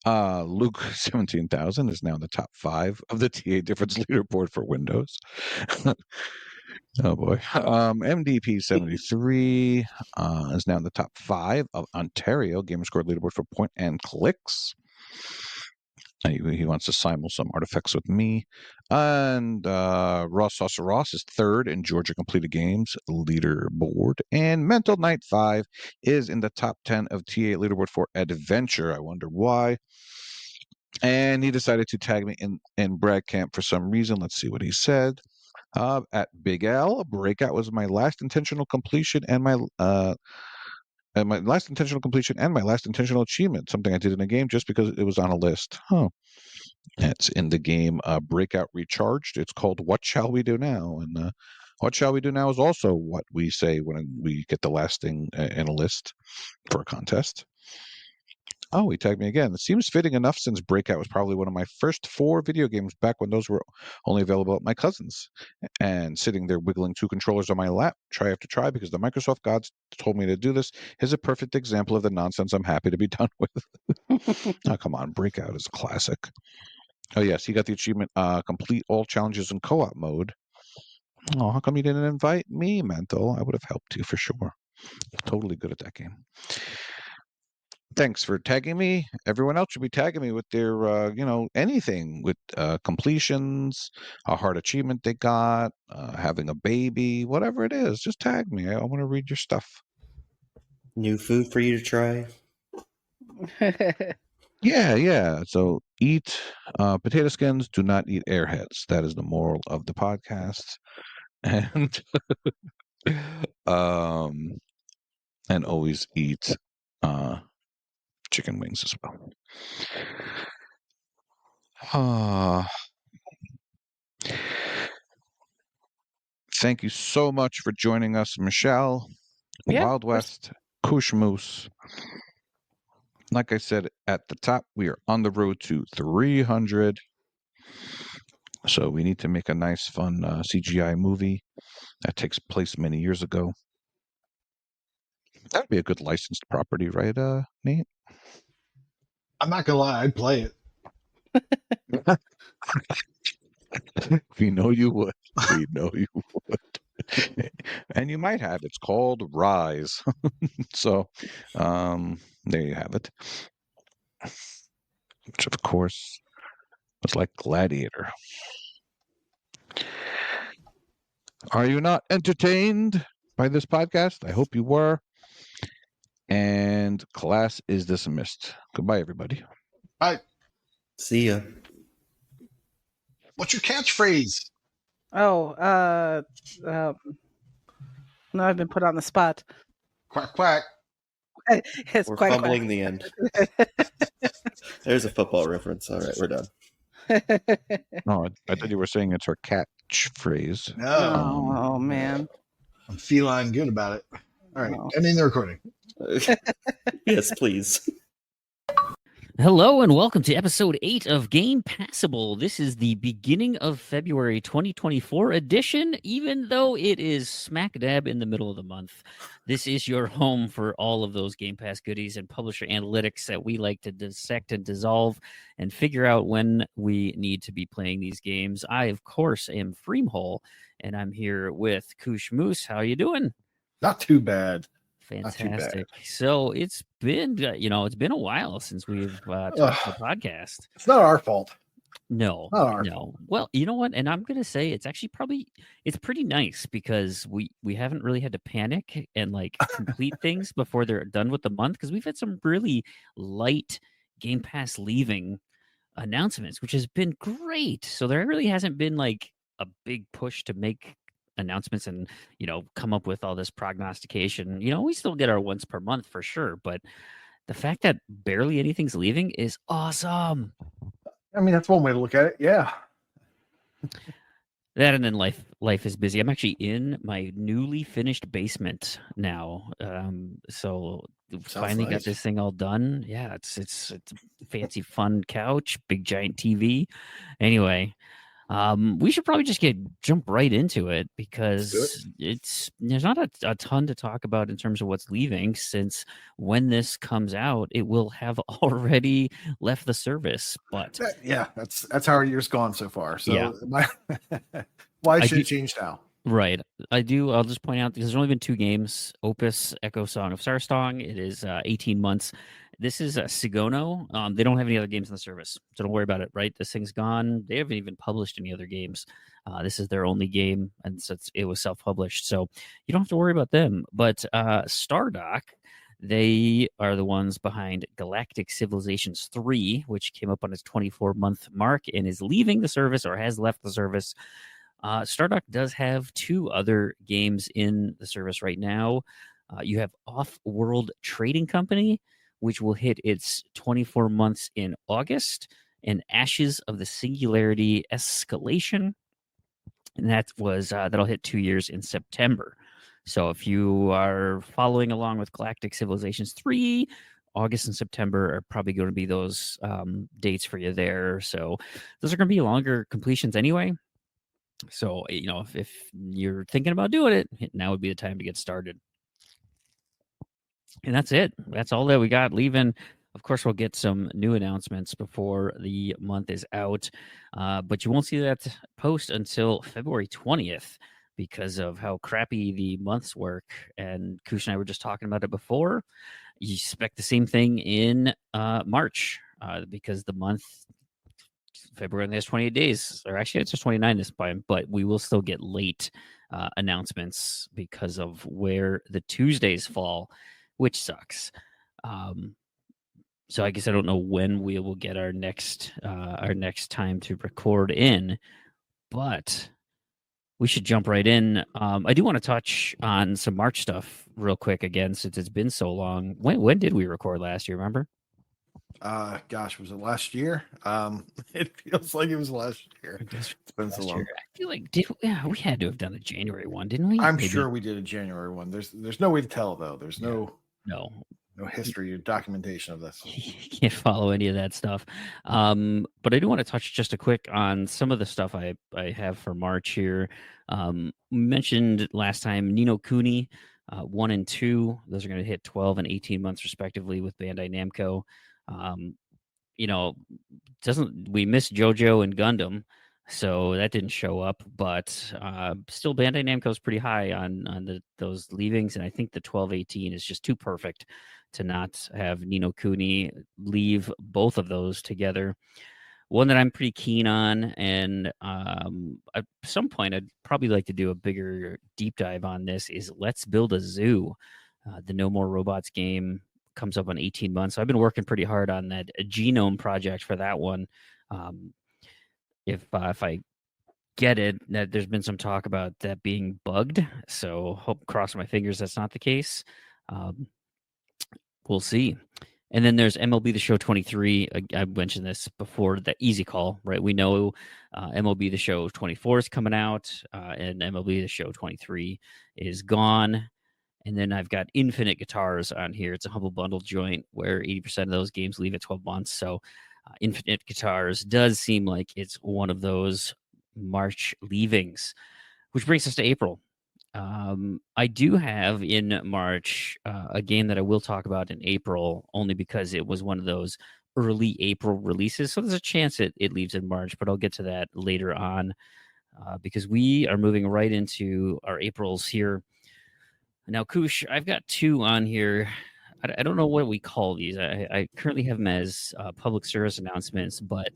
Luke 17,000 is now in the top 5 of the TA Difference leaderboard for Windows. Oh boy. MDP 73 is now in the top 5 of Ontario Gamerscore leaderboard for point and clicks. He wants to simul some artifacts with me. And Ross Saucer Ross is third in Georgia Completed Games leaderboard. And Mental Knight 5 is in the top 10 of TA leaderboard for Adventure. I wonder why. And he decided to tag me in Brad Camp for some reason. Let's see what he said. At Big L, Breakout was my last intentional completion and my last intentional completion and my last intentional achievement, something I did in a game just because it was on a list. It's in the game Breakout Recharged. It's called What Shall We Do Now? And What Shall We Do Now is also what we say when we get the last thing in a list for a contest. Oh, he tagged me again. It seems fitting enough since Breakout was probably one of my first 4 video games back when those were only available at my cousin's. And sitting there wiggling 2 controllers on my lap, try after try, because the Microsoft gods told me to do this, is a perfect example of the nonsense I'm happy to be done with. Oh, come on. Breakout is a classic. Oh, yes. He got the achievement, complete all challenges in co-op mode. Oh, how come you didn't invite me, Mental? I would have helped you for sure. Totally good at that game. Thanks for tagging me. Everyone else should be tagging me with their, anything with completions, a hard achievement they got, having a baby, whatever it is. Just tag me. I want to read your stuff. New food for you to try. Yeah. So eat potato skins. Do not eat airheads. That is the moral of the podcast. And and always eat chicken wings as well. Thank you so much for joining us, Michelle. Yeah, Wild West, KooshMoose. Like I said at the top, we are on the road to 300. So we need to make a nice, fun CGI movie that takes place many years ago. That'd be a good licensed property, right, Nate? I'm not gonna lie, I'd play it. We know you would. We know you would. And you might have. It's called Rise. So, there you have it. Which, of course, was like Gladiator. Are you not entertained by this podcast? I hope you were. And class is dismissed. Goodbye, everybody. Bye. See ya. What's your catchphrase? Oh, no, I've been put on the spot. Quack, quack. It's We're quack, fumbling quack. the end. There's a football reference. All right, we're done. No, I thought you were saying it's her cat. phrase. No, Oh man. I'm feline good about it. All right, Oh. ending the recording. Yes, please. Hello and welcome to episode 8 of Game Passible. This is the beginning of February 2024 edition, even though it is smack dab in the middle of the month. This is your home for all of those Game Pass goodies and publisher analytics that we like to dissect and dissolve and figure out when we need to be playing these games. I, of course, am Fream, and I'm here with KooshMoose. How are you doing? Not too bad. Fantastic. So it's been, it's been a while since we've talked on the podcast. It's not our fault. No. Well, you know what? And I'm going to say it's actually it's pretty nice because we haven't really had to panic and like complete things before they're done with the month because we've had some really light Game Pass leaving announcements, which has been great. So there really hasn't been like a big push to make announcements and come up with all this prognostication. We still get our once per month for sure, but the fact that barely anything's leaving is awesome. I mean, that's one way to look at it. Yeah. That and then life is busy. I'm actually in my newly finished basement now. So finally got this thing all done. Yeah, it's a fancy fun couch, big giant TV. Anyway, we should probably just jump right into it because there's not a ton to talk about in terms of what's leaving, since when this comes out, it will have already left the service. But that's how our year's gone so far. So yeah. Why should it change now? Right. I'll just point out because there's only been 2 games, Opus Echo Song of Starstong. It is 18 months. This is Sigono. They don't have any other games in the service, so don't worry about it, right? This thing's gone. They haven't even published any other games. This is their only game, and so it was self-published, so you don't have to worry about them. But Stardock, they are the ones behind Galactic Civilizations 3, which came up on its 24-month mark and is leaving the service or has left the service. Stardock does have 2 other games in the service right now. You have Off-World Trading Company, which will hit its 24 months in August, and Ashes of the Singularity Escalation, and that'll hit 2 years in September. So if you are following along with Galactic Civilizations 3, August and September are probably going to be those dates for you there. So those are going to be longer completions anyway. So, if you're thinking about doing it, now would be the time to get started. And that's it. That's all that we got leaving. Of course, we'll get some new announcements before the month is out, but you won't see that post until February 20th because of how crappy the months work. And Koosh and I were just talking about it before. You expect the same thing in March because the month February only has 28 days, or actually it's just 29 this time, but we will still get late announcements because of where the Tuesdays fall, which sucks. So I guess I don't know when we will get our next time to record in, but we should jump right in. I do want to touch on some March stuff real quick again, since it's been so long. When did we record last year? Remember? Gosh, was it last year? It feels like it was last year. It's been so long. I feel like we had to have done a January one, didn't we? I'm sure we did a January one. There's no way to tell though. There's no history or documentation of this. You can't follow any of that stuff. But I do want to touch just a quick on some of the stuff I have for March here. We mentioned last time Ni no Kuni 1 and 2. Those are going to hit 12 and 18 months respectively with Bandai Namco. We missed JoJo and Gundam, so that didn't show up, but still Bandai Namco's pretty high on those leavings, and I think the 12-18 is just too perfect to not have Ni no Kuni leave both of those together. One that I'm pretty keen on, and at some point I'd probably like to do a bigger deep dive on this, is Let's Build a Zoo. The No More Robots game comes up on 18 months. So I've been working pretty hard on that genome project for that one. If I get it, that there's been some talk about that being bugged. So cross my fingers that's not the case. We'll see. And then there's MLB The Show 23. I mentioned this before, the easy call, right? We know MLB The Show 24 is coming out, and MLB The Show 23 is gone. And then I've got Infinite Guitars on here. It's a Humble Bundle joint where 80% of those games leave at 12 months. So Infinite Guitars does seem like it's one of those March leavings, which brings us to April. I do have in March a game that I will talk about in April, only because it was one of those early April releases. So there's a chance it leaves in March, but I'll get to that later on because we are moving right into our Aprils here. Now, Koosh, I've got 2 on here. I don't know what we call these. I currently have them as public service announcements, but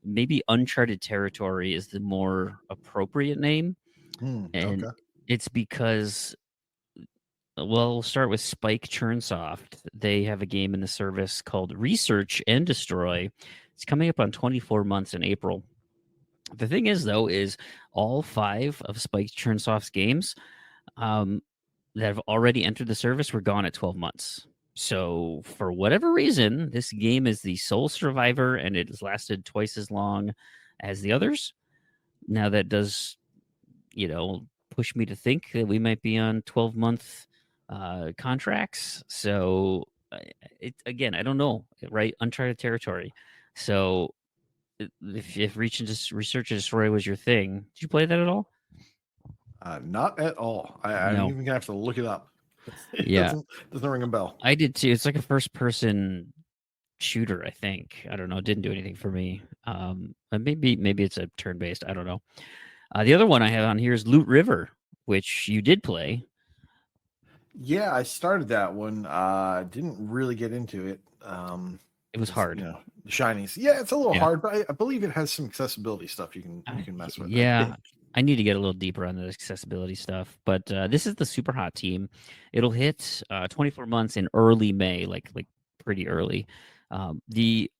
maybe Uncharted Territory is the more appropriate name. And Okay. it's because, well, we'll start with Spike Churnsoft. They have a game in the service called Research and Destroy. It's coming up on 24 months in April. The thing is, though, is all 5 of Spike Churnsoft's games that have already entered the service were gone at 12 months. So for whatever reason, this game is the sole survivor, and it has lasted twice as long as the others. Now that does, push me to think that we might be on 12-month contracts. So again, I don't know, right? Uncharted Territory. So if Research and Destroy was your thing, did you play that at all? Not at all. I'm No. even gonna have to look it up. It Yeah. doesn't ring a bell. I did too. It's like a first-person shooter, I think. I don't know. It didn't do anything for me. Maybe it's a turn-based. I don't know. The other one I have on here is Loot River, which you did play. Yeah, I started that one. Didn't really get into it. It was hard. The shinies. Yeah, it's a little hard, but I believe it has some accessibility stuff you can mess with. Yeah, I need to get a little deeper on the accessibility stuff. But this is the Super Hot team. It'll hit 24 months in early May, like pretty early. The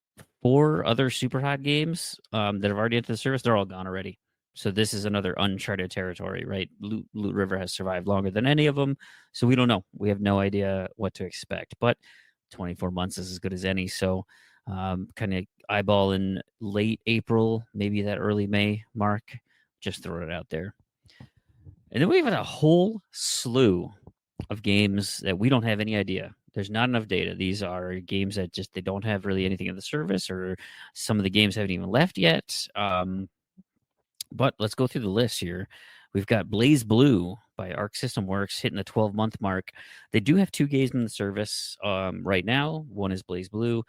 4 other Super Hot games that have already entered the service, they're all gone already. So this is another Uncharted Territory, right? Loot River has survived longer than any of them, so we don't know. We have no idea what to expect. But 24 months is as good as any. So kind of eyeball in late April, maybe that early May mark. Just throw it out there. And then we have a whole slew of games that we don't have any idea. There's not enough data. These are games that they don't have really anything in the service, or some of the games haven't even left yet. But let's go through the list here. We've got Blaze Blue by Arc System Works hitting the 12-month mark. They do have 2 games in the service right now. One is Blaze Blue,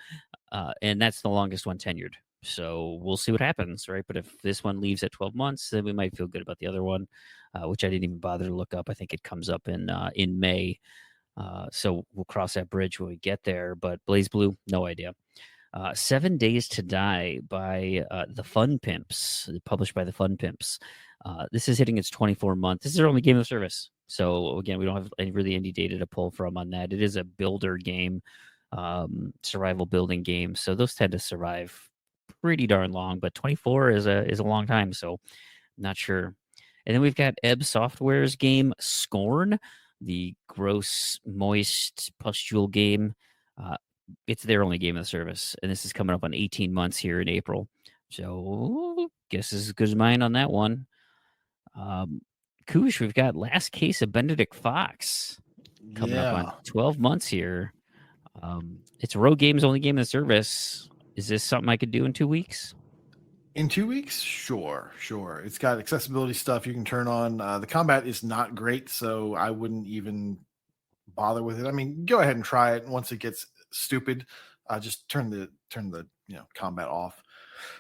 and that's the longest one tenured. So we'll see what happens, right? But if this one leaves at 12 months, then we might feel good about the other one, which I didn't even bother to look up. I think it comes up in May. So we'll cross that bridge when we get there. But Blaze Blue, no idea. 7 Days to Die by the Fun Pimps, published by the Fun Pimps. This is hitting its 24-month. This is their only game of service. So again, we don't have any data to pull from on that. It is a builder game, survival building game. So those tend to survive pretty darn long, but 24 is a long time. So not sure. And then we've got Ebb Software's game Scorn, the gross, moist, pustule game. It's their only game of the service, and this is coming up on 18 months here in April. So guess as good as mine on that one. Koosh, we've got Last Case of Benedict Fox coming up on 12 months here. It's Rogue Game's only game in the service. Is this something I could do in 2 weeks? In 2 weeks? Sure. It's got accessibility stuff you can turn on. The combat is not great, so I wouldn't even bother with it. I mean, go ahead and try it. Once it gets stupid, just turn the combat off.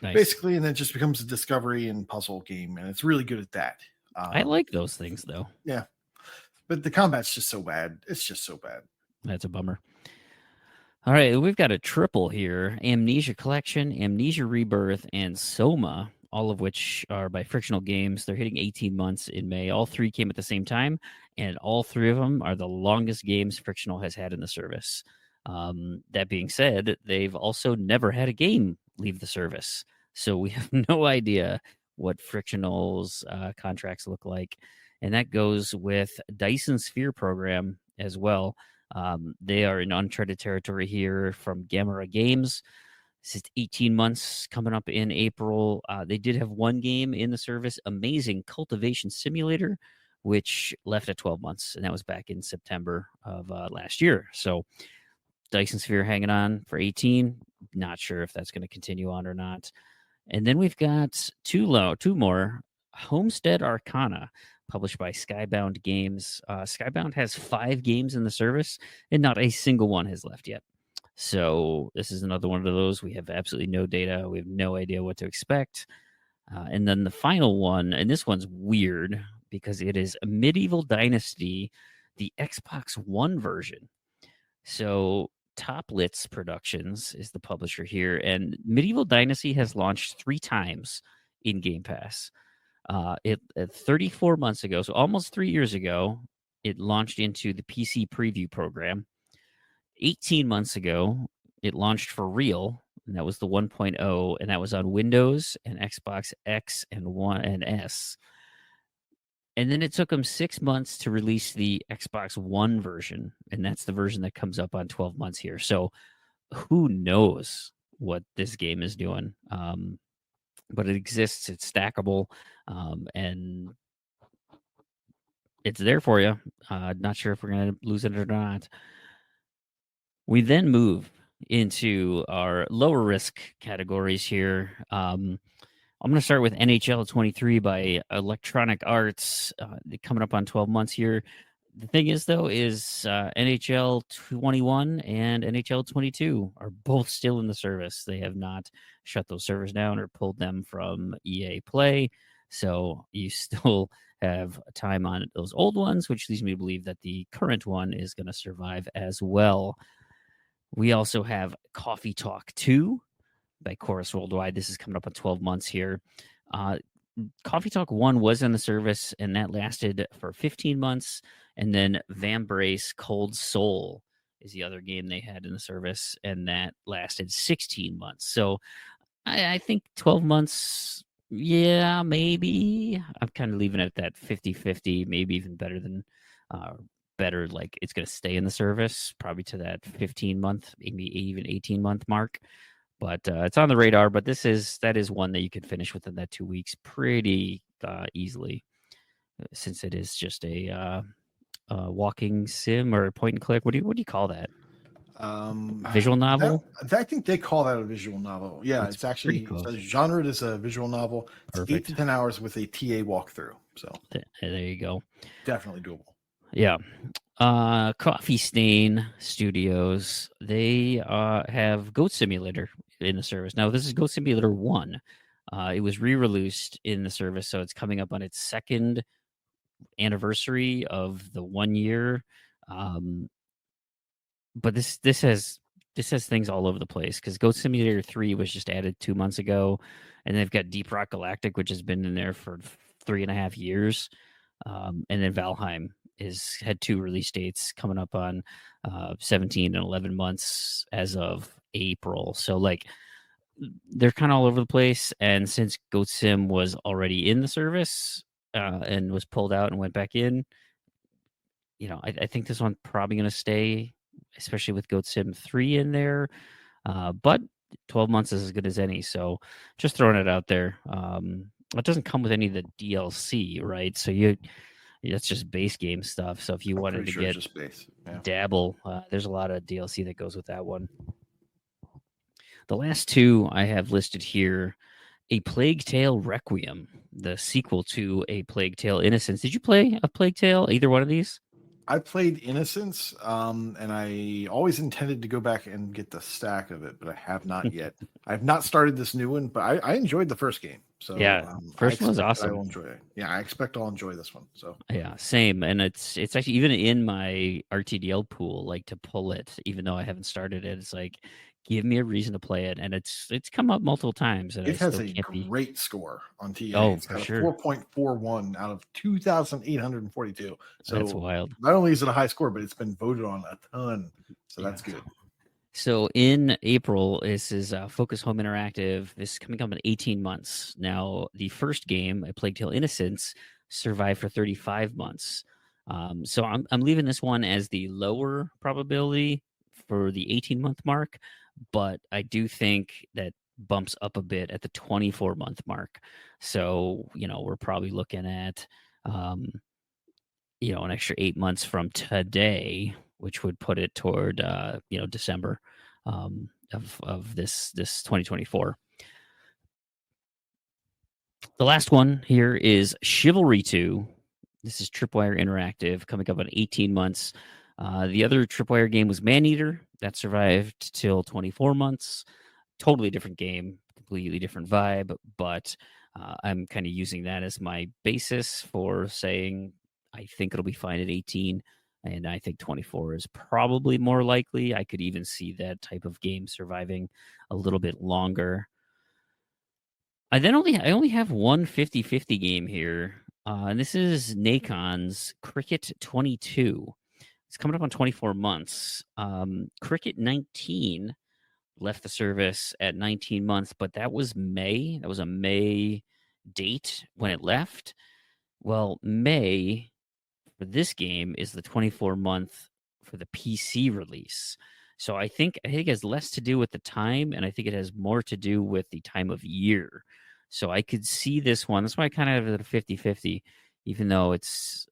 Nice. Basically, and then it just becomes a discovery and puzzle game, and it's really good at that. I like those things, though. Yeah, but the combat's just so bad. It's just so bad. That's a bummer. All right, we've got a triple here: Amnesia Collection, Amnesia Rebirth, and Soma, all of which are by Frictional Games. They're hitting 18 months in May. All 3 came at the same time, and all 3 of them are the longest games Frictional has had in the service. That being said, they've also never had a game leave the service. So we have no idea what Frictional's contracts look like. And that goes with Dyson Sphere program as well. They are in uncharted territory here from Gamera Games. This is 18 months coming up in April. They did have one game in the service, Amazing Cultivation Simulator, which left at 12 months, and that was back in September of last year. So Dyson Sphere hanging on for 18. Not sure if that's going to continue on or not. And then we've got two more, Homestead Arcana, published by Skybound Games. Skybound has 5 games in the service, and not a single one has left yet. So this is another one of those. We have absolutely no data. We have no idea what to expect. And then the final one, and this one's weird because it is Medieval Dynasty, the Xbox One version. So Toplitz Productions is the publisher here, and Medieval Dynasty has launched 3 times in Game Pass. 34 months ago, so almost 3 years ago, it launched into the PC preview program. 18 months ago, it launched for real, and that was the 1.0, and that was on Windows and Xbox X and One and S. And then it took them 6 months to release the Xbox One version, and that's the version that comes up on 12 months here. So who knows what this game is doing? But it exists. It's stackable, and it's there for you. Not sure if we're going to lose it or not. We then move into our lower risk categories here. I'm going to start with NHL 23 by Electronic Arts, coming up on 12 months here. The thing is, though, NHL 21 and NHL 22 are both still in the service. They have not shut those servers down or pulled them from EA Play. So you still have time on those old ones, which leads me to believe that the current one is going to survive as well. We also have Coffee Talk 2 by Chorus Worldwide. This is coming up on 12 months here. Coffee Talk 1 was in the service, and that lasted for 15 months. And then Vambrace Cold Soul is the other game they had in the service, and that lasted 16 months. So I think 12 months, yeah, maybe. I'm kind of leaving it at that 50-50, maybe even better than like it's going to stay in the service, probably to that 15-month, maybe even 18-month mark. But it's on the radar. But that is one that you can finish within that 2 weeks pretty easily, since it is just a walking sim or point and click. What do you call that? Visual novel? I think they call that a visual novel. Yeah, it's actually genre is a visual novel. It's Perfect. 8 to 10 hours with a TA walkthrough. So there you go. Definitely doable. Yeah. Coffee Stain Studios, they have Goat Simulator in the service. Now, this is Goat Simulator 1. It was re-released in the service, so it's coming up on its 2nd anniversary of the 1 year. But this has things all over the place, because Goat Simulator 3 was just added 2 months ago, and they've got Deep Rock Galactic, which has been in there for 3.5 years. And then Valheim had 2 release dates coming up on 17 and 11 months as of April. So like they're kind of all over the place. And since Goat Sim was already in the service and was pulled out and went back in, I think this one's probably going to stay, especially with Goat Sim 3 in there. But 12 months is as good as any. So just throwing it out there. It doesn't come with any of the DLC, right? So that's just base game stuff. So if you wanted to get dabble, there's a lot of DLC that goes with that one. The last 2 I have listed here: A Plague Tale Requiem, the sequel to A Plague Tale Innocence. Did you play A Plague Tale, either one of these? I played Innocence, and I always intended to go back and get the stack of it, but I have not yet. I have not started this new one, but I enjoyed the first game. So yeah, first one was awesome. I will enjoy it. Yeah, I expect I'll enjoy this one. So yeah, same. And it's actually even in my RTDL pool, like to pull it, even though I haven't started it. It's like, give me a reason to play it, and it's come up multiple times. And it has a great score on TA. Oh, it's got a sure. 4.41 out of 2,842. So that's wild. Not only is it a high score, but it's been voted on a ton. So that's good. So in April, this is Focus Home Interactive. This is coming up in 18 months. Now, the first game, A Plague Tale Innocence, survived for 35 months. So I'm leaving this one as the lower probability for the 18-month mark, but I do think that bumps up a bit at the 24-month mark. So, we're probably looking at, an extra 8 months from today, which would put it toward, December of this 2024. The last one here is Chivalry 2. This is Tripwire Interactive, coming up on 18 months. The other Tripwire game was Maneater. That survived till 24 months. Totally different game, completely different vibe, but I'm kind of using that as my basis for saying I think it'll be fine at 18, and I think 24 is probably more likely. I could even see that type of game surviving a little bit longer. I only have one 50-50 game here, and this is Nakon's Cricket 22. It's coming up on 24 months. Cricket 19 left the service at 19 months, but that was May. That was a May date when it left. Well, May for this game is the 24-month for the PC release. So I think it has less to do with the time, and I think it has more to do with the time of year. So I could see this one. That's why I kind of have it a 50-50, even though it's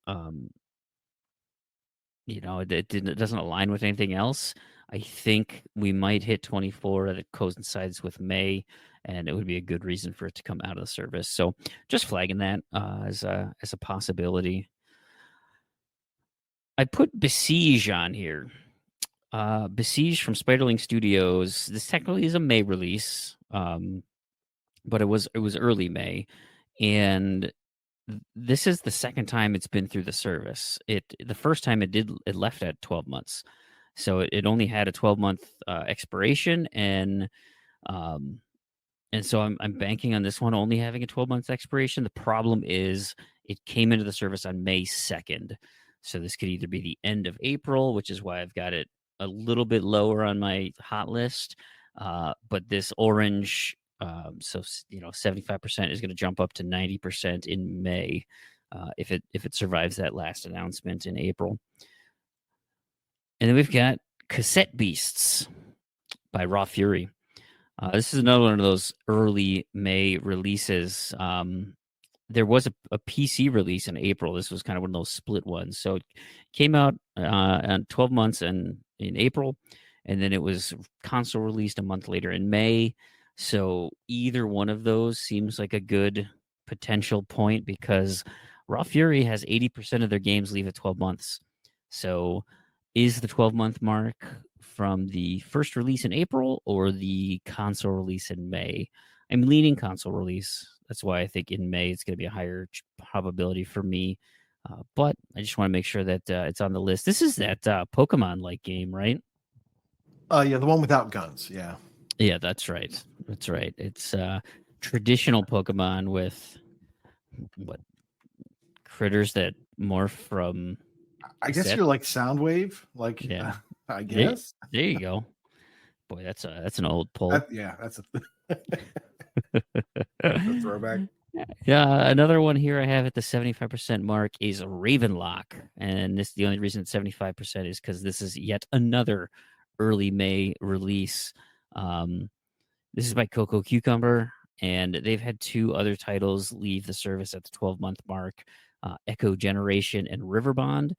it doesn't align with anything else. I think we might hit 24 that coincides with May, and it would be a good reason for it to come out of the service. So just flagging that as a possibility. I put Besiege on here. Besiege from Spiderling Studios. This technically is a May release, but it was early May, and this is the second time it's been through the service. The first time it left at 12 months, so it only had a 12-month expiration, and so I'm banking on this one only having a 12-month expiration. The problem is it came into the service on May 2nd. So this could either be the end of April, which is why I've got it a little bit lower on my hot list. But this orange, 75% is going to jump up to 90% in May if it survives that last announcement in April. And then we've got Cassette Beasts by Raw Fury. This is another one of those early May releases. There was a PC release in April. This was kind of one of those split ones. So it came out on 12 months in April, and then it was console released a month later in May. So either one of those seems like a good potential point because Raw Fury has 80% of their games leave at 12 months. So is the 12-month mark from the first release in April or the console release in May? I'm leaning console release. That's why I think in May it's going to be a higher probability for me. But I just want to make sure that it's on the list. This is that Pokemon-like game, right? Yeah, the one without guns. Yeah. Yeah, that's right. That's right. It's traditional Pokemon with what critters that morph from. I guess you're like Soundwave. Like, yeah. I guess. There you go. Boy, that's an old pull. That's a throwback. Yeah, another one here I have at the 75% mark is Ravenlock, and the only reason it's 75% is because this is yet another early May release. This is by Coco Cucumber, and they've had two other titles leave the service at the 12-month mark, Echo Generation and Riverbond.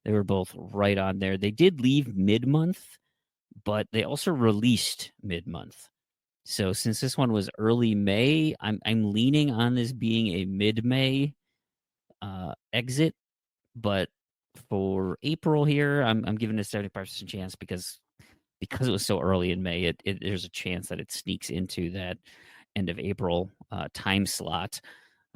They were both right on there. They did leave mid-month, but they also released mid-month. So since this one was early May, I'm leaning on this being a mid-May exit. But for April here, I'm giving it a 75% chance because it was so early in May. There's a chance that it sneaks into that end of April time slot.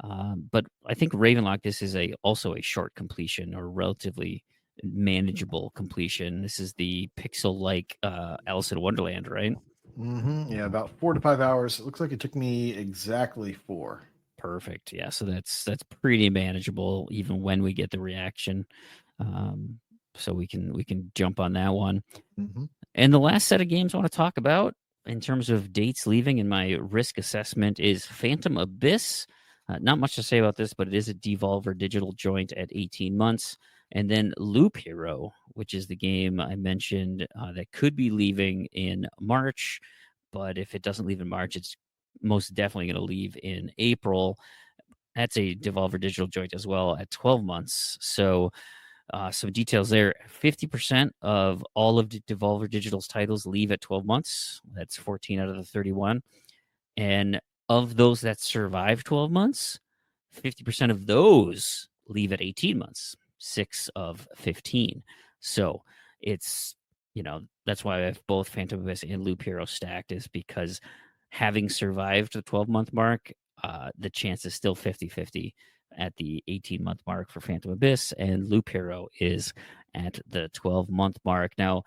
But I think Ravenlock, this is also a short completion or relatively manageable completion. This is the pixel-like Alice in Wonderland, right? Mm-hmm. Yeah, about 4 to 5 hours. It looks like it took me exactly 4. Perfect. Yeah, so that's pretty manageable even when we get the reaction. So we can jump on that one. Mm-hmm. And the last set of games I want to talk about in terms of dates leaving in my risk assessment is Phantom Abyss Not much to say about this, but it is a Devolver Digital joint at 18 months. And then Loop Hero, which is the game I mentioned that could be leaving in March. But if it doesn't leave in March, it's most definitely going to leave in April. That's a Devolver Digital joint as well at 12 months. So some details there. 50% of all of Devolver Digital's titles leave at 12 months. That's 14 out of the 31. And of those that survive 12 months, 50% of those leave at 18 months, 6 of 15. So it's, that's why I have both Phantom Abyss and Loop Hero stacked, is because having survived the 12-month mark, the chance is still 50-50 at the 18-month mark for Phantom Abyss, and Loop Hero is at the 12-month mark. Now,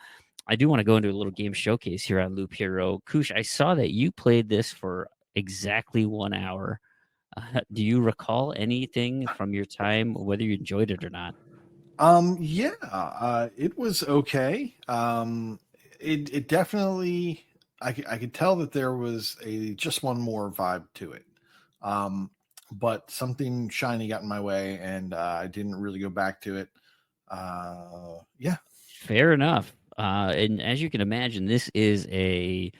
I do want to go into a little game showcase here on Loop Hero. Koosh, I saw that you played this for exactly 1 hour. Do you recall anything from your time, whether you enjoyed it or not? It was okay. It definitely, I could tell that there was just one more vibe to it. But something shiny got in my way, and I didn't really go back to it. Fair enough. And as you can imagine, this is a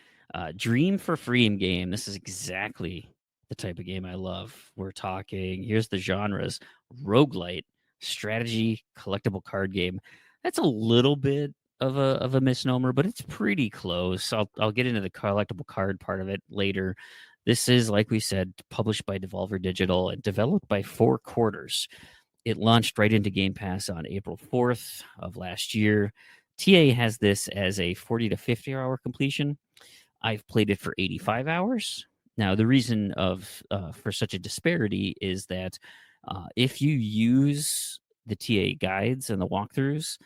dream for Fream game. This is exactly the type of game I love. We're talking, here's the genres: roguelite, strategy, collectible card game. That's a little bit of a misnomer, but it's pretty close. I'll get into the collectible card part of it later. This is, like we said, published by Devolver Digital and developed by Four Quarters. It launched right into Game Pass on April 4th of last year. TA has this as a 40 to 50 hour completion. I've played it for 85 hours. Now, the reason for such a disparity is that if you use the TA guides and the walkthroughs,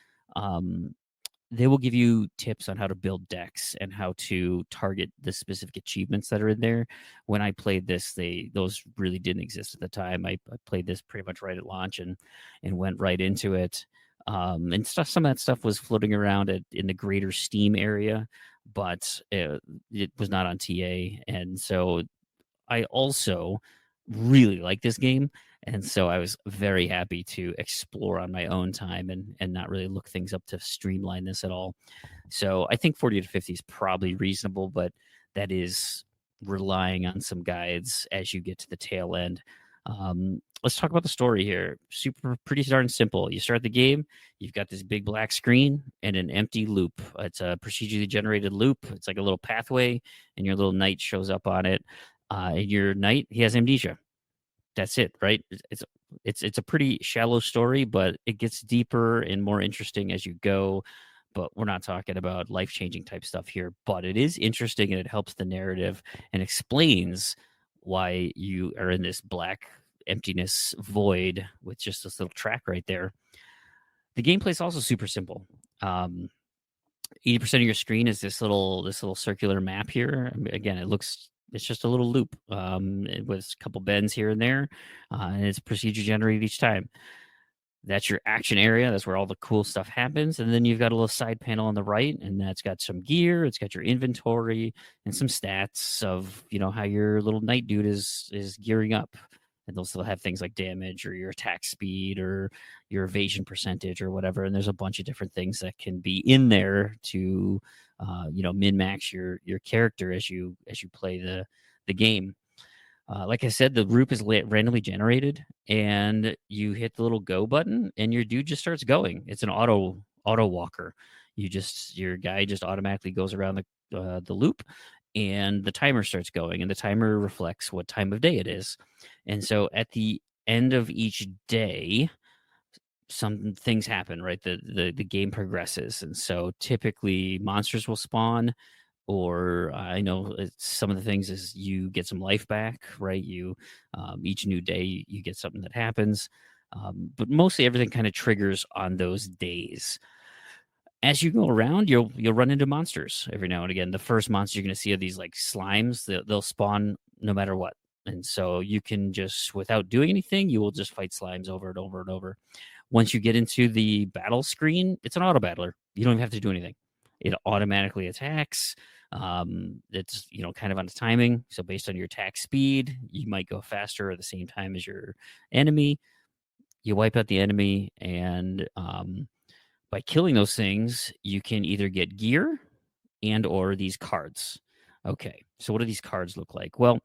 they will give you tips on how to build decks and how to target the specific achievements that are in there. When I played this, those really didn't exist at the time. I played this pretty much right at launch and went right into it. And some of that stuff was floating around in the greater Steam area, but it was not on TA. And so I also really like this game. And so I was very happy to explore on my own time and not really look things up to streamline this at all. So I think 40 to 50 is probably reasonable, but that is relying on some guides as you get to the tail end. Let's talk about the story here. Pretty darn simple. You start the game, you've got this big black screen and an empty loop. It's a procedurally generated loop. It's like a little pathway, and your little knight shows up on it. And your knight, he has amnesia. That's it, right? It's a pretty shallow story, but it gets deeper and more interesting as you go. But we're not talking about life-changing type stuff here. But it is interesting, and it helps the narrative and explains why you are in this black emptiness void with just this little track right there. The gameplay is also super simple. 80% of your screen is this little circular map here. Again, it's just a little loop with a couple bends here and there, and it's procedure generated each time. That's your action area. That's where all the cool stuff happens. And then you've got a little side panel on the right, and that's got some gear. It's got your inventory and some stats of, how your little knight dude is gearing up. And they'll still have things like damage or your attack speed or your evasion percentage or whatever. And there's a bunch of different things that can be in there to, min-max your character as you play the game. Like I said, the loop is randomly generated, and you hit the little go button, and your dude just starts going. It's an auto walker. Your guy just automatically goes around the loop, and the timer starts going, and the timer reflects what time of day it is. And so at the end of each day, some things happen, right? The game progresses, and so typically monsters will spawn. Or I know some of the things is you get some life back, right? You each new day you get something that happens, but mostly everything kind of triggers on those days. As you go around, you'll run into monsters every now and again. The first monster you're going to see are these like slimes. They'll spawn no matter what, and so you can just, without doing anything, you will just fight slimes over and over and over. Once you get into the battle screen, it's an auto battler. You don't even have to do anything. It automatically attacks. It's kind of on the timing. So based on your attack speed, you might go faster at the same time as your enemy. You wipe out the enemy, and by killing those things, you can either get gear and or these cards. Okay, so what do these cards look like? Well,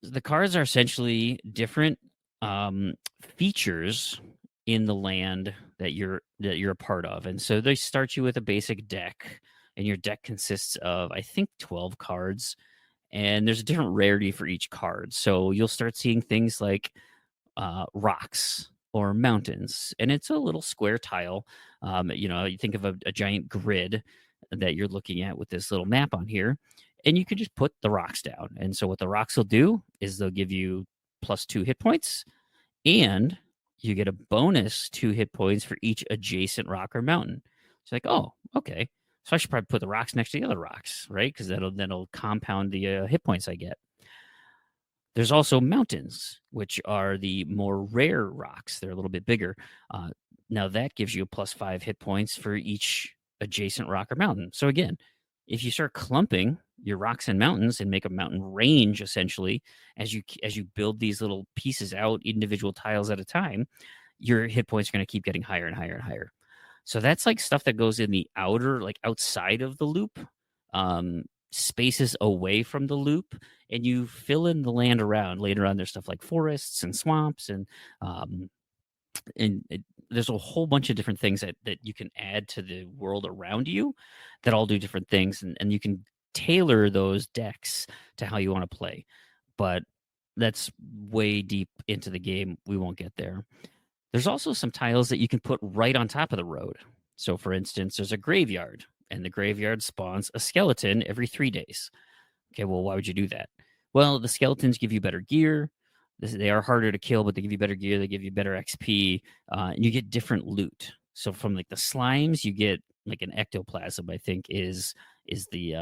the cards are essentially different features in the land that you're a part of, and so they start you with a basic deck, and your deck consists of, I think, 12 cards, and there's a different rarity for each card. So you'll start seeing things like rocks or mountains, and it's a little square tile. You think of a giant grid that you're looking at with this little map on here, and you can just put the rocks down. And so what the rocks will do is they'll give you +2 hit points, and you get a bonus 2 hit points for each adjacent rock or mountain. It's like, oh, okay, so I should probably put the rocks next to the other rocks, right? Because that'll compound the hit points I get. There's also mountains, which are the more rare rocks. They're a little bit bigger. Now that gives you a +5 hit points for each adjacent rock or mountain. So again, if you start clumping your rocks and mountains and make a mountain range, essentially, as you build these little pieces out, individual tiles at a time, your hit points are going to keep getting higher and higher and higher. So that's like stuff that goes in the outer, like outside of the loop, spaces away from the loop, and you fill in the land around. Later on, there's stuff like forests and swamps, and there's a whole bunch of different things that you can add to the world around you that all do different things, and you can tailor those decks to how you want to play. But that's way deep into the game. We won't get there. There's also some tiles that you can put right on top of the road. So, for instance, there's a graveyard, and the graveyard spawns a skeleton every 3 days. Okay, well, why would you do that? Well, the skeletons give you better gear. They are harder to kill, but they give you better gear. They give you better XP, and you get different loot. So from like the slimes, you get like an ectoplasm, I think is the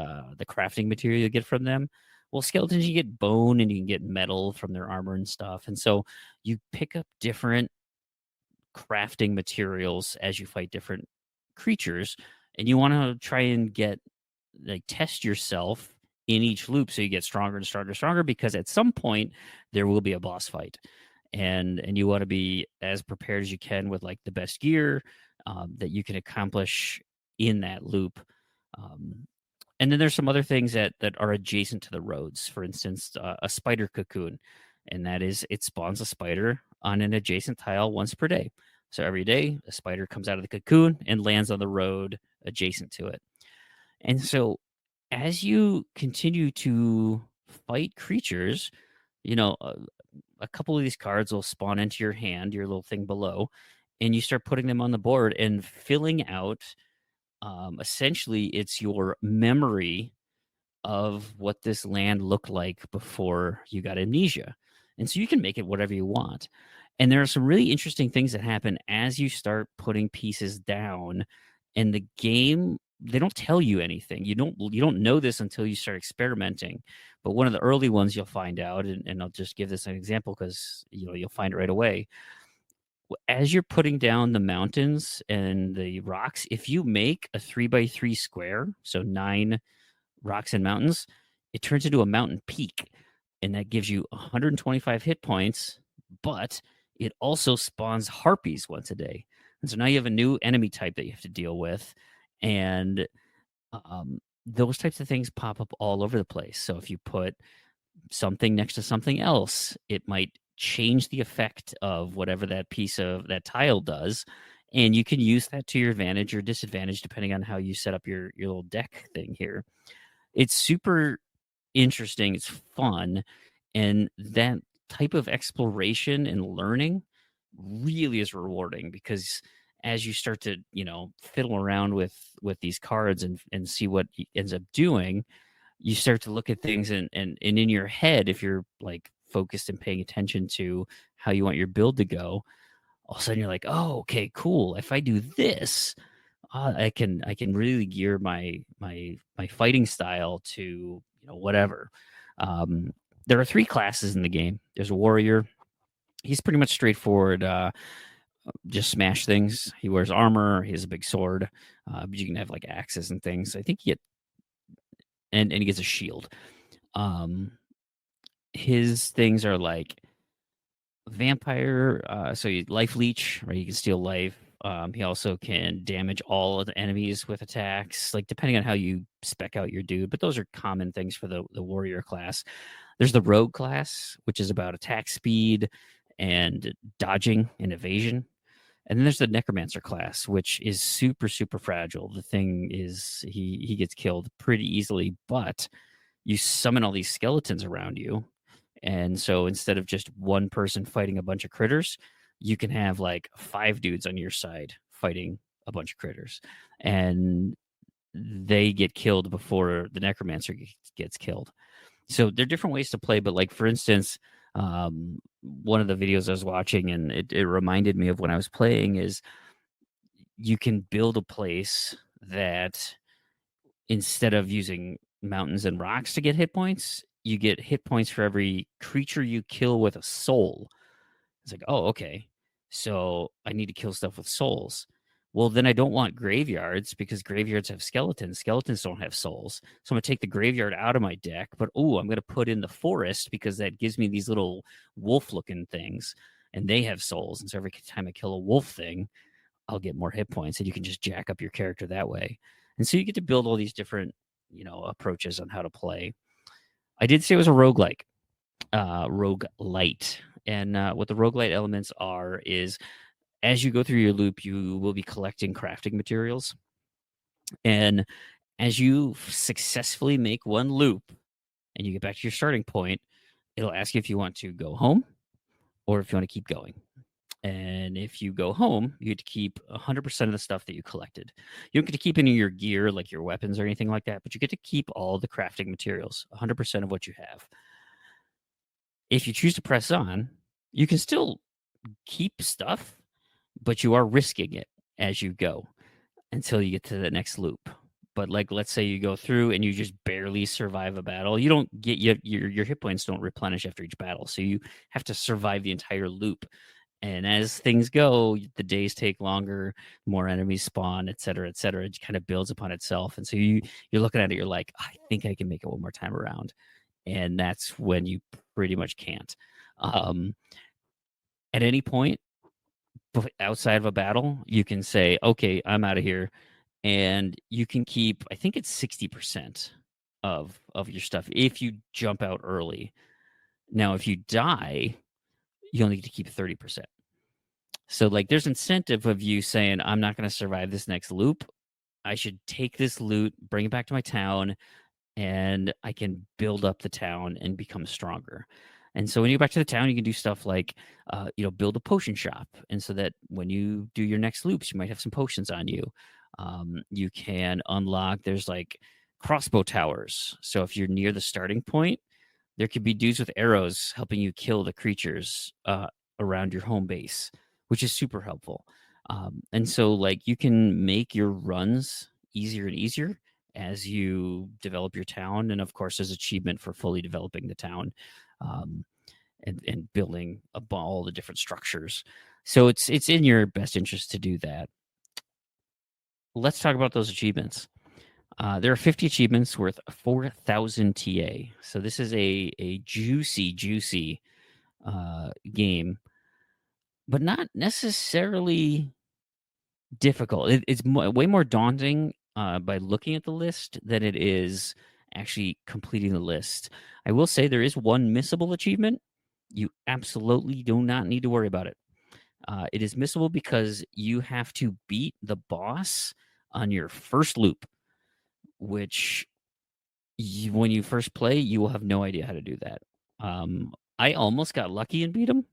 crafting material you get from them. Well, skeletons, you get bone and you can get metal from their armor and stuff. And so you pick up different crafting materials as you fight different creatures, and you want to try and test yourself in each loop so you get stronger and stronger and stronger, because at some point there will be a boss fight, and you want to be as prepared as you can with like the best gear that you can accomplish in that loop. And then there's some other things that are adjacent to the roads. For instance, a spider cocoon, and that is it spawns a spider on an adjacent tile once per day. So every day a spider comes out of the cocoon and lands on the road adjacent to it. And so as you continue to fight creatures, a couple of these cards will spawn into your hand, your little thing below, and you start putting them on the board and filling out. Essentially, it's your memory of what this land looked like before you got amnesia. And so you can make it whatever you want. And there are some really interesting things that happen as you start putting pieces down. And the game, they don't tell you anything. You don't know this until you start experimenting. But one of the early ones you'll find out, and I'll just give this an example because you'll find it right away. As you're putting down the mountains and the rocks, if you make a 3x3 square, so 9 rocks and mountains, it turns into a mountain peak, and that gives you 125 hit points, but it also spawns harpies once a day. And so now you have a new enemy type that you have to deal with, and those types of things pop up all over the place. So if you put something next to something else, it might change the effect of whatever that piece of that tile does, and you can use that to your advantage or disadvantage depending on how you set up your little deck thing here. It's super interesting, it's fun, and that type of exploration and learning really is rewarding, because as you start to fiddle around with these cards and see what it ends up doing, you start to look at things and in your head, if you're like focused and paying attention to how you want your build to go, all of a sudden you're like, oh, okay, cool. If I do this, I can really gear my fighting style to whatever. There are 3 classes in the game. There's a warrior. He's pretty much straightforward. Just smash things. He wears armor. He has a big sword. But you can have like axes and things. I think you get and he gets a shield. His things are like vampire, so life leech, right? You can steal life. He also can damage all of the enemies with attacks, like depending on how you spec out your dude. But those are common things for the warrior class. There's the rogue class, which is about attack speed and dodging and evasion. And then there's the necromancer class, which is super, super fragile. The thing is, he gets killed pretty easily, but you summon all these skeletons around you. And so instead of just one person fighting a bunch of critters, you can have like 5 dudes on your side fighting a bunch of critters. And they get killed before the necromancer gets killed. So there are different ways to play, but like for instance, one of the videos I was watching, and it reminded me of when I was playing, is you can build a place that instead of using mountains and rocks to get hit points, you get hit points for every creature you kill with a soul. It's like, oh, okay. So I need to kill stuff with souls. Well, then I don't want graveyards because graveyards have skeletons. Skeletons don't have souls. So I'm going to take the graveyard out of my deck, but I'm going to put in the forest because that gives me these little wolf-looking things, and they have souls. And so every time I kill a wolf thing, I'll get more hit points, and you can just jack up your character that way. And so you get to build all these different, approaches on how to play. I did say it was a roguelike, roguelite. And what the roguelite elements are is as you go through your loop, you will be collecting crafting materials. And as you successfully make one loop and you get back to your starting point, it'll ask you if you want to go home or if you want to keep going. And if you go home, you get to keep 100% of the stuff that you collected. You don't get to keep any of your gear, like your weapons or anything like that, but you get to keep all the crafting materials, 100% of what you have. If you choose to press on, you can still keep stuff, but you are risking it as you go until you get to the next loop. But like, let's say you go through and you just barely survive a battle. You don't get your hit points don't replenish after each battle. So you have to survive the entire loop. And as things go, the days take longer, more enemies spawn, et cetera, et cetera. It kind of builds upon itself. And so you're looking at it, you're like, I think I can make it one more time around. And that's when you pretty much can't. At any point outside of a battle, you can say, okay, I'm out of here. And you can keep, I think it's 60% of your stuff if you jump out early. Now, if you die, you only get to keep 30%. So, like, there's incentive of you saying, I'm not going to survive this next loop. I should take this loot, bring it back to my town, and I can build up the town and become stronger. And so when you go back to the town, you can do stuff like, build a potion shop. And so that when you do your next loops, you might have some potions on you. You can unlock, there's like crossbow towers. So if you're near the starting point, there could be dudes with arrows helping you kill the creatures around your home base, which is super helpful. And so like you can make your runs easier and easier as you develop your town. And of course, there's achievement for fully developing the town and building all the different structures. So it's in your best interest to do that. Let's talk about those achievements. There are 50 achievements worth 4,000 TA. So this is a juicy game, but not necessarily difficult. It's way more daunting by looking at the list than it is actually completing the list. I will say there is one missable achievement. You absolutely do not need to worry about it. It is missable because you have to beat the boss on your first loop, which when you first play, you will have no idea how to do that. I almost got lucky and beat him,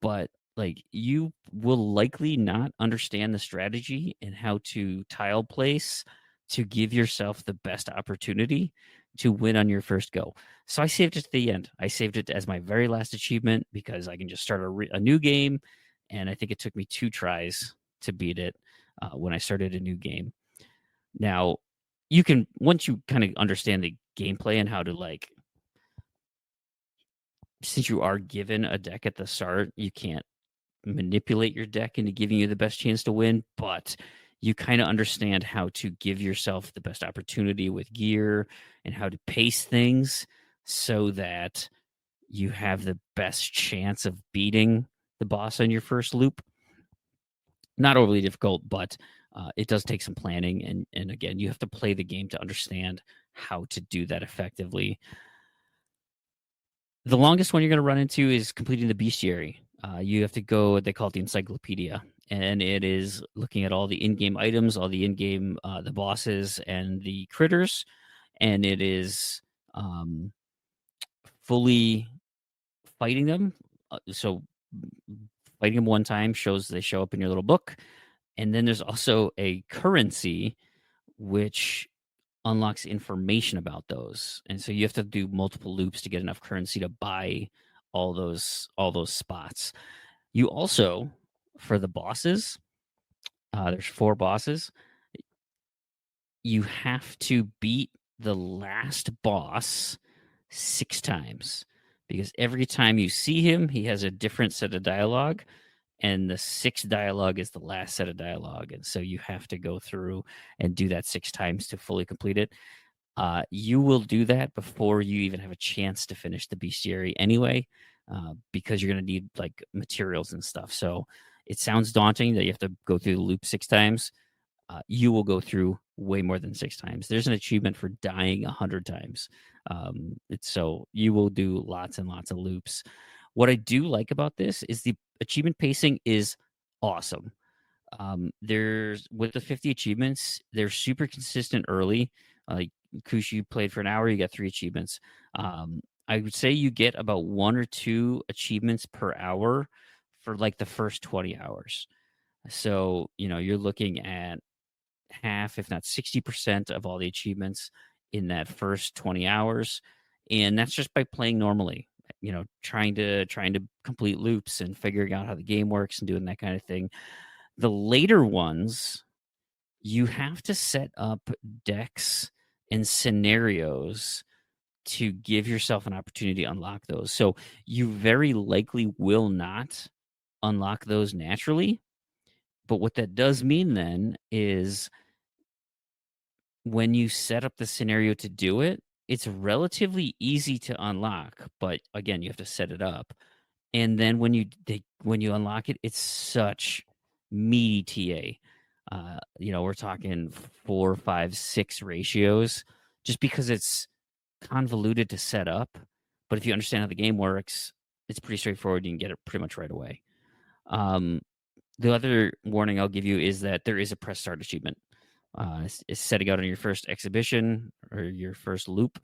but like you will likely not understand the strategy and how to tile place to give yourself the best opportunity to win on your first go. So I saved it to the end. I saved it as my very last achievement because I can just start a new game. And I think it took me 2 tries to beat it when I started a new game. Now, you can, once you kind of understand the gameplay and how to like, since you are given a deck at the start, you can't manipulate your deck into giving you the best chance to win, but you kind of understand how to give yourself the best opportunity with gear and how to pace things so that you have the best chance of beating the boss on your first loop. Not overly difficult, but it does take some planning. And again, you have to play the game to understand how to do that effectively. The longest one you're going to run into is completing the bestiary. You have to go, they call it the encyclopedia, and it is looking at all the in-game items, all the in-game, the bosses and the critters, and it is fully fighting them. So fighting them one time shows they show up in your little book, and then there's also a currency which unlocks information about those, and so you have to do multiple loops to get enough currency to buy all those spots. You also, for the bosses, there's 4 bosses. You have to beat the last boss 6 times, because every time you see him, he has a different set of dialogue, and the 6th dialogue is the last set of dialogue, and so you have to go through and do that 6 times to fully complete it. You will do that before you even have a chance to finish the bestiary anyway, because you're going to need like materials and stuff. So it sounds daunting that you have to go through the loop 6 times. You will go through way more than 6 times. There's an achievement for dying 100 times. So you will do lots and lots of loops. What I do like about this is the achievement pacing is awesome. There's, with the 50 achievements, they're super consistent early. Like Koosh, you played for an hour, you got 3 achievements. I would say you get about 1 or 2 achievements per hour for like the first 20 hours. So, you're looking at half, if not 60% of all the achievements in that first 20 hours. And that's just by playing normally, trying to complete loops and figuring out how the game works and doing that kind of thing. The later ones, you have to set up decks and scenarios to give yourself an opportunity to unlock those. So you very likely will not unlock those naturally. But what that does mean then is when you set up the scenario to do it, it's relatively easy to unlock. But again, you have to set it up. And then when you unlock it, it's such meaty TA. We're talking 4, 5, 6 ratios, just because it's convoluted to set up. But if you understand how the game works, it's pretty straightforward. You can get it pretty much right away. The other warning I'll give you is that there is a press start achievement. It's setting out on your first exhibition or your first loop,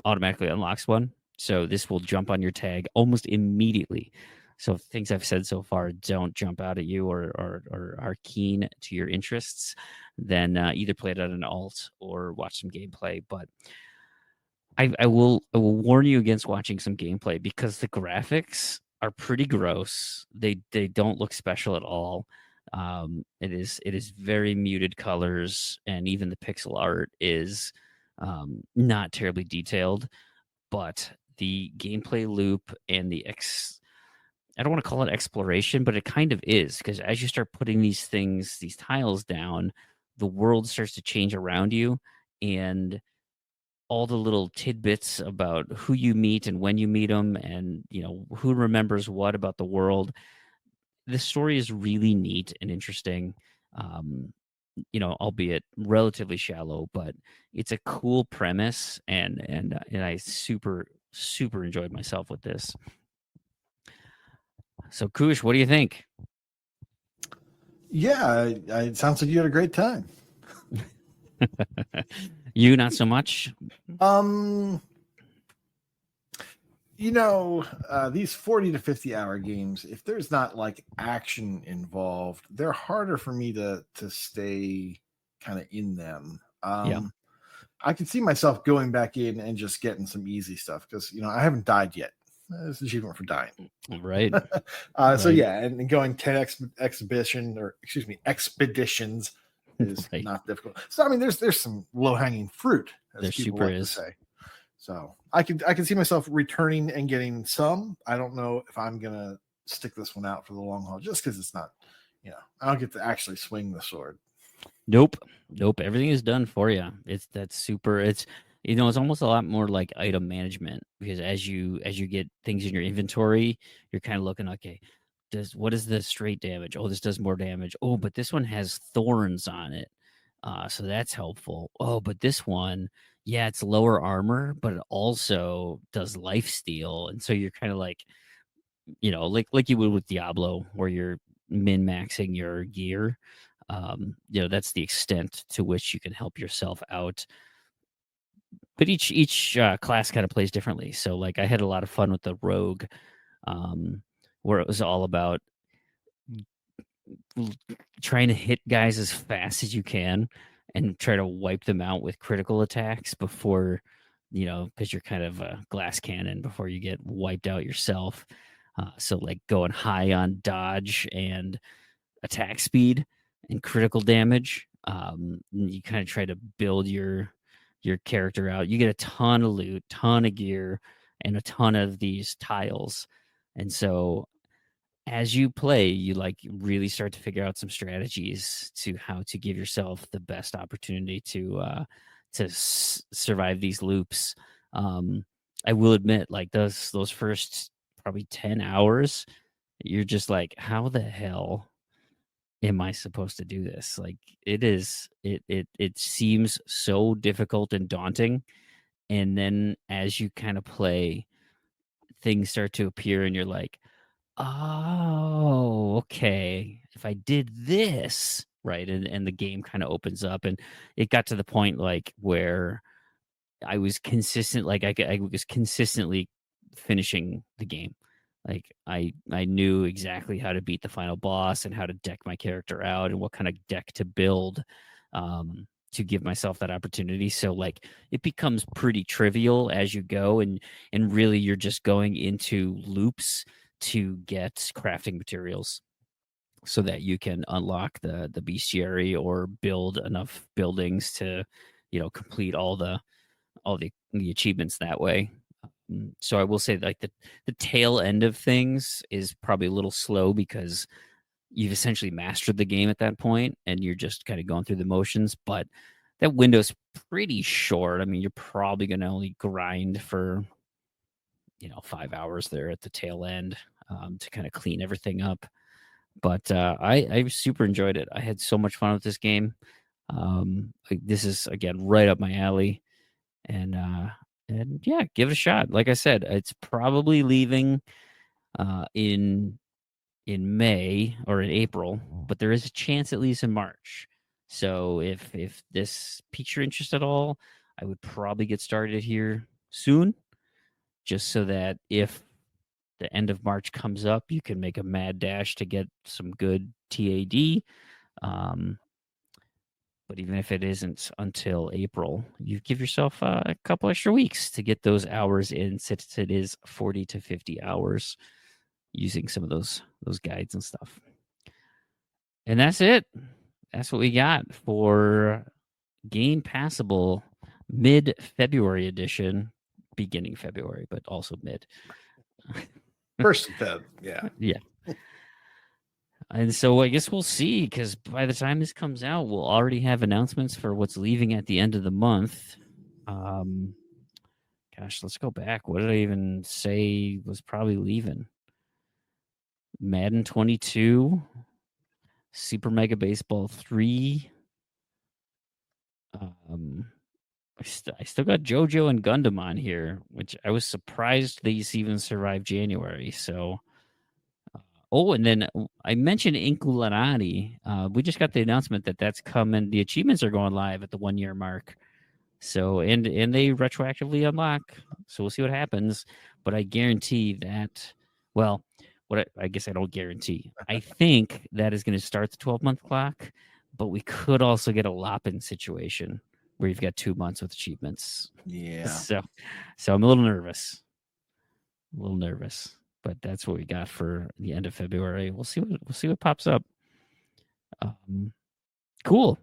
automatically unlocks one. So this will jump on your tag almost immediately. So if things I've said so far don't jump out at you or are keen to your interests, then either play it at an alt or watch some gameplay. But I will warn you against watching some gameplay, because the graphics are pretty gross. They don't look special at all. It is very muted colors, and even the pixel art is not terribly detailed. But the gameplay loop and I don't want to call it exploration, but it kind of is, because as you start putting these tiles down, the world starts to change around you, and all the little tidbits about who you meet and when you meet them, and who remembers what about the world. The story is really neat and interesting, albeit relatively shallow, but it's a cool premise, and I super enjoyed myself with this. So Koosh, what do you think? Yeah, it sounds like you had a great time. You not so much. These 40 to 50 hour games, if there's not like action involved, they're harder for me to stay kind of in them. Yeah. I can see myself going back in and just getting some easy stuff, because I haven't died yet. It's an achievement for dying. Right. So yeah, and going 10 expeditions is right. not difficult. So I mean, there's some low hanging fruit, as there people super like is. to say. So I can see myself returning and getting some. I don't know if I'm gonna stick this one out for the long haul, just because it's not I don't get to actually swing the sword. Nope. Everything is done for you. That's super. It's it's almost a lot more like item management, because as you get things in your inventory, you're kind of looking, okay, what is the straight damage? Oh, this does more damage. Oh, but this one has thorns on it, so that's helpful. Oh, but this one, yeah, it's lower armor, but it also does life steal, and so you're kind of like, like you would with Diablo, where you're min maxing your gear. That's the extent to which you can help yourself out. But each class kind of plays differently. So, like, I had a lot of fun with the rogue, where it was all about trying to hit guys as fast as you can and try to wipe them out with critical attacks before, because you're kind of a glass cannon before you get wiped out yourself. So, like, going high on dodge and attack speed and critical damage. You kind of try to build your character out. You get a ton of loot, ton of gear, and a ton of these tiles. And so as you play, you like really start to figure out some strategies to how to give yourself the best opportunity to survive these loops. I will admit, like, those first probably 10 hours, you're just like, how the hell am I supposed to do this? Like, it seems so difficult and daunting. And then as you kind of play, things start to appear and you're like, oh, okay, if I did this right, and the game kind of opens up. And it got to the point, like, where I was consistent, like I was consistently finishing the game. Like, I knew exactly how to beat the final boss and how to deck my character out and what kind of deck to build, to give myself that opportunity. So, like, it becomes pretty trivial as you go, and really you're just going into loops to get crafting materials so that you can unlock the bestiary or build enough buildings to, complete all the achievements that way. So I will say, like, the tail end of things is probably a little slow because you've essentially mastered the game at that point and you're just kind of going through the motions. But that window's pretty short. I mean, you're probably going to only grind for 5 hours there at the tail end, to kind of clean everything up. But I super enjoyed it. I had so much fun with this game. This is, again, right up my alley. And yeah, give it a shot. Like I said, it's probably leaving in May or in April, but there is a chance it leaves in March. So if this piques your interest at all, I would probably get started here soon, just so that if the end of March comes up, you can make a mad dash to get some good TAD. But even if it isn't until April, you give yourself a couple extra weeks to get those hours in, since it is 40 to 50 hours using some of those guides and stuff. And that's it. That's what we got for Game Passible mid-February edition, beginning February, but also mid. First of Feb, yeah. Yeah. And so I guess we'll see, because by the time this comes out, we'll already have announcements for what's leaving at the end of the month. Gosh, let's go back. What did I even say was probably leaving? Madden 22, Super Mega Baseball 3. I still got JoJo and Gundam on here, which I was surprised these even survived January. So. Oh, and then I mentioned Inkulanati. We just got the announcement that that's coming. The achievements are going live at the 1 year mark. So, and they retroactively unlock. So we'll see what happens. But I guarantee that, well, I guess I don't guarantee. I think that is going to start the 12-month clock, but we could also get a Loppin situation where you've got 2 months with achievements. Yeah. So I'm a little nervous. But that's what we got for the end of February. We'll see what pops up. Cool.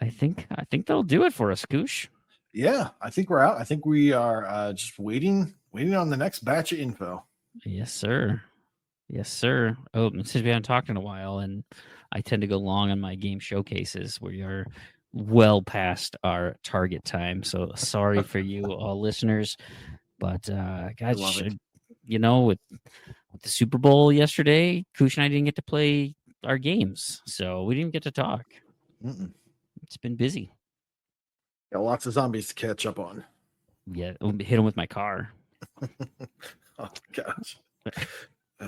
I think that'll do it for us, Koosh. Yeah, I think we're out. I think we are just waiting on the next batch of info. Yes, sir. Yes, sir. Oh, since we haven't talked in a while, and I tend to go long on my game showcases, we are well past our target time. So sorry for you all listeners, but guys, love it. you know, with the Super Bowl yesterday, Koosh and I didn't get to play our games, so we didn't get to talk. Mm-mm. It's been busy. Got lots of zombies to catch up on. Yeah, hit him with my car. Oh gosh.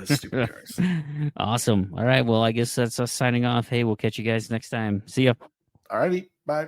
Stupid cars. Awesome. All right. Well, I guess that's us signing off. Hey, we'll catch you guys next time. See ya. Alrighty, bye.